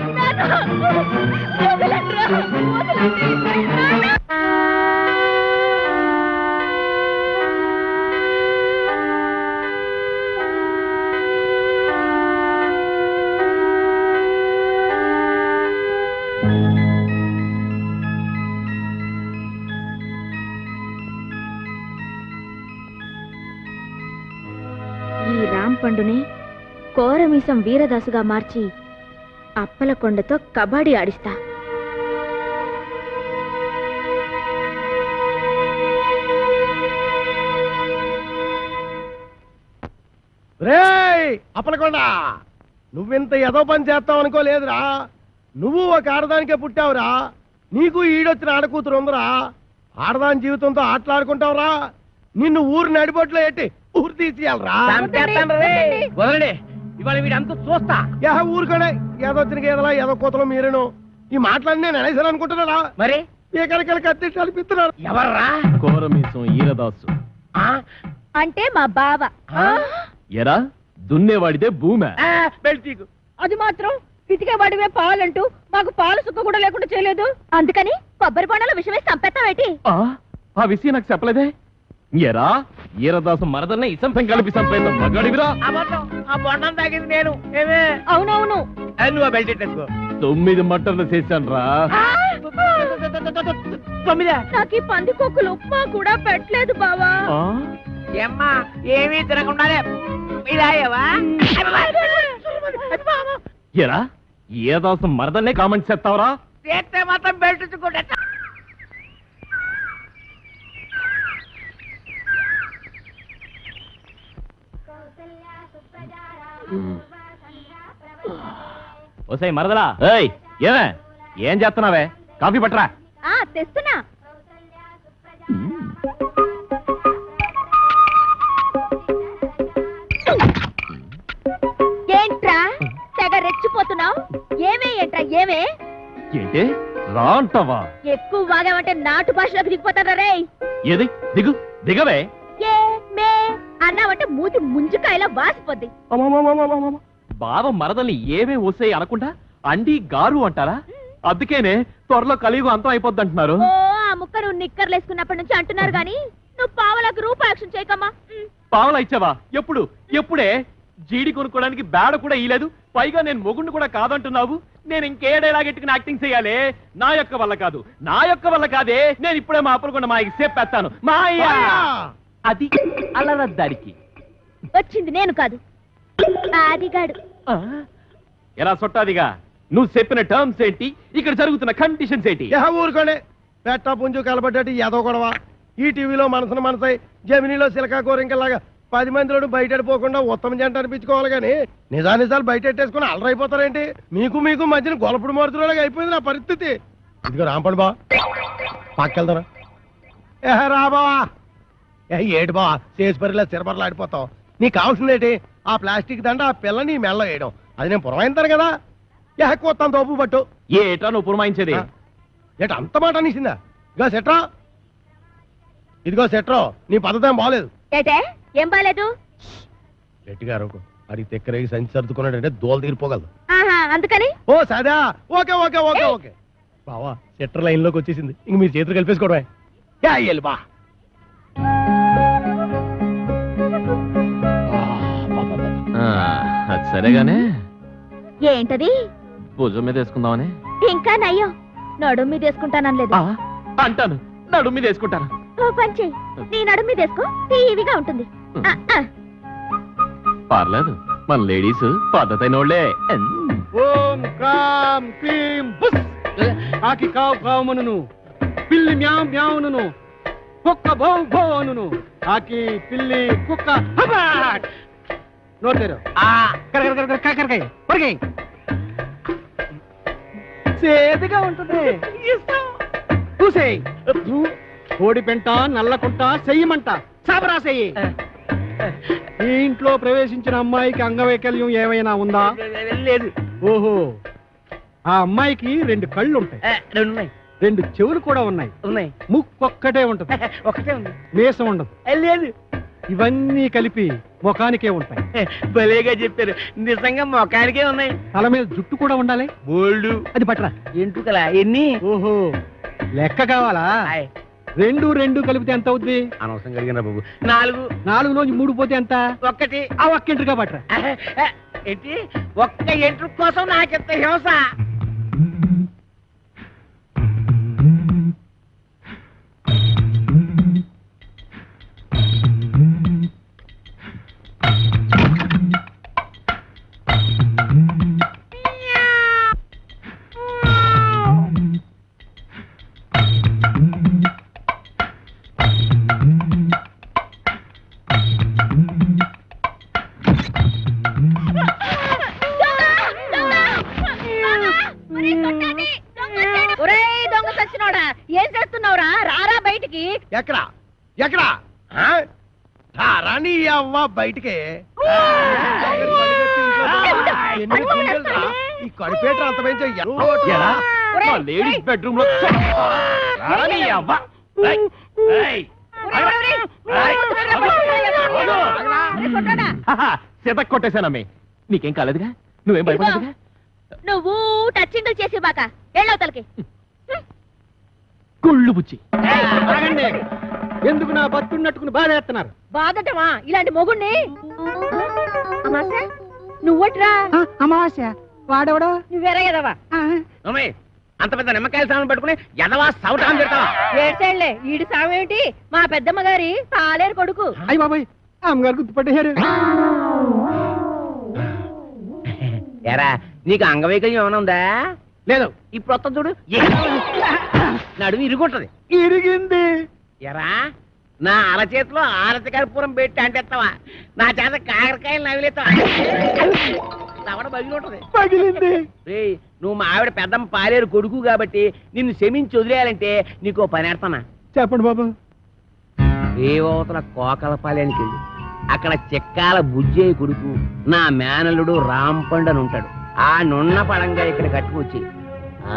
ఈ రామ్ పండుని కోరమీసం వీరదాసుగా మార్చి అప్పలకొండతో కబడ్డీ ఆడిస్తా. రేయ్ అప్పలకొండ, నువ్వింత ఏదో పని చేస్తావు అనుకోలేదురా. నువ్వు ఒక ఆడదానికే పుట్టావురా. నీకు ఈడొచ్చిన ఆడకూతురు ఉందిరా. ఆడదాని జీవితంతో ఆటలాడుకుంటావురా. నిన్ను ఊరు నడిబొట్లో ఎట్టి ఊరు తీసేయాలరా. వదలండి, ఇవాళ వీడంతా చూస్తా. ఊరుకోనే ఏదో వచ్చిన ఏదలా ఏదో కూతలో మీరేను. ఈ మాటలన్నీ నేను అనేసాను అనుకుంటున్నారా? మరి ఎక్కడికెళ్ళి కత్తి కల్పిస్తున్నారు. ఎవర్రా? కోరమీసం ఈరదాసు. అంటే మా బావ. ఎరా దున్నేవాడిదే భూమి. బెల్టీకు అది మాత్రం పితికే వాడివే పాలంటూ మాకు పాలు సుక్క కూడా లేకుండా చేయలేదు. అందుకని కొబ్బరి బొండాల విషయమే చంపేస్తావేటి? ఆ విషయం నాకు చెప్పలేదే. ఎరా ఈరదాసు మరదల్ని ఇసం కలిపి చంపేంత మగాడివిరా. ఆ బొండం తాగింది నేను. ఏమే? అవునవును. నువ్వు బెల్ట్ ఎట్టేసుకో. 9 మటర్లు చేశాను రా. 9? నాకు ఈ పంది కొక్కులు ఉప్మా కూడా పెట్టలేదు బావా. ఏమ్మా ఏమీ తినకుండానే ఇలాయవా? ఎరా ఈరదాసు మరదల్నే కామెంట్ చేస్తావరా? చేస్తే మాత్రం బెల్ట్ చుక్కుంటా. ఓసై మరదలా, ఏయ్ ఏమే ఏం చేస్తున్నావే? కాఫీ పట్టరా. తెస్తున్నా. ఏంట్రా తెగ రెచ్చిపోతున్నావు? ఏంట్రా ఏమే? ఏంటి రా అంటావా? ఎక్కువ వాగామంటే నాటు భాషలోకి దిగిపోతారా రే? ఏది దిగు దిగవే. ఏ మే అన్నావంటే మూతి ముంజుకాయలా వాసిపోద్ది. బావ మరదల్ని ఏమే ఓసే అనకుండా అండి గారు అంటారా? అందుకేనే త్వరలో కలియుగ అంతం అయిపోద్ది అంటున్నారు. ఓ ఆ ముక్క నువ్వు నిక్కర్లు వేసుకున్నప్పటి నుంచి అంటున్నారు గాని నువ్వు పావలకు రూపాయక్షం చేయకమ్మా. పావలా ఇచ్చావా? ఎప్పుడు? ఎప్పుడే? జీడి కొనుక్కోడానికి బేడ కూడా ఇయ్యలేదు. పైగా నేను మొగుండు కూడా కాదంటున్నావు. నేను ఇంకేడేలాగెట్టుకుని యాక్టింగ్ చేయాలి? నా యొక్క వల్ల కాదు, నా యొక్క వల్ల కాదే. నేను ఇప్పుడే మా అప్పలకొండ మాయకి చెప్పేస్తాను. మాయా అది అల్లరద్దారికి వచ్చింది నేను కాదు, ఆదిగాడు. ఎలా సొట్టాదిగా? నువ్వు చెప్పిన టర్మ్స్ ఏంటి? ఇక్కడ జరుగుతున్న కండిషన్స్ ఏంటి? ఊరుకోండి. పెట్ట పుంజు కలబడ్డట్టు ఏదో గొడవ. ఈ టీవీలో మనసును మనసై జమినీలో సిలకా కోరింకలాగా 10 మందిలో బయటపోకుండా ఉత్తమ జంట అనిపించుకోవాలి కానీ నిజానిజాలు బయట పెట్టేసుకుని అలరైపోతారేంటి? మీకు మీకు మధ్యన గొలపుడు మారుతులాగా అయిపోయింది నా పరిస్థితి. ఇదిగో రాంపండి బా, పక్కెళ్తారా? రా బావా. ఏటి బావా చేసి పరిలా సిరబర్లు ఆడిపోతావు. నీకు కావాల్సింది ఏంటి? ఆ ప్లాస్టిక్ దండ ఆ పిల్ల నీ మెల్ల వేయడం. అది నేను పురమాయిస్తాను కదా. కొత్తాను తోపు పట్టు. ఏటా నువ్వు పురమాయించేది? ఏట అంత మాట అనేసిందా? ఇదిగో సెట్రా, ఇదిగో సెట్రో, నీ పద్ధతి ఏం బాగలేదు. ఏటే ఏం బాలేదు? గట్టిగా అరకు. అది తెక్కరేగి సంచి సర్దుకున్నాడంటే దోలు తీరిపోగలదు. అందుకని ఓ సదా. ఓకే ఓకే ఓకే ఓకే బావా, సెట్టర్ లైన్ లోకి వచ్చేసింది. ఇంక మీరు చేతులు కలిపేసుకోవడమే. బా అది సరేగానే. ఏంటది? భుజం మీద వేసుకుందామని. ఇంకా నయ్యం, నడుం మీద వేసుకుంటానలేదు. అంటాను, నడుం మీద వేసుకుంటాను. ఓ పంచి, నీ నడుం మీద వేసుకో, టీవీగా ఉంటుంది. పర్లేదు, మన లేడీస్ పద్ధతైన వాళ్ళే. ఓం క్రాం క్లీం బుస్. కాకి కావు కావుమనును, పిల్లి మ్యావ్ మ్యావును, కుక్క భౌ భౌ అనును, కాకి పిల్లి కుక్క హబాట్. నోటేరు కాకరకాయ పొరకాయ చేదుగా ఉంటుంది. చూసేయి. కోడి పెంట నల్లకుంట చెయ్యమంట చాపరా చెయ్యి. ఈ ఇంట్లో ప్రవేశించిన అమ్మాయికి అంగవైకల్యం ఏమైనా ఉందా? లేదు. ఓహో, ఆ అమ్మాయికి 2 కళ్ళు ఉంటాయి, 2 చెవులు కూడా ఉన్నాయి, ముక్కొక్కటే ఉంటది, ఒకటే ఉంది, మీసం ఉండదు. లేదు. ఇవన్నీ కలిపి ముఖానికే ఉంటాయి. భలేగా చెప్పారు. నిజంగా మొఖానికే ఉన్నాయి. తల మీద జుట్టు కూడా ఉండాలి. బోల్డు. అది పట్టరా. ఎంటుకలా ఎన్ని? ఓహో, లెక్క కావాలా? 2 కలిపితే ఎంత అవుద్ది? అనవసరం కలిగిన బాబు. 4. 4లోంచి 3 పోతే ఎంత? 1. ఆ ఒక్కింటిగా పట్టరా. ఏంటి? ఒక్క ఎంట్రు కోసం నాకెంత హింస? ఎక్కడా ఎక్కడా రాని అవ్వ బయటికే ఈ కడిపేట అంతమైంది లేడీస్ బెడ్రూమ్ లో సీత కొట్టేశానమ్మే. నీకేం కాలేదుగా? నువ్వేం భయపడదుగా? నువ్వు టచింగ్ చేసి బాక ఎళ్ళవతలకి కుళ్ళు బుచ్చి. ఎందుకు నా బతున్నట్టుకుని బాధేస్తున్నారు? బాధటమా ఇలాంటి మొగుణ్ణి? అమాసా నువ్వట్రా? అమావాస్య వాడెవడో నువ్వేరే కదవా? అంత పెద్ద నిమ్మకాయల సామాన్ పట్టుకుని ఎదవా సౌటాన్ని పెడతావా? ఏడ్చేళ్లే ఈడి సామేమిటి? మా పెద్దమ్మ గారి పాలేరు కొడుకు. అయ్యి బాబాయ్ అమ్మగారు గుర్తుపట్టేశారు. ఎరా నీకు అంగవైకల్యం ఏమైనా ఉందా? లేదు. ఇప్పుడు వస్తా చూడు, నడుము ఇరుగుంటది. ఇరిగింది. ఎరా నా అరచేతిలో ఆరతి కర్పూరం పెట్టి అంటేస్తావా? నా చేత కాకరకాయలు నవిలేస్తావా? దవడ బగిలి ఉంటది. పగిలింది. రేయ్, నువ్వు మా ఆవిడ పెద్దమ్మ పాలేరు కొడుకు కాబట్టి నిన్ను క్షమించి వదిలేయాలంటే నీకో పని ఎడతానా? చెప్పండి బాబు. రేవతల కోకలపాలెనికి వెళ్ళి అక్కడ చెక్కాల బుజ్జయ్య కొడుకు నా మేనల్లుడు రాంపండు అని ఉంటాడు. ఆ నున్న పడంగా ఇక్కడ కట్టుకొచ్చి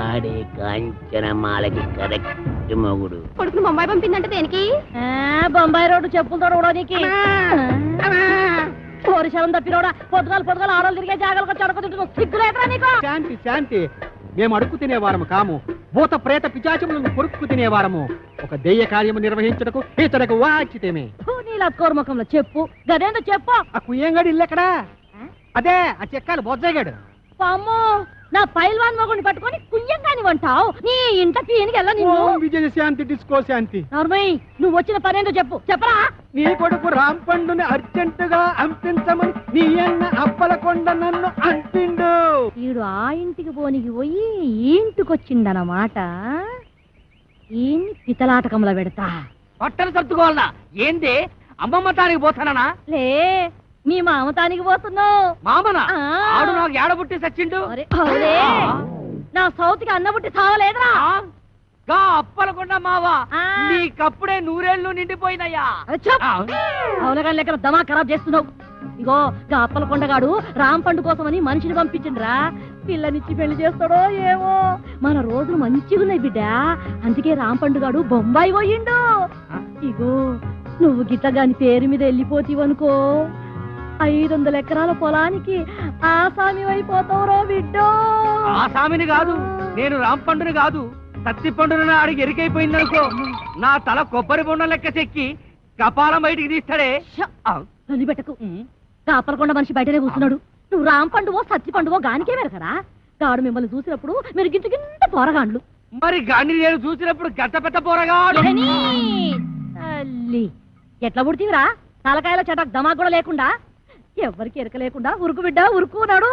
ఆడే కాంచనమాలకి కరెక్ట్ మొగుడు. కొడుకును బొంబాయి పంపిందంటే దేనికి? బొంబాయి రోడ్డు చెప్పులు తోడవడానికి. పోరిశలం తప్పినోడా పొద్దుగాలు ఆడలు తిరిగే జాగాలకు చడక సిగ్గులేదురా నీకు? శాంతి శాంతి. మేము అడుక్కు తినేవారము కాము, భూత ప్రేత పిచాచములను కొరుక్కు తినేవారము. ఒక దెయ్య కార్యము నిర్వహించటకు ఇతడకు వాచితేమే. నీలా కోర్మకంలో చెప్పు, గదేందో చెప్పు. ఆ కుయ్యంగాడు ఇల్లెక్కడా? అదే ఆ చెక్కాలు బొజ్జగాడు. పాము నా పైల్వాన్ మొగుడిని పట్టుకొని కుయ్యంగాని వంటావు. నీ ఇంట పీనికి వెళ్ళ నిన్ను. విజయ శాంతి డిస్కో శాంతి. నర్మయ్, నువ్వు వచ్చిన పనేందో చెప్పు, చెప్పరా? నీ కొడుకు రాంపండుని అర్జెంటుగా అంపించమని నీ అన్న అప్పలకొండ నన్ను అంపిండు. వీడు ఆ ఇంటికి పోనికి పోయి ఈ ఇంటికొచ్చిందన్నమాట. ఈ పితలాటకంలో పెడతా. బట్టలు సర్దుకోవాలనా? ఏంది అమ్మమ్మ తానికి పోతానా? లే, మీ మామతానికి పోతున్నావు. మామనా? ఆడు నాకు ఏడబుట్టి సచ్చిండు. నా సౌతికి అన్నబుట్టి సావలేదురా. గా అప్పలకొండ మావా, ఆ. నీకప్పుడే నూరేళ్లు నిండిపోయినయ్యా. అవునగాని లెక్కన దమా ఖరాబ్ చేస్తున్నావు. ఇగో గా అప్పలకొండగాడు రాంపండు కోసమని మనిషిని పంపించిండ్రా. పిల్లనిచ్చి పెళ్లి చేస్తాడో ఏమో. మన రోజులు మంచిగున్నాయి బిడ్డ, అందుకే రాంపండుగాడు బొంబాయి పోయిండు. ఇగో నువ్వు గిట్టగాని పేరు మీద వెళ్ళిపోతీవనుకో, 500 ఎకరాల పొలానికి ఆసామి అయిపోతావురో బిడ్డో. ఆసామిని కాదు, నేను రాంపండుని కాదు, సత్తి పండుని అడిగి ఎరికైపోయిందనుకో, నా తల కొబ్బరి బొండం లెక్క చెక్కి కపాలం బయటికి తీస్తాడే. పెట్టకు. కాపలకొండ మనిషి బయటనే కూర్చున్నాడు. నువ్వు రాంపండువో సత్తి పండువో గానికే మెరకరా? గాడు మిమ్మల్ని చూసినప్పుడు మీరు గింత గింత పోరగాండ్లు. మరి గాని నేను చూసినప్పుడు గట్ట పెట్ట పోరగా తల్లి ఎట్లా పుడితీవిరా? తలకాయల చటక్ దమా కూడా లేకుండా, ఎవరికి ఎరక లేకుండా ఉరుకు బిడ్డ ఉరుకున్నాడు.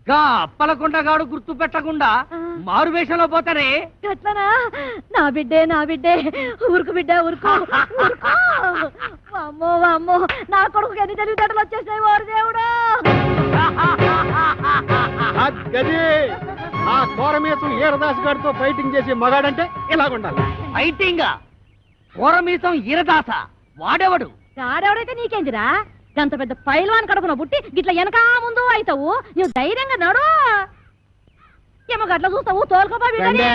గా అప్పలకొండగాడు గుర్తు పెట్టకుండా మారు వేషంలో పోతానే. ఎట్లనా? నా బిడ్డే ఉరుకు బిడ్డ ఉరుకు ఉరుకు. అమ్మో అమ్మో, నా కొడుకు ఎన్ని తెలివితేటలు వచ్చేసాయి ఓరు దేవుడా. ఆ కోరమేసం ఈరదాసు గారితో ఫైటింగ్ చేసి మగాడంటే ఇలాగుండాలి. ఫైటింగ్ కోరమీసం ఈరదాస వాడెవడు? గాడెవడైతే నీకేందిరా? గంత పెద్ద పైల్వాన్ కడుపున పుట్టి గిట్ల వెనకా ముందు అవుతావు. నువ్వు ధైర్యంగా నడు. ఏమో గట్ల చూస్తావు, తోలుకోపా బిడ్డని.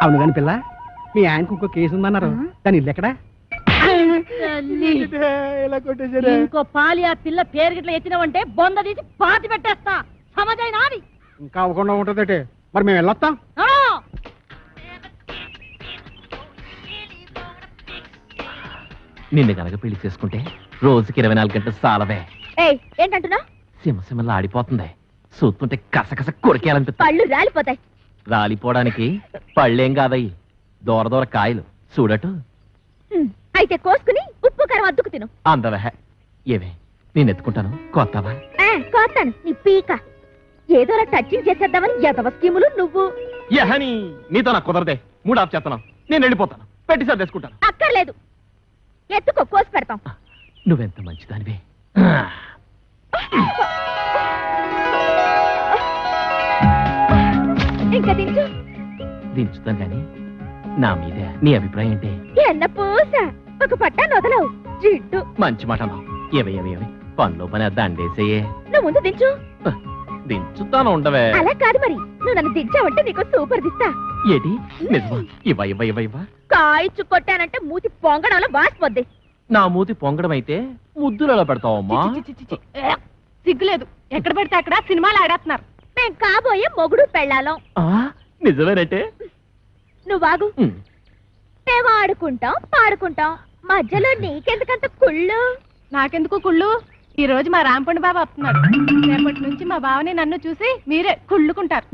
అవును కాని పిల్ల, మీ ఆయనకు ఇంకో కేసు ఉందన్నారు, దాని ఇల్లు ఎక్కడా? ఇంకో పాలి ఆ పిల్ల పేరు గిట్ల ఎత్తినావంటే బొంద తీసి పాతి పెట్టేస్తా. సమజైనా అది ఇంకా అవ్వకుండా ఉంటుందటే. మరి మేము వెళ్ళొస్తాం. నిన్ను గనక పెళ్లి చేసుకుంటే రోజుకి 24 గంటలు సాలవే. ఏంటంటున్నా? సింహసింహలా ఆడిపోతుంది. చూస్తుంటే కసకస కొరికేయాలనిపిస్తుంది. పళ్ళు రాలిపోతాయి. రాలిపోవడానికి పళ్ళేం కాదయ్యి, దూర దూర కాయలు చూడటు. అయితే కోసుకుని ఉప్పు కారం అద్దుకు తిను. అందవే ఏవే, నేను ఎత్తుకుంటాను. కొత్తవా? కోస్తాను నీ పీక. ఏదోలా టచింగ్ చేసేద్దామని యదవ స్కీములు నువ్వు. యహని నీతో నాకు కుదరదే. 3 ఆఫ్ చేస్తున్నాను. నేను వెళ్ళిపోతాను. పెట్టి సర్దేసుకుంటాను. అక్కర్లేదు, ఎత్తుకో, కోసి పెడతాం. నువ్వెంత మంచిదానివే. ఇంకా తించు. దించుతాను కానీ నా మీద నీ అభిప్రాయం ఏంటి? ఎన్న పూస ఒక పట్టాను వదలవు జిడ్డు. మంచి మాట అన్నావు. ఏవే పనిలో పని దండేసేయే. నువ్వు ముందు దించు. దించుతాను ఉండవే. అలా కాదు మరి, నువ్వు నన్ను దించావంటే నీకు సూపర్ దిస్తా. ఏటి నిజమా? ఇవ్వ కాయిచ్చు కొట్టానంటే మూతి పొంగడంలో వాసిపోద్ది. నా మూతి పొంగడం అయితే ముద్దులు ఎలా పెడతావమ్మా? సిగ్గులేదు, ఎక్కడ పెడితే అక్కడ సినిమాలు ఆడేస్తున్నారు. మేం కాబోయే మొగుడు పెళ్ళాలం. నిజమేనంటే నువ్వు బాగు. మేము ఆడుకుంటాం పాడుకుంటాం, మధ్యలో నీకెందుకంత కుళ్ళు? నాకెందుకు కుళ్ళు? ఈ రోజు మా రాంపండు బాబు వస్తున్నాడు. రేపటి నుంచి మా బావని నన్ను చూసి మీరే కుళ్ళుకుంటారు.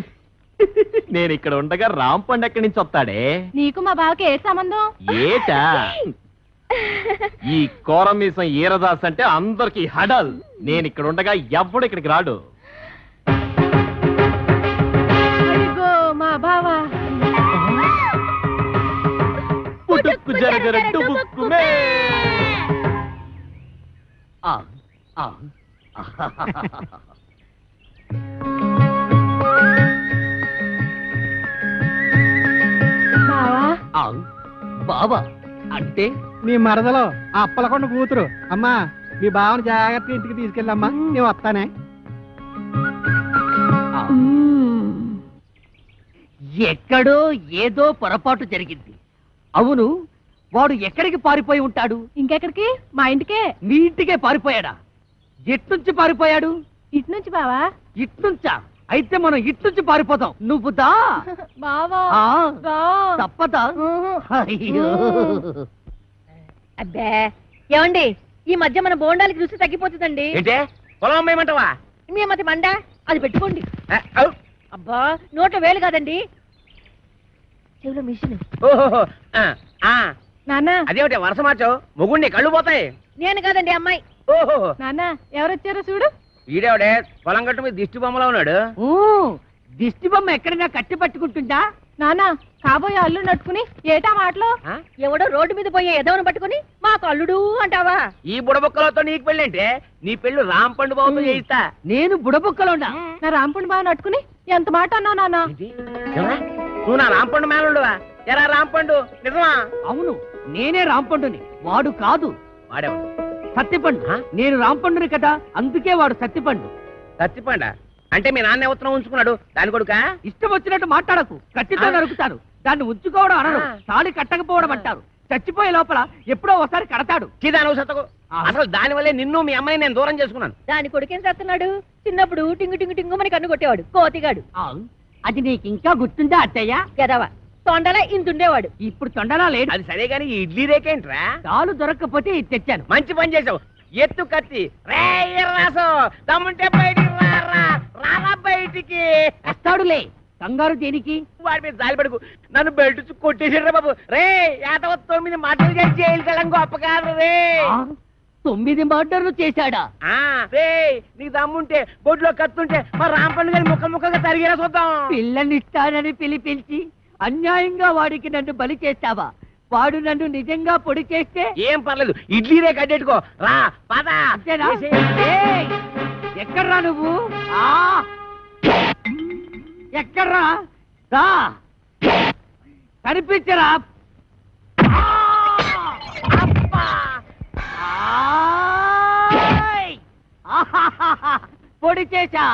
నేను ఇక్కడ ఉండగా రాంపండు ఎక్కడి నుంచి వస్తాడే? నీకు మా బావకి ఏ సంబంధం? ఏటా ఈ కోరమీసం ఈరదాస్ అంటే అందరికి హడల్. నేను ఇక్కడ ఉండగా ఎవ్వడు ఇక్కడికి రాడు. అదిగో మా బావ. పుట్టుక్కు జరగర డుబుక్కుమే. బాబా అంటే నీ మరదలో ఆ అప్పలకొండ కూతురు. అమ్మా మీ బావని జాగ్రత్తగా ఇంటికి తీసుకెళ్ళమ్మా, నేను వస్తానే. ఎక్కడో ఏదో పొరపాటు జరిగింది. అవును, వాడు ఎక్కడికి పారిపోయి ఉంటాడు? ఇంకెక్కడికి? మా ఇంటికే. మీ ఇంటికే పారిపోయాడా? ఎట్నుంచి పారిపోయాడు? ఇటు నుంచి బావా. ఇట్నుంచా? అయితే మనం ఇట్నుంచి పారిపోతాం. నువ్వు దా బావా. తప్పదా? అయ్యో అబ్బే ఏమండి, ఈ మధ్య మన బోండాలకి రుచి తగ్గిపోతుందండి. ఏంటే పొలం అమ్మేయమంటావా? మీ మధ్య మండ అది పెట్టుకోండి. అబ్బా నోట్లో వేలు కాదండి, చెవిలో మిషన్. నాన్న అదేమిటి వరుస మార్చావు? మొగుడిని కళ్ళు పోతాయి. నేను కాదండి అమ్మాయి. ఓహో నాన్న ఎవరొచ్చారో చూడు. వీడేవిడే పొలం గట్టు మీద దిష్టి బొమ్మలో ఉన్నాడు. దిష్టి బొమ్మ ఎక్కడైనా కట్టి పట్టుకుంటుందా? నాన్న కాబోయే అల్లు నట్టుకుని ఏటా మాటలో? ఎవడో రోడ్డు మీద పోయే ఎదవను పట్టుకుని మాకు అల్లుడు అంటావా? ఈ బుడబుక్కలతో నీకు పెళ్ళంటే నీ పెళ్ళు రాంపండు బాబుతో చేయిస్తా. నేను బుడబుక్కలో ఉన్నా. నా రాంపండు బావ నట్టుకుని ఎంత మాట అన్నావు నాన్న? నువ్వు నా రాంపండు మేనలుడువా? ఎరా రాంపండు నిజమా? అవును, నేనే రాంపండుని, వాడు కాదు. వాడేవాడు సత్తిపండు. నేను రాంపండుని కదా, అందుకే వాడు సత్తిపండు. సత్తిపండ అంటే మీ నాన్న ఉత్తరం ఉంచుకున్నాడు దాని కొడుక? ఇష్టం వచ్చినట్టు మాట్లాడకు, కత్తితో నరుకుతాడు. దాన్ని ఉంచుకోవడం అనరు, తాళి కట్టకపోవడం అంటారు. చచ్చిపోయే లోపల ఎప్పుడో ఒకసారి కడతాడు. అసలు దాని వల్లే నిన్ను మీ అమ్మాయి నేను దూరం చేసుకున్నాను. దాని కొడుకేం చేస్తున్నాడు? చిన్నప్పుడు టింగు టింగు టింగు మని కన్ను కొట్టేవాడు, కోతిగాడు. అది నీకు ఇంకా గుర్తుందా అత్తయ్య? గదవా తొండలా ఇంతుండేవాడు. ఇప్పుడు తొండలా లేడు. అది సరే గాని ఇడ్లీ రేకేంట్రా? తాలు దొరక్కపోతే ఇది తెచ్చాను. మంచి పని చేసావు. ఎత్తు కత్తి రాసు దమ్ముంటే బయటికి రారా బయటికి. వస్తాడులే, కంగారు దేనికి? వాడి మీద జాలి పడుకు. నన్ను బెల్ట్ కొట్టేసాడు బాబు. రే 9 మర్డర్లు చేసి జైలుకెళ్ళం గొప్ప కాదు రే. 9 మర్డర్లు చేశాడా? రే నీకు దమ్ముంటే బొడ్లో కత్తుంటే మా రాంపండు గారి ముక్క ముక్కగా తరిగేలా చూద్దాం. పిల్లనిస్తానని పిలిచి అన్యాయంగా వాడికి నన్ను బలి చేస్తావా? వాడు నన్ను నిజంగా పొడి చేస్తే ఏం పర్లేదు, ఇడ్లీ రే కట్టెట్టుకో. రా పద. ఎక్కడ్రా నువ్వు? ఎక్కడ్రా? రా కనిపించరా? పొడి చేశా.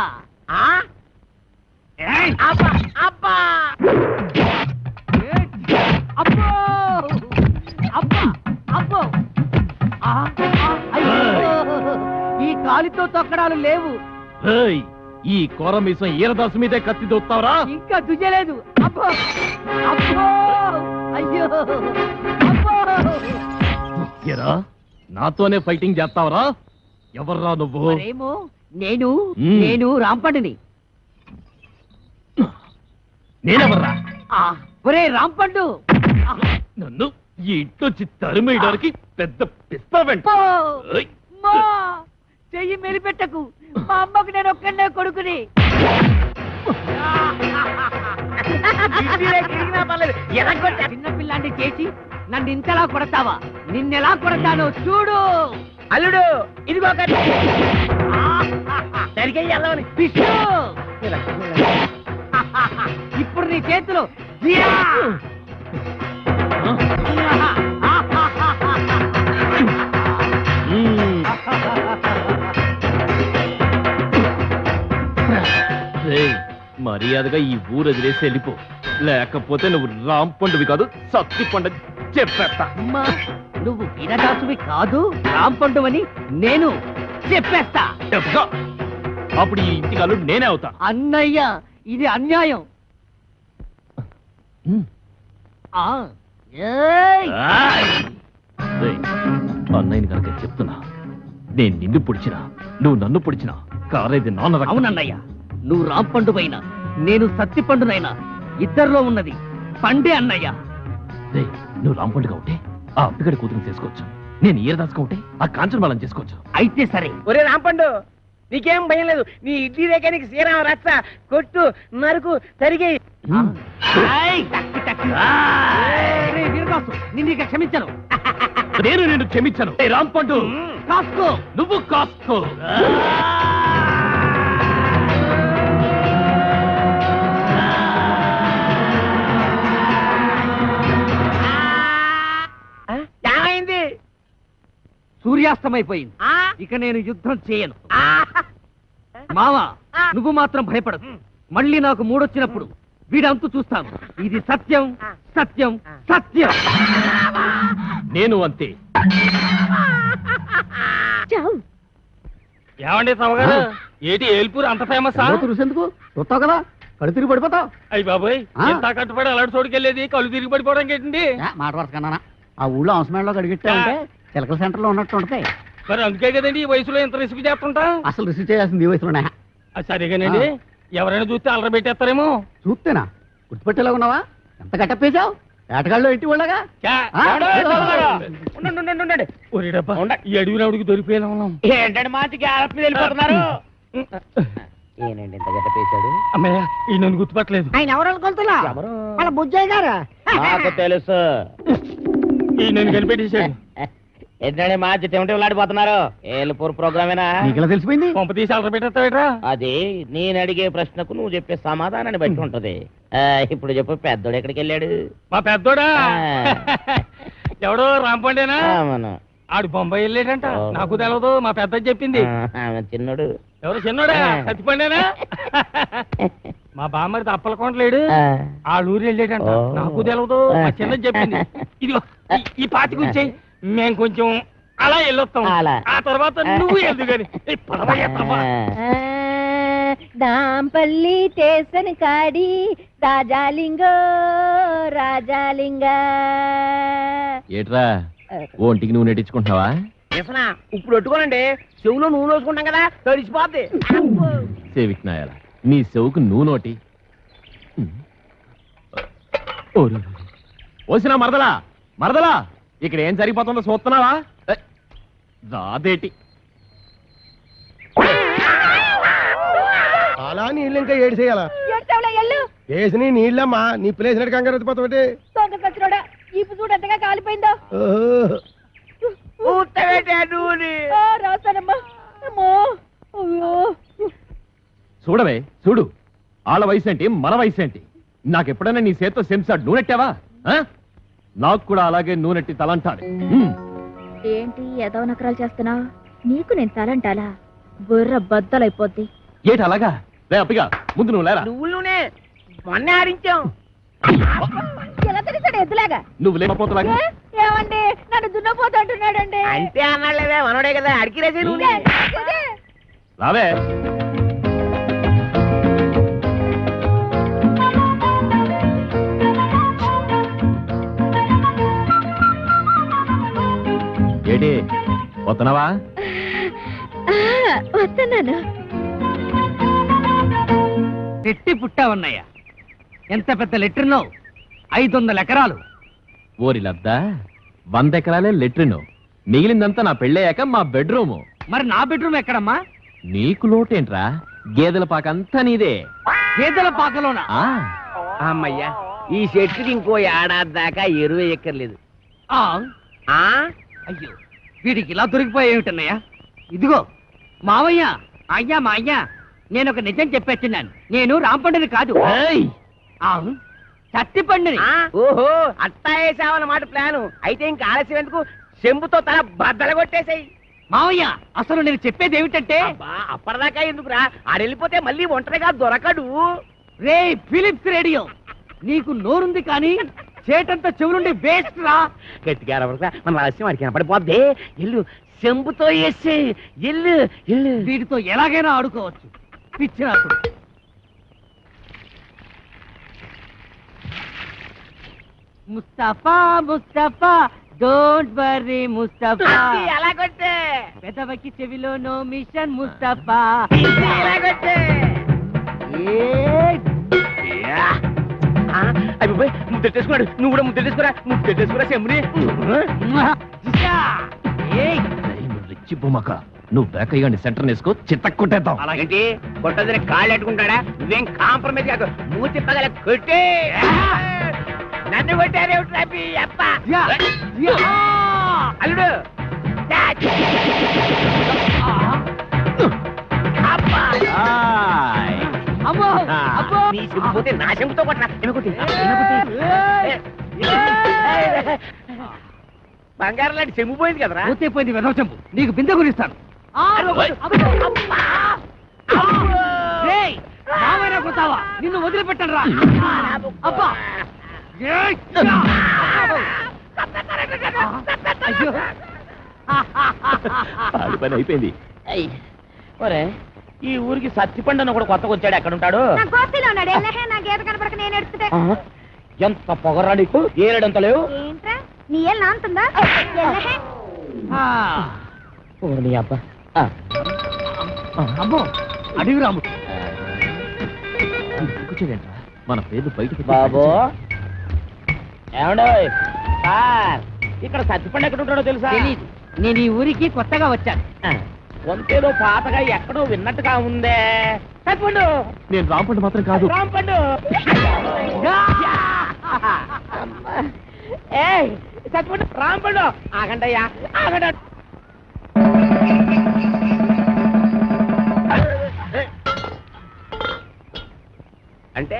అబ్బా అబ్బా అబ్బో అబ్బా అబ్బో. ఈ కాలితో తొక్కడాలు లేవు. ఈ కోరమీసం ఈరదాసు మీదే కత్తి దొత్తావరా? ఇంకా దుయ్యలేదు. అబ్బో అబ్బో అయ్యో అబ్బో. ఎరా నాతోనే ఫైటింగ్ చేస్తావరా? ఎవర్రా నువ్వు? నేను రాంపండుని. నేనెవర్రా? ఒరే రాంపండు, నన్ను ఈ ఇంట్లోంచి తరిమేయడానికి పెద్ద పిస్తావెంట. చెయ్యి మెలిపెట్టకు. మా అమ్మకు నేను ఒక్కడే కొడుకుని. చిన్నపిల్లాన్ని చేసి నన్ను ఇంతలా కొడతావా? నిన్నెలా కొడతానో చూడు. అల్లుడు ఇదిగో సరిగ్గా ఇప్పుడు నీ చేతిలో మర్యాదగా ఈ ఊరు వదిలేసి వెళ్ళిపో, లేకపోతే నువ్వు రాంపండువి కాదు సత్తి పండు చెప్పేస్తా. అమ్మా నువ్వు వీరదాసువి కాదు రాంపండు అని నేను చెప్పేస్తా. చెప్తా. అప్పుడు ఈ ఇంటికి అల్లుడు నేనే అవుతా. అన్నయ్య ఇది అన్యాయం. ఏయ్! అన్నయ్యని కనుక చెప్తున్నా, నేను నిన్ను పొడిచినా నువ్వు నన్ను పొడిచినా కారేది నాన్న రక్తం. అవునన్నయ్య, నువ్వు రాంపండు అయినా నేను సత్తి పండునైనా ఇద్దరిలో ఉన్నది పండే అన్నయ్య. నువ్వు రాంపండుగా ఉంటే ఆ అప్పిగడి కూతురు చేసుకోవచ్చు, నేను ఈరదాసుగా ఉంటే ఆ కాంచన బాలం చేసుకోవచ్చు. అయితే సరే. ఒరే రాంపండు, నీకేం భయం లేదు. నీ ఇడ్లీ రేఖ నీకు శ్రీరామ రచ్చ కొట్టు నరుకు తరిగి. వీరదాసు నిన్ను ఇక క్షమించను. నేను నిన్ను క్షమించను. రాంపండు కాసుకో, నువ్వు కాసుకో. ఏమైంది? సూర్యాస్తమైపోయింది. ఇక నేను యుద్ధం చేయను. మావా నువ్వు మాత్రం భయపడదు. మళ్ళీ నాకు మూడొచ్చినప్పుడు వీడంతు చూస్తాను. ఇది సత్యం సత్యం సత్యం. నేను అంతే. ఏమండి సవగారు, ఏటి ఏల్పూర్ అంత ఫేమస్? ఎందుకు చూస్తావు కదా, కళ్ళు తిరిగి పడిపోతావు. అయ్యి బాబోయ్, ఎంత కట్టుబడి అలాంటి చోటుకెళ్ళేది కళ్ళు తిరిగి పడిపోవడానికి ఏంటండి? మాట వరుస కన్నా ఆ ఊళ్ళో అవసరంలో కడిగిట్టే ఉంటే చిలకల సెంటర్ లో ఉన్నట్టు ఉంటాయి. మరి అందుకే కదండి ఈ వయసులో ఎంత రిస్క్ చేస్తుంటా. అసలు రిసీవ్ చేయాల్సింది ఈ వయసులోనే. సరిగానండి, ఎవరైనా చూస్తే అలర పెట్టేస్తారేమో. చూస్తేనా గుర్తుపెట్టేలా ఉన్నావా? ఎంత కట్టప్పేశావు ఏటగాళ్ళు ఇంటి వాళ్ళగా. ఈ అడుగున అడుగు దొరికిపోయినా ఉన్నాం. ఏంటంటే మాటికి ఆలప్ మీద వెళ్ళిపోతున్నారు. ఏనండి ఇంత గట్ట పేశాడు? అమ్మయ్య, ఈ నన్ను గుర్తుపట్టలేదు. ఆయన ఎవరు అనుకుంటున్నా? మన బుజ్జయ్య గారా? నాకు తెలుసు. ఈ నన్ను కనిపెట్టేశాడు. ఏంటంటే మార్చి తెమటలాడిపోతున్నారు. ఏలుపూర్ ప్రోగ్రామేనా? నీకెలా తెలిసిపోయింది? పంప తీసి అలర పెట్టేస్తావేట్రా? అది నేను అడిగే ప్రశ్నకు నువ్వు చెప్పే సమాధానాన్ని బట్టి ఉంటది. ఇప్పుడు చెప్పు, పెద్దోడు ఎక్కడికి వెళ్ళాడు? మా పెద్దోడా ఎవడో రాంపండేనా? అవును. ఆడు బొంబాయి వెళ్ళాడంట. నాకు తెలవదు, మా పెద్ద చెప్పింది. చిన్నోడు ఎవరు? చిన్నోడా? సత్తిపండేనా? మా బామ్మరి తప్పలకొండలేడు, ఆ ఊరు వెళ్ళాడంట. నాకు తెలవదు, మా చిన్న చెప్పింది. ఇదిగో ఈ పాతి కూర్చోయి, మేము కొంచెం అలా వెళ్ళొస్తాం. ఆ తర్వాత నువ్వు వెళ్దు గాని. దాంపల్లి స్టేషన్ కాడి రాజాలింగో రాజాలింగ. ఏట్రా ఒంటికి నువ్వు నెట్టించుకుంటున్నావా? ఇప్పుడు పెట్టుకోనండి, చెవులో నూనె వేసుకుంటాం కదా, తడిసిపోద్ది. సేవిక్నాయాల నీ చెవుకు నువ్వు నోటి. ఓసినా మరదలా మరదలా, ఇక్కడ ఏం జరిగిపోతుందో చూస్తున్నావా? రాదేటి అలా నీళ్ళు ఇంకా ఏడు చేయాలా? వేసిన నీళ్ళమ్మా, నీ ప్లేసినట్టు కంగారు ఎత్తిపోతావు. ఇప్పుడు చూడు ఎంతగా కాలిపోయిందో. రాస్తానమ్మా. చూడవే చూడు, వాళ్ళ వయసు ఏంటి మన వయసు ఏంటి? నాకెప్పుడైనా నీ చేత్తో సెంసాడు నూనెట్టావా? నాకు కూడా అలాగే నూనెట్టి తలంటాడు. ఏంటి ఏదో నకరాలు చేస్తున్నావు? నీకు నేను తలంటాలా? బుర్ర బద్దలైపోద్ది. ఏటి అలాగా? రే అప్పిగా, ముందు నువ్వు లేరా. నువ్వులునే మొన్న ఆడించాం. ఎలా తెలిసాడు ఎద్దులాగా? నువ్వు లేకపోతలాగా. ఏమండి నన్ను దున్నపోతూ అంటున్నాడండి. అంతే అన్నాడులేవే, మనోడే కదా, అడిగిరేసి నువ్వు. రావే. ఏటి వస్తున్నావా? వస్తున్నాను. పెట్టి పుట్టావన్నయ్య. ఎంత పెద్ద లెట్రినో, 500 ఎకరాలు. ఓరి లద్దా, 100 ఎకరాలే లెట్రిను, మిగిలిందంతా నా పెళ్ళయ్యాక మా బెడ్రూము. మరి నా బెడ్రూమ్ ఎక్కడమ్మా? నీకు లోటేంట్రా, గేదెల పాకంతా నీదే. గేదెల పాకలోనా? అమ్మయ్యా, ఈ చెట్టుకి ఇంకో ఏడాది దాకా ఎరువు ఎక్కర్లేదు. అయ్యో, వీడికి ఇలా దొరికిపోయేమిటన్నయ్యా? ఇదిగో మావయ్య, అయ్యా మా అయ్యా, నేను ఒక నిజం చెప్పేస్తున్నాను. నేను రాంపండుని కాదు. చట్టి పండిని ఓహో అట్టా వేసావన్నమాట ప్లాను అయితే ఇంకా ఆలస్యం ఎందుకు చెంబుతో తల బద్దలు కొట్టేసాయి మావయ్య అసలు నేను చెప్పేది ఏమిటంటే అప్పటిదాకా ఎందుకురా ఆడెళ్ళిపోతే మళ్ళీ ఒంటరిగా దొరకడు రే ఫిలిప్స్ రేడియో నీకు నోరుంది కానీ చేటంతా చెవులుండి వేస్ట్ రా. గట్టిగా అరవరా, మన రహస్యం వాడికి కనపడిపోద్ది. ఎల్లు చెంబుతో వేసి ఎల్లు ఎల్లు వీటితో ఎలాగైనా ఆడుకోవచ్చు పిచ్చిరాకుడు. ముస్తఫా ముస్తఫా డోంట్ వర్రీ ముస్తఫా ఎలాగొట్టే పెదవకి చెవిలో నో మిషన్ ముస్తఫా ఎలాగొట్టే అయ్యి ముద్దెట్టేసుకున్నాడు. నువ్వు కూడా ముద్దెట్టేసుకురా, ముద్దెట్టేసుకురా చెంబుని. రెచ్చి బొమ్మక నువ్వు బేకయ్యాన్ని సెంటర్ వేసుకో చిత్త కొట్టేద్దాం. అలాగంటే కొట్టదని కాళ్ళు ఎట్టుకుంటాడా? నువ్వేం కాంప్రమైజ్ కాదు, మూతి పగల కొట్టే. నన్ను కొట్టారేమిటి అప్ప అల్లుడు నీ చెంపుపోతే నా చెంపుతో కొట్టరా. బంగారం లాంటి చెంపు పోయింది కదరా. పోయింది వెదవ చెంపు, నీకు బిందె గురిస్తాను. పోతావా నిన్ను వదిలిపెట్టను రా. అబ్బా పని అయిపోయింది. ఒరే ఈ ఊరికి సత్తిపండు అని కూడా కొత్తగా వచ్చాడు. ఎక్కడ ఉంటాడు? ఎంత పొగరా నీకు? ఏరడంత లేవు. నీ ఏళ్ళు నాంతుందా? నీ అబ్బా అమ్మో అడివి రాముడు కూర్చోడేంట్రా మన పేర్లు బయటకు బాబు. ఏమండో సార్, ఇక్కడ సత్తిపండు ఎక్కడ ఉంటాడో తెలుసా? తెలీదు, నేను ఈ ఊరికి కొత్తగా వచ్చాను. వంతేదో పాతగా ఎక్కడో విన్నట్టుగా ఉందే. సత్తిపండు. నేను రాంపండు మాత్రం కాదు. రాంపండు. ఏ సత్తిపండు రాంపండు. ఆగండయ్యా ఆగండి. అంటే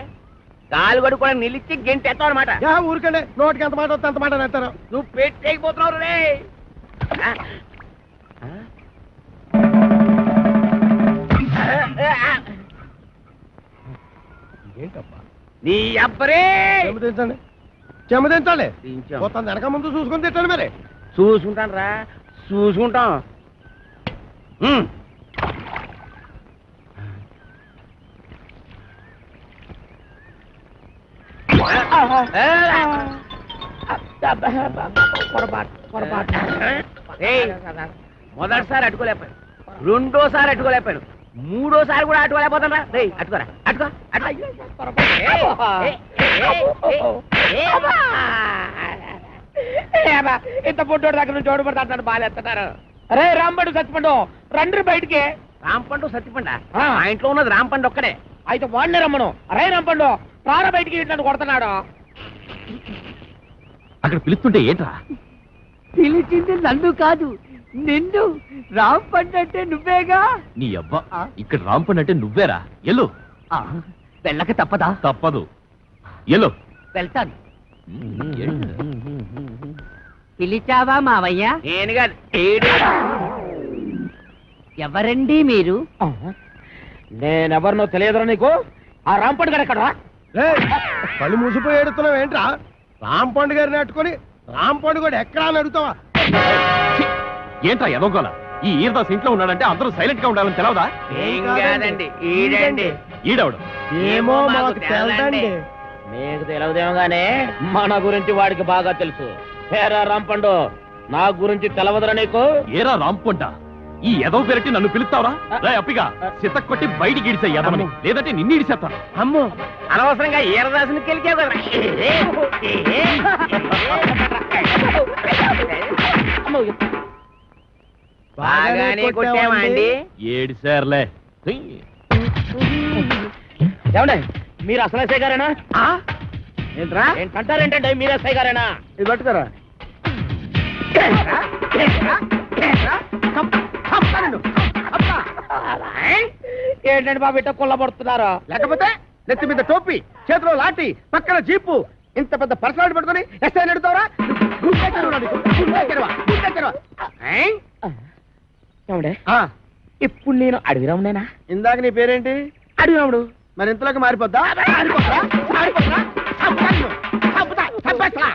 కాలు కడుక్కోవడం నిలిచి గెంటెత్తావు అనమాట. ఊరికండి నోటికి ఎంత మాట వస్తే అంత మాట నేస్తారు. నువ్వు పెట్టేకపోతున్నావు రే. ఏంటప్పా నీ అబ్బరే చెమదించండి, చెమదించాలి. మొత్తం వెనక ముందు చూసుకొని తిట్టండి మరి. చూసుకుంటాను రా, చూసుకుంటాం. మొదటిసారి అట్టుకోలేపాను, రెండోసారి అట్టుకోలేపాను, మూడోసారి కూడా అట్టుకోలేకపోతాను రా. అట్టుకోరా అట్టుకో ఇంత పొట్టోడు దగ్గర నుంచి చోటు పడతాడు. బాగాలేస్తున్నారు. అరే రాంపండు సత్తిపండు రండి బయటికి. రాంపండు సత్తిపండ ఆ ఇంట్లో ఉన్నది రాంపండు ఒక్కడే. అయితే వాడిని రమ్మను. అరే రాంపండు రార బయటికి ఇట్లా కొడుతున్నాడు. అక్కడ పిలుస్తుంటే ఏంట్రా? పిలిచింది నన్ను కాదు నిన్ను. రాంపండు అంటే నువ్వేగా. నీ అబ్బా ఇక్కడ రాంపండు అంటే నువ్వేరా. ఎల్లు. వెళ్ళక తప్పదా? తప్పదు, ఎల్లు. వెళ్తాను. పిలిచావా మావయ్య? నేను కాదు. ఎవరండి మీరు? నేనెవరినో తెలియదురా నీకు? ఆ రాంపండు గారు ఎక్కడా? కళ్ళు మూసిపోయి ఏడుతున్నావు ఏంట్రా? రాంపండు గారిని అట్టుకొని రాంపండు కూడా ఎక్కడా అని అడుగుతావా? ఏంట్రా ఎదోగోల? ఈ ఈరదాస్ ఇంట్లో ఉన్నాడంటే అందరూ సైలెంట్ గా ఉండాలని తెలవదా? ఏం కాదండి, ఈడండి. ఈడవడు ఏమో మాకు తెలదండి. నీకు తెలియదేమో గానే మన గురించి వాడికి బాగా తెలుసు. పేరా రాంపండు, నా గురించి తెలవదురా నీకు? ఏరా రాంపంట, ఈ ఎదవ పేరట్టి నన్ను పిలుస్తావరా? అప్పిగా సిత కొట్టి బయటికి ఇడిసే ఎదవని, లేదంటే నిన్ను ఇడిసేస్తాను. అమ్మో అనవసరంగా ఈరదాసుని కెలికావు కదా. బాగానే కొట్టావా అండి? ఏడిసారులే. ఏమండే మీరు అసలు ఎస్ఐ గారేనా? ఏంట్రా ఏంటంటారేంటంటే మీరు ఎస్ఐ గారేనా? ఇది పట్టుకరా. ఏంటండి బాబు ఇట్ట కొల్లబడుతున్నారు? లేకపోతే నెత్తి మీద టోపీ, చేతిలో లాఠీ, పక్కన జీపు, ఇంత పెద్ద పర్సనాలిటీ పట్టుకొని ఎస్ఐ నడుతావరా? ఇప్పుడు నేను అడవిరామునేనా? ఇందాక నీ పేరేంటి? అడవిరాముడు. మరి ఇంతలోకి మారిపోద్దా?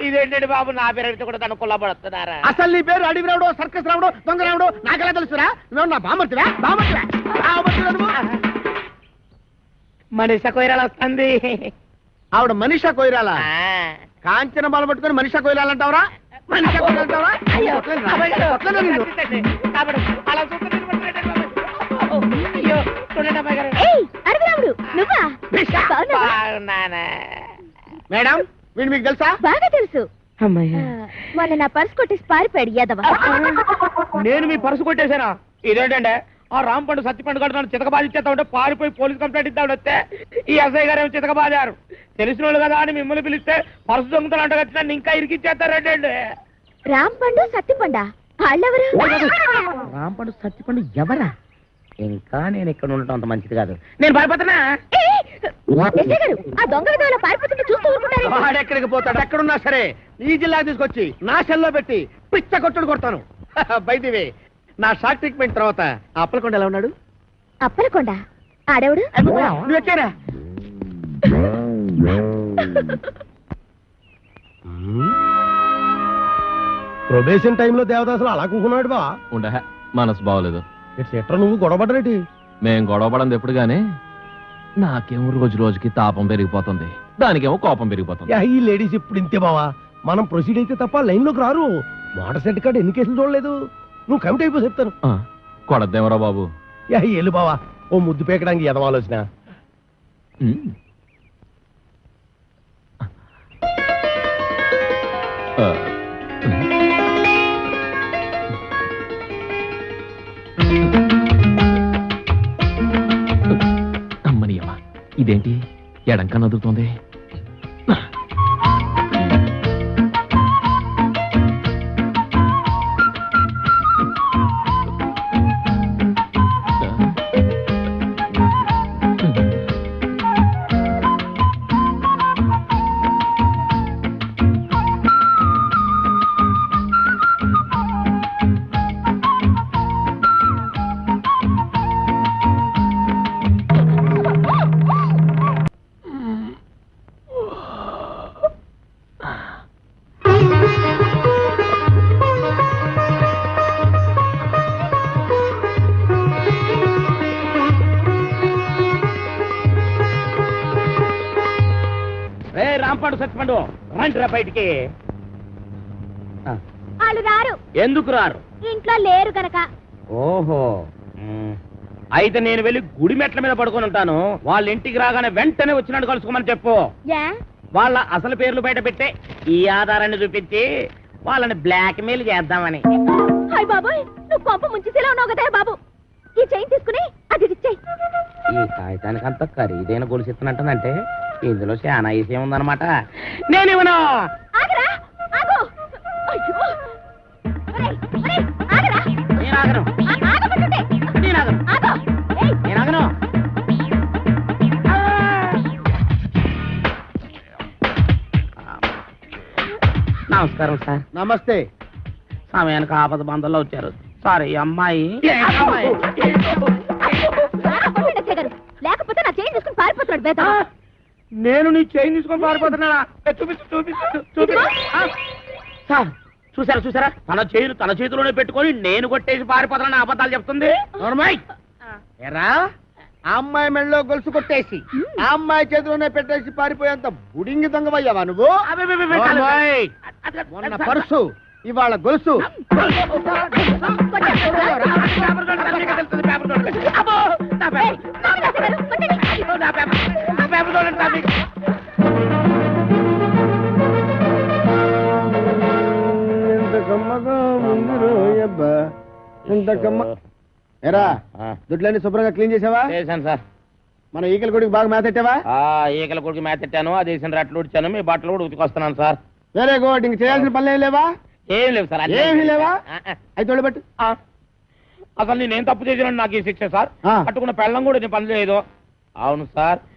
ఇదేంటండి బాబు, నా పేరు కూడా తను కొల్లబడుతున్నారా? అసలు నీ పేరు అడవి రావుడు, సర్కస్ రావుడు, దొంగ రావుడు నాకెలా తెలుసురా? నువ్వు నా బామర్తివా? మనిషి కొయ్యాలి వస్తుంది. ఆవిడ మనిషా కొయ్యాలా? కాంచన బాల పట్టుకొని మనిషా కొయ్యాలంటావరా? మనిషా కొయ్యాలంటావరా? మేడం వీడు మీకు తెలుసా? బాగా తెలుసు. మొన్న నా పర్స్ కొట్టేసి పారిపోయాడు యాదవ. నేను మీ పర్సు కొట్టేశానా? ఇదేంటంటే ఆ రాంపండు సత్తిపండు గారు నన్ను చితకబాధించేస్తా ఉంటే పారిపోయి పోలీస్ కంప్లైంట్ ఇద్దామని వస్తే ఈ ఎస్ఐ గారు ఏమో చితకబాదారు. తెలిసిన వాళ్ళు కదా అని మిమ్మల్ని పిలిస్తే పర్సు దొంగతనంట వచ్చిన ఇంకా ఇరికిచ్చేస్తారంటే. రాంపండు సత్తిపండా వాళ్ళెవరు? రాంపండు సత్తిపండు ఎవరా? ఇంకా నేను ఇక్కడ ఉండటం అంత మంచిది కాదు. నేను పారిపోతున్నా. ఆ దొంగ విధంగా పారిపోతుంటే చూస్తూ ఊరుకుంటారు. వాడెక్కడికి పోతాడు? ఎక్కడున్నా సరే ఈ జిల్లా తీసుకొచ్చి నా సెల్లో పెట్టి పిచ్చ కొట్టుడు కొడతాను. బైదివే నా షాక్ ట్రీట్మెంట్ తర్వాత అప్పలకొండ ఎలా ఉన్నాడు? అప్పలకొండ ఆడవుడు నువ్వు ఎక్కారా? ప్రొబేషన్ టైంలో దేవదాసులు అలా కూకున్నాడు బా. ఉండే మనసు బాగోలేదు. ఎట్లా నువ్వు గొడవపడరేటి? మేం గొడవపడంది ఎప్పుడు గానీ నాకేమో రోజు రోజుకి తాపం పెరిగిపోతుంది, దానికేమో కోపం పెరిగిపోతుంది. ఈ లేడీస్ ఇప్పుడు ఇంతే బావా. మనం ప్రొసీడ్ అయితే తప్ప లైన్ లోకి రారు. మోటార్ సెట్ కార్డు ఎన్ని కేసులు చూడలేదు. నువ్వు కమిట్ అయిపో చెప్తాను. కొడద్దేమరా బాబు. ఎల్లు బావా, ఓ ముద్దు పేకడానికి ఎదవాలోచన. అమ్మని అమ్మ, ఇదేంటి ఎడంక నదులుతోంది? రాంపండు సత్తిపండు రండి రా బయటికి. వాళ్ళు రారు. ఎందుకు రారు? ఇంట్లో లేరు కనుక. ఓహో, అయితే నేను వెళ్ళి గుడి మెట్ల మీద పడుకొని ఉంటాను. వాళ్ళ ఇంటికి రాగానే వెంటనే వచ్చినట్టు కలుసుకోమని చెప్పు. వాళ్ళ అసలు పేర్లు బయట పెట్టే ఈ ఆధారాన్ని చూపించి వాళ్ళని బ్లాక్ మెయిల్ చేద్దామని. హాయ్ బాబోయ్, నువ్వు పంప ముంచేసేలా ఉన్నావు కదా బాబు. ఈ చైన్ తీసుకుని అది ఇచ్చేయి. ఈ కాగితానికి అంత ఖరీదైన గొలుసు ఇస్తున్నట్టంటే ఇందులో చాలా విషయం ఉందన్నమాట. నేనేమన్నా ఆగరా, ఆగు. అయ్యో, ఆగరా. నేను ఆగను, ఆగమంటుంటే. నేను ఆగను, ఆగు. నేను ఆగను. నమస్కారం సార్. నమస్తే. సమయానికి ఆపద బంధంలో వచ్చారు సార్. ఈ అమ్మాయి లేకపోతే నా చైన్ తీసుకుని పారిపోతున్నాడు బేద. నేను నీ చైన్ తీసుకొని పారిపోతున్నానా? చూపిస్తు చూపిస్తు చూపిస్తు సార్. చూసారా చూసారా, తన చైన్ తన చేతిలోనే పెట్టుకొని నేను కొట్టేసి పారిపోతానని అబద్ధాలు చెప్తుంది. ఎరా, ఆ అమ్మాయి మెళ్ళలో గొలుసు కొట్టేసి ఆ అమ్మాయి చేతిలోనే పెట్టేసి పారిపోయేంత బుడింగి దొంగవయ్యావా నువ్వు? మొన్న పర్సు, ఇవాళ గొలుసు. ఎరా, దుడ్లన్నీ శుభ్రంగా క్లీన్ చేసావా? చేశాను సార్. మన ఈకల గుడికి బాగా మేతెట్టావా? ఈకల కొడుకు మేతెట్టాను, అది వేసిన రట్లు ఉడిచాను, మీ బట్టలు కూడా ఉతికొస్తున్నాను సార్. Very good. ఇంక చేయాల్సిన పనులు ఏం లేవా? ఏం లేవు సార్. ఏమీ లేవా? అయితే తోడబెట్టు. అసలు నేనేం తప్పు చేసినా నాకు ఈ శిక్ష సార్. పట్టుకున్న పెళ్ళం కూడా నేను పని చేయదు. అవును సార్,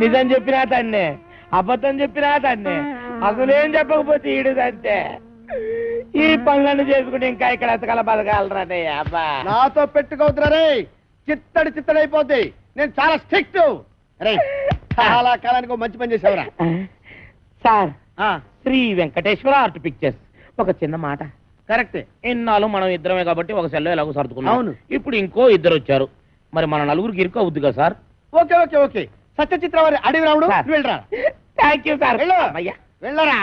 నిజం చెప్పినా తన్నే, అబద్ధం చెప్పినా తన్నే, అసలేం చెప్పకపోతే ఈడు అంతే. ఈ పనులను చేసుకుంటే ఇంకా ఇక్కడ ఎతకాల బతకాలరానే. అబ్బా నాతో పెట్టుకోవద్దురా రే, చిత్తడి చిత్తడైపోద్ది. నేను చాలా స్ట్రిక్ట్ రే. చాలా కాలానికి ఒక మంచి పని చేసావురా. Sir, Sri Venkateswara art pictures. ఒక చిన్న మాట. కరెక్టే. ఇన్నాళ్ళు మనం ఇద్దరమే కాబట్టి ఒక సెల్లో ఎలాగో సర్దుకున్నాం. అవును. ఇప్పుడు ఇంకో ఇద్దరు వచ్చారు, మరి మన నలుగురికి ఇరుకు అవుద్ది కదా sir? Okay okay okay. Satyachitra వారి అడవి రాముడు, నువ్వు వెళ్ళరా. Thank you sir. వెళ్ళు. అయ్యా వెళ్ళరా.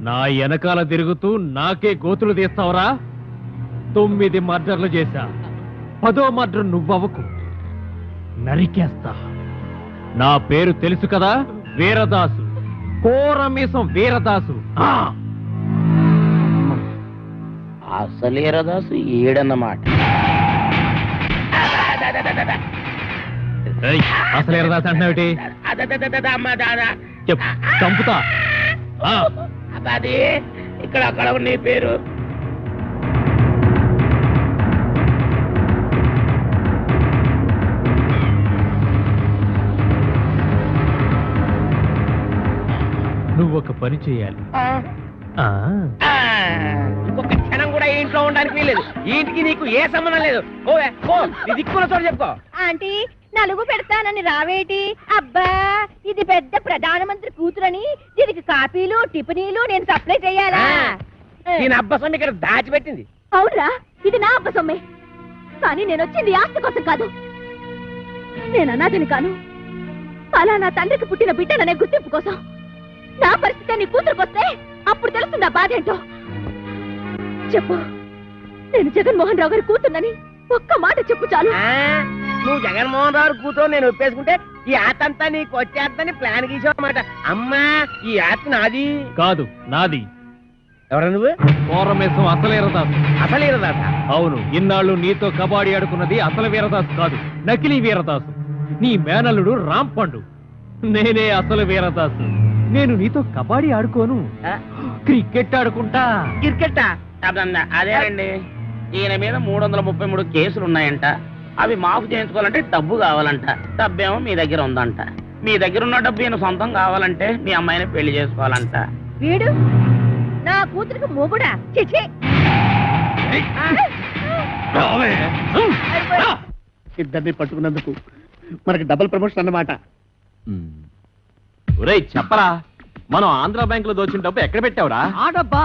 నా వెనకాల తిరుగుతూ నాకే గోతులు తీస్తావరా? 9 మర్డర్లు చేశా, 10వ మర్డర్ నువ్వవకు, నరికేస్తా. నా పేరు తెలుసు కదా, వీరదాసు, కోరమీసం వీరదాసు. అసలేరదాసు ఏడన్నమాట. అసలేరదాసు అంటున్నావుటి? చెప్పు, చంపుతా. అది ఇక్కడ అక్కడ నీ పేరు. నువ్వు ఒక పని చేయాలి. ఇంకొక క్షణం కూడా ఈ ఇంట్లో ఉండడానికి వీలేదు. ఈ ఇంటికి నీకు ఏ సంబంధం లేదు. ఓవే ఓ, నీ దిక్కున్న చోట చెప్పుకో. ఆంటీ, నలుగు పెడతానని రావేటి? అబ్బా, ఇది పెద్ద ప్రధానమంత్రి కూతురని దీనికి కాపీలు టిఫినీలు నేను సప్లై చేయాలా? దీని అబ్బసం ఇక్కడ దాచిపెట్టింది. అవునరా, ఇది నా అబ్బసమ్మే. కానీ నేను వచ్చింది ఆస్తి కోసం కాదు. నేను అనాథని కాను, అలా నా తండ్రికి పుట్టిన బిడ్డననే గుర్తింపు కోసం. నా పరిస్థితి నీ కూతురుకొస్తే అప్పుడు తెలుస్తుంది ఆ బాధ ఏంటో. చెప్పు, నేను జగన్మోహన్ రావు గారి కూతున్నని ఒక్క మాట చెప్పు చాలు. నువ్వు జగన్మోహన్ రావు కూతురు నేను ఒప్పేసుకుంటే ఈ ఆతంతా నీకు వచ్చేద్దని ప్లాన్ గీసావన్నమాట. అమ్మా, ఈ ఆస్తి నాది కాదు, నాది. ఎవరు నువ్వు? కోరమేసం అసలేరదాసు. అసలేరదాస? అవును. ఇన్నాళ్ళు నీతో కబాడీ ఆడుకున్నది అసలు వీరదాసు కాదు, నకిలీ వీరదాసు. నీ మేనల్లుడు రాంపండు. నేనే అసలు వీరదాసు. నేను నీతో కబాడీ ఆడుకోను, క్రికెట్ ఆడుకుంటా. క్రికెట్టా? అదేనండి, ఈయన మీద 333 కేసులు ఉన్నాయంట. అవి మాఫ్ చేయించుకోవాలంటే డబ్బు కావాలంట. డబ్బేమో మీ దగ్గర ఉందంట. మీ దగ్గర ఉన్న డబ్బు ఈయన సొంతం కావాలంటే మీ అమ్మాయిని పెళ్లి చేసుకోవాలంట. వీడు నా కూతురికి మొగుడా? చిచి! ఇద్దరిని పట్టుకున్నందుకు మనకి డబుల్ ప్రమోషన్ అన్నమాట. ఒరేయ్ చెప్పరా, మనం ఆంధ్ర బ్యాంక్ లో దోచిన డబ్బు ఎక్కడ పెట్టావురా? ఆ డబ్బా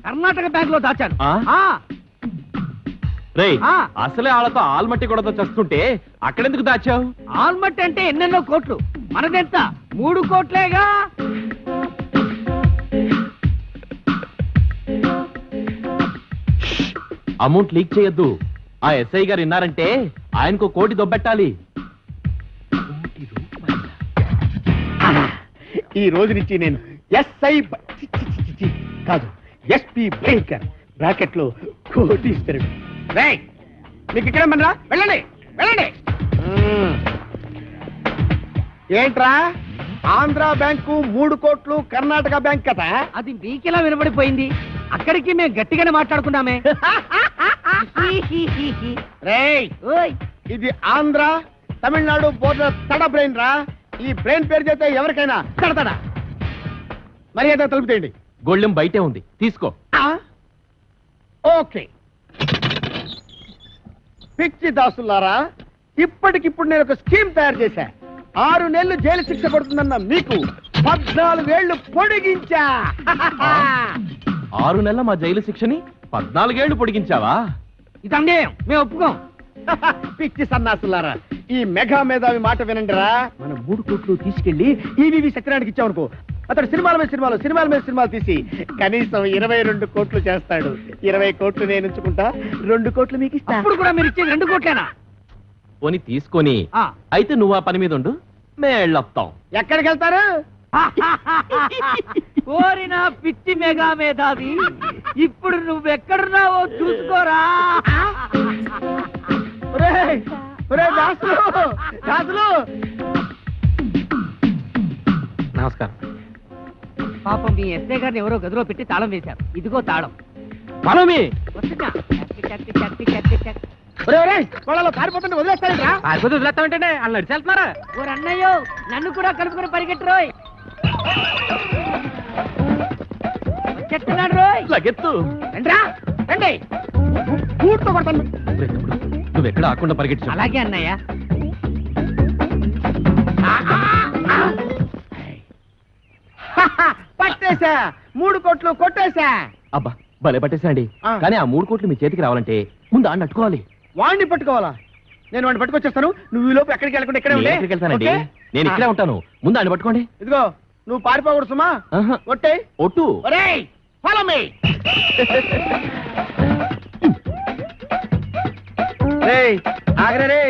కర్ణాటక బ్యాంక్ లో దాచాను. రేయ్, అసలే వాళ్ళతో ఆల్మట్టి కూడా చస్తుంటే అక్కడెందుకు దాచావు? ఆల్మట్టి అంటే ఎన్నెన్నో కోట్లు, మనదెంత 3 కోట్లేగా. అమౌంట్ లీక్ చేయొద్దు. ఆ ఎస్ఐ గారు విన్నారంటే ఆయనకు 1 కోటి దొబ్బెట్టాలి. ఈ రోజు నుంచి నేను ఎస్ఐ కాదు, ఎస్పీ భయంకర్, బ్రాకెట్ లో కోటీశ్వరుడు. మీకు ఇక్కడ మనరా, వెళ్ళండి వెళ్ళండి. ఏంట్రా, ఆంధ్ర బ్యాంకు 3 కోట్లు, కర్ణాటక బ్యాంక్ కదా? అది మీకెలా వినబడిపోయింది? అక్కడికి మేము గట్టిగానే మాట్లాడుకున్నామే. రేయ్, ఇది ఆంధ్ర తమిళనాడు బోర్డర్ తడ బ్రెయిన్ రా. ఈ బ్రెయిన్ పేరు చేస్తే ఎవరికైనా తడతడా. మర్యాద తలుపుతేయండి. గొళ్ళెం బయటే ఉంది, తీసుకో. ఓకే. పిచ్చి దాసులారా, ఇప్పటికిప్పుడు నేను ఒక స్కీమ్ తయారు చేశా. 6 నెలలు జైలు శిక్ష పడుతుందన్న మీకు 14 ఏళ్లు పొడిగించా. 6 నెలల మా జైలు శిక్షని 14 ఏళ్లు పొడిగించావా? ఇది అన్యాయం, మేము ఒప్పుకోం. పిచ్చి సన్నాసులారా, ఈ మెగా మేధావి మాట వినండిరా. మనం 3 కోట్లు తీసుకెళ్లి ఈవీవి సత్యనారాయణకి ఇచ్చామనుకో, అతడు సినిమాల మీద సినిమాలు తీసి కనీసం 22 కోట్లు చేస్తాడు. 20 కోట్లు నేను ఉంచుకుంటా, 2 కోట్లు మీకు ఇస్తా. అప్పుడు కూడా మీరు ఇచ్చేది 2 కోట్లేనా? పోని తీసుకొని అయితే నువ్వు ఆ పని మీద ఉండు, మేళ్ళొస్తాం. ఎక్కడికి వెళ్తారు? కోరిన పిచ్చి మెగా మేధావి, ఇప్పుడు నువ్వెక్కడున్నావో చూసుకోరా. దాసులు నమస్కారం. పాపం మీ ఎస్ఐ గారిని ఎవరో గదిలో పెట్టి తాళం వేశారు. ఇదిగో తాళం. పరమి వస్తున్నా. చక్ చక్ చక్ చక్ చక్. వాళ్ళలో పారిపోతుంటే వదిలేస్తారా? పారిపోతే వదిలేస్తామంటే వాళ్ళు నడిచి వెళ్తున్నారా? ఓ అన్నయ్యో, నన్ను కూడా కలుపుకొని పరిగెట్టురోయ్. వచ్చేస్తున్నాడు రోయ్. లగెత్తు. రండ్రా, రండి. పూర్తో కొడతాను. నువ్వెక్కడ ఆకుండా పరిగెట్టు. అలాగే అన్నయ్య. పట్టేశా, 3 కోట్లు కొట్టేశా. అబ్బా భలే పట్టేసండి. కానీ ఆ 3 కోట్లు మీ చేతికి రావాలంటే ముందు ఆడిని అట్టుకోవాలి. వాడిని పట్టుకోవాలా? నేను వాడిని పట్టుకొచ్చేస్తాను. నువ్వు ఈ లోపు ఎక్కడికి వెళ్ళకుండా ఇక్కడే ఉండే. ఎక్కడికి వెళ్తానండి? నేను ఇక్కడే ఉంటాను. ముందు ఆడిని పట్టుకోండి. ఇదిగో నువ్వు పారిపోకూడదు సుమా. ఒట్టే ఒట్టు. ఒరేయ్ ఫాలో మీ. రేయ్ ఆగరే రే.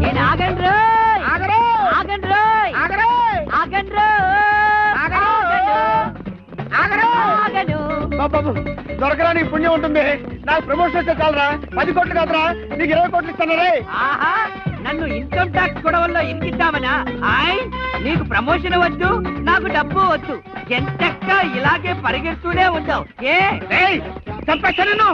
నేను ఆగండి రోయ్. ఆగరే ఆగండి రోయ్. ఆగరే ఆగండి రోయ్. ఆగను. బాబు దొరకరా నీ పుణ్యం ఉంటుంది. నాకు ప్రమోషన్ వస్తే చాలరా. 10 కోట్లు కాదురా, నీకు 20 కోట్లు ఇస్తాను రే. ఆహా, నన్ను ఇన్కమ్ ట్యాక్స్ గొడవల్లో ఇరికిద్దామనా? ఆయ్, నీకు ప్రమోషన్ వద్దు, నాకు డబ్బు వద్దు. ఎంతక్క ఇలాగే పరిగెడుతూనే ఉంటావు. ఏ చంపేస్తాను.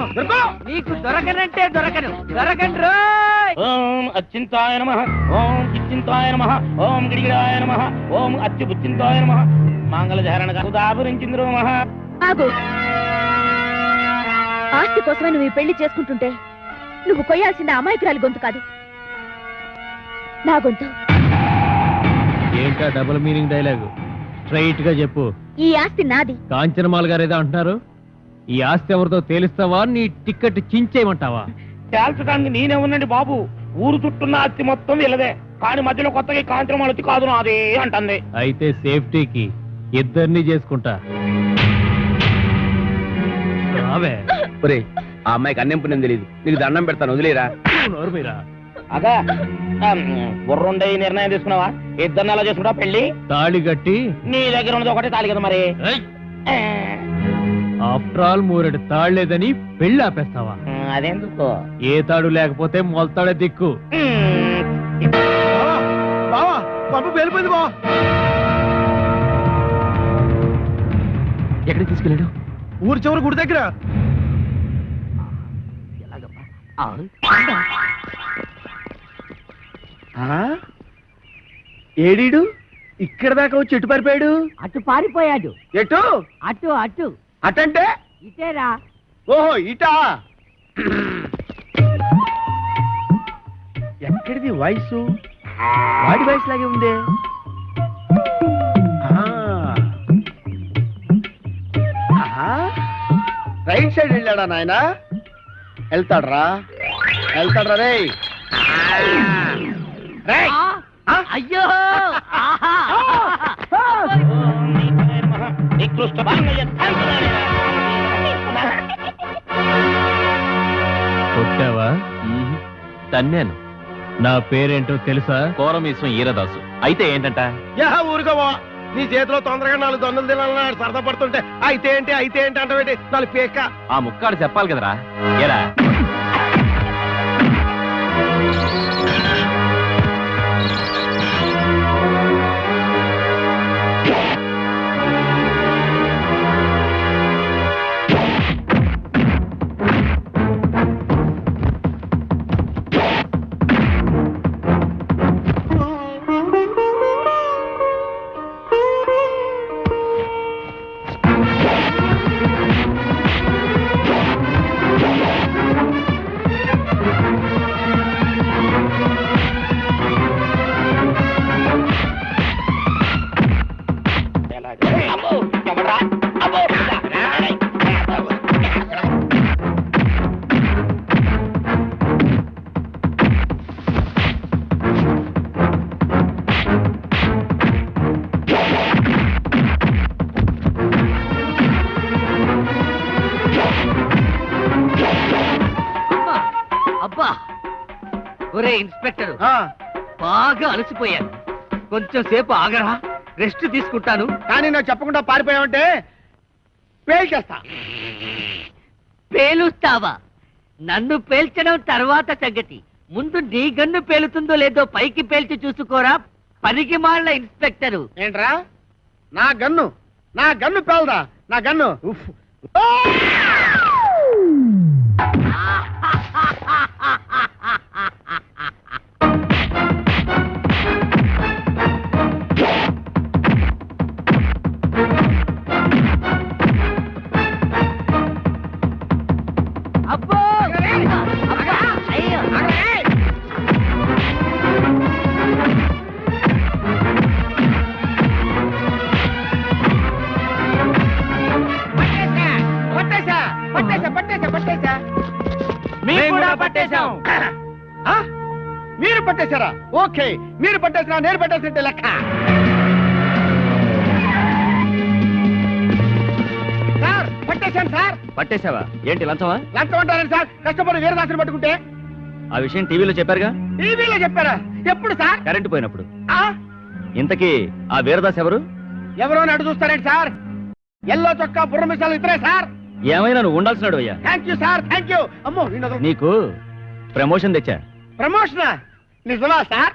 నీకు దొరకనంటే దొరకను. దొరకండి రోయ్. ఓం అచ్చింతాయ నమః, ఓం ఇచ్చింతాయ నమః, ఓం గిడిగిడాయ నమః, ఓం అచ్యుబుచ్చింతాయ నమః. మంగళధారణ ఉదాహరించింద్రు నమః. ఆగు. ఆస్తి కోసమే నువ్వు ఈ పెళ్లి చేసుకుంటుంటే నువ్వు కొయ్యాల్సిన అమాయకురాలి గొంతు కాదు, నా గొంతు. ఏంటా డబుల్ మీనింగ్ డైలాగు? స్ట్రైట్ గా చెప్పు. ఈ ఆస్తి నాది. కాంచనమాల గారు ఏదో అంటున్నారు. ఈ ఆస్తి ఎవరితో తేలిస్తావా, నీ టికెట్ చించేయమంటావా? తేల్చడానికి నేనే ఉన్నాండి బాబు. ఊరు చుట్టున్న ఆస్తి మొత్తం వీళ్ళదే. కానీ మధ్యలో కొత్తగా కాంచనమాల వచ్చి కాదు నాదే అంటుంది. అయితే సేఫ్టీకి ఇద్దరిని చేసుకుంటా. ఒరే, ఆ అమ్మాయికి అన్నం పుణ్యం తెలియదు. నీకు దండం పెడతాను, వదిలేరా. అగా బుర్రుండే నిర్ణయం తీసుకున్నావా? ఇద్దరిని ఎలా చేసుకుంటా పెళ్లి? తాళి కట్టి. నీ దగ్గర ఉన్నది ఒకటే తాళి కదా మరి. ఆఫ్టర్ ఆల్ 3 తాళ్లేదని పెళ్లి ఆపేస్తావా? అదెందుకో? ఏ తాడు లేకపోతే మొలతాడే దిక్కు. బావా బాబు వెళ్ళిపోయింది బావా. ఎక్కడికి తీసుకెళ్ళాడు? ఊరు చివరి గుడి దగ్గర. ఏడీడు ఇక్కడ దాకా వచ్చి ఎటు పారిపోయాడు? అటు పారిపోయాడు. ఎటు? అటు అటు అటంటే ఇటేరా. ఓహో ఇటా. ఎక్కడిది వాయిస్? వాడి వాయిస్ లాగే ఉందే. రైట్ సైడ్ వెళ్ళాడా నాయనా? వెళ్తాడ్రా రే. అయ్యో, కొట్టావా? తన్నాను. నా పేరేంటో తెలుసా? కోరమీశ్వం ఈరదాసు. అయితే ఏంటంట? ఊరుకోవా, నీ చేతిలో తొందరగా 4 దొందలు తినాలని సరదా పడుతుంటే అయితే ఏంటి అంటే 4 పేక. ఆ ముక్కాడు చెప్పాలి కదరా. ఏరా అబ్బా, ఒరే ఇన్స్పెక్టర్, బాగా అలసిపోయాను. కొంచెం సేపు ఆగరా, రెస్ట్ తీసుకుంటాను. కానీ నాకు చెప్పకుండా పారిపోయావంటే పేల్చేస్తా. పేలుస్తావా? నన్ను పేల్చడం తర్వాత సంగతి. ముందు నీ గన్ను పేలుతుందో లేదో పైకి పేల్చి చూసుకోరా, పనికి మాళ్ళ ఇన్స్పెక్టరు. ఏంట్రా నా గన్ను? నా గన్ను పేలదా నా గన్ను ఉఫ్. ఆ! అబ్బో పట్టేశా పట్టేశా పట్టేశా పట్టేశా మేము కూడా పట్టేశాం. ఆ? మీరు పట్టేశారా? ఓకే, మీరు పట్టేసినా నేను పట్టేసినట్టే లెక్క. సార్ పట్టేశాను సార్. పట్టేశావా? ఏంటి లంచమా? లంచం అంటారండి సార్, కష్టపడి వీరదాసుని పట్టుకుంటే. ఆ విషయం టీవీలో చెప్పారుగా. టీవీలో చెప్పారా? ఎప్పుడు సార్? కరెంటు పోయినప్పుడు. ఆ? ఇంతకీ ఆ వీరదాస్ ఎవరు? ఎవరో అని అడుగు చూస్తారేంటి సార్? ఎల్లో చొక్కా బుర్ర మిసాలు ఇద్దరే సార్. ఏమైనా నువ్వు ఉండాల్సినాడు అయ్యా. Thank you sir, thank you. అమ్మో నీకు ప్రమోషన్ తెచ్చా. ప్రమోషనా? నిజమా సార్?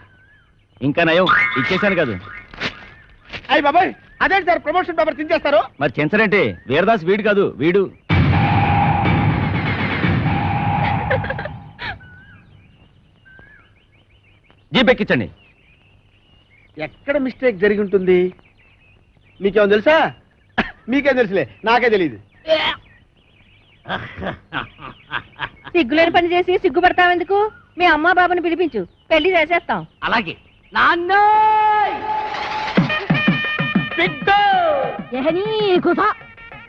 ఇంకా నయం ఇచ్చేశాను కాదు. అయ్యి బాబాయ్, అదేంటి సార్ ప్రమోషన్ పేపర్ తించేస్తారు? మరి చెంచరంటే వీరదాస్ వీడు కాదు, వీడు. జీప్ ఎక్కించండి. ఎక్కడ మిస్టేక్ జరిగి ఉంటుంది? మీకేమో తెలుసా? మీకేం తెలుసులే, నాకే తెలియదు. సిగ్గులేని పని చేసి సిగ్గుపడతావెందుకు? మీ అమ్మా బాబుని పిలిపించు, పెళ్లి చేసేస్తాం. అలాగే నాన్న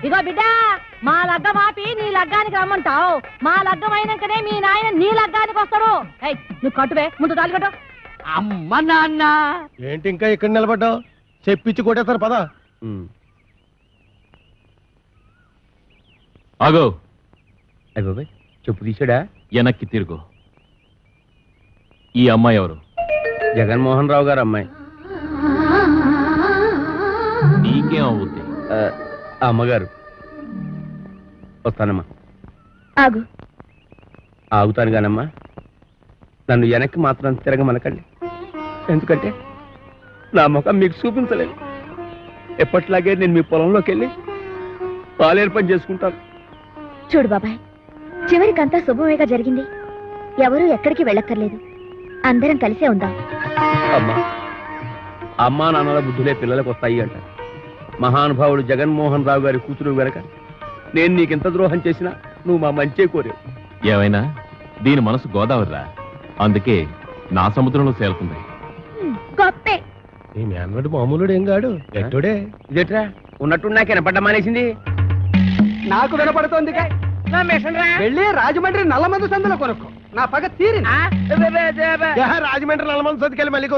ఇగో బిడ్డ, మా లగ్గం ఆపి నీ లగ్గానికి రమ్మంటావు. మా లగ్గం అయినాకనే మీ నాయన నీ లగ్గానికి వస్తాడు. ఏయ్, నువ్వు కట్టువే, ముందు తాళి కట్టు. అమ్మ నాన్న ఏంటి ఇంకా ఇక్కడ నిలబడ్డావు? చెప్పించి కొట్టేస్తారు పదా. ఆగో, అయ్య బాబాయ్, చెప్పు తీసాడా? వెనక్కి తిరుగు. ఈ అమ్మాయి ఎవరు? జగన్మోహన్ రావు గారు అమ్మాయి. నీకేం అవుద్ది? అమ్మగారు. వస్తానమ్మా. ఆగు. ఆగుతాను కానమ్మా, నన్ను వెనక్కి మాత్రం తిరగమనకండి. ఎందుకంటే నా ముఖం మీకు చూపించలేదు. ఎప్పట్లాగే నేను మీ పొలంలోకి వెళ్ళి పాలేరు పని చేసుకుంటాను. చూడు బాబాయ్, చివరికంతా శుభమేగా జరిగింది. ఎవరూ ఎక్కడికి వెళ్ళక్కర్లేదు. అందరం కలిసే ఉందాం. అమ్మా, అమ్మా నాన్నల బుద్ధులే పిల్లలకు వస్తాయి అంటారు. మహానుభావుడు జగన్మోహన్ రావు గారి కూతురు వెనక నేను నీకెంత ద్రోహం చేసినా నువ్వు మా మంచే కోరావు. ఏమైనా దీని మనసు గోదావరిరా, అందుకే నా సముద్రంలో చేరుతుంది. గొప్పే. నీ మేనడు మామూలుడు ఏం కాడు, ఎట్టుడే. ఇదేట్రా ఉన్నట్టు నాకు వినపడ్డ మానేసింది. నాకు వినపడుతోంది. వెళ్ళి రాజమండ్రి నల్లమందు సందులో కొనుక్కో. నా పగ తీరింది. రాజమండ్రి నల్లమంది సతికెళ్ళి మళ్ళీ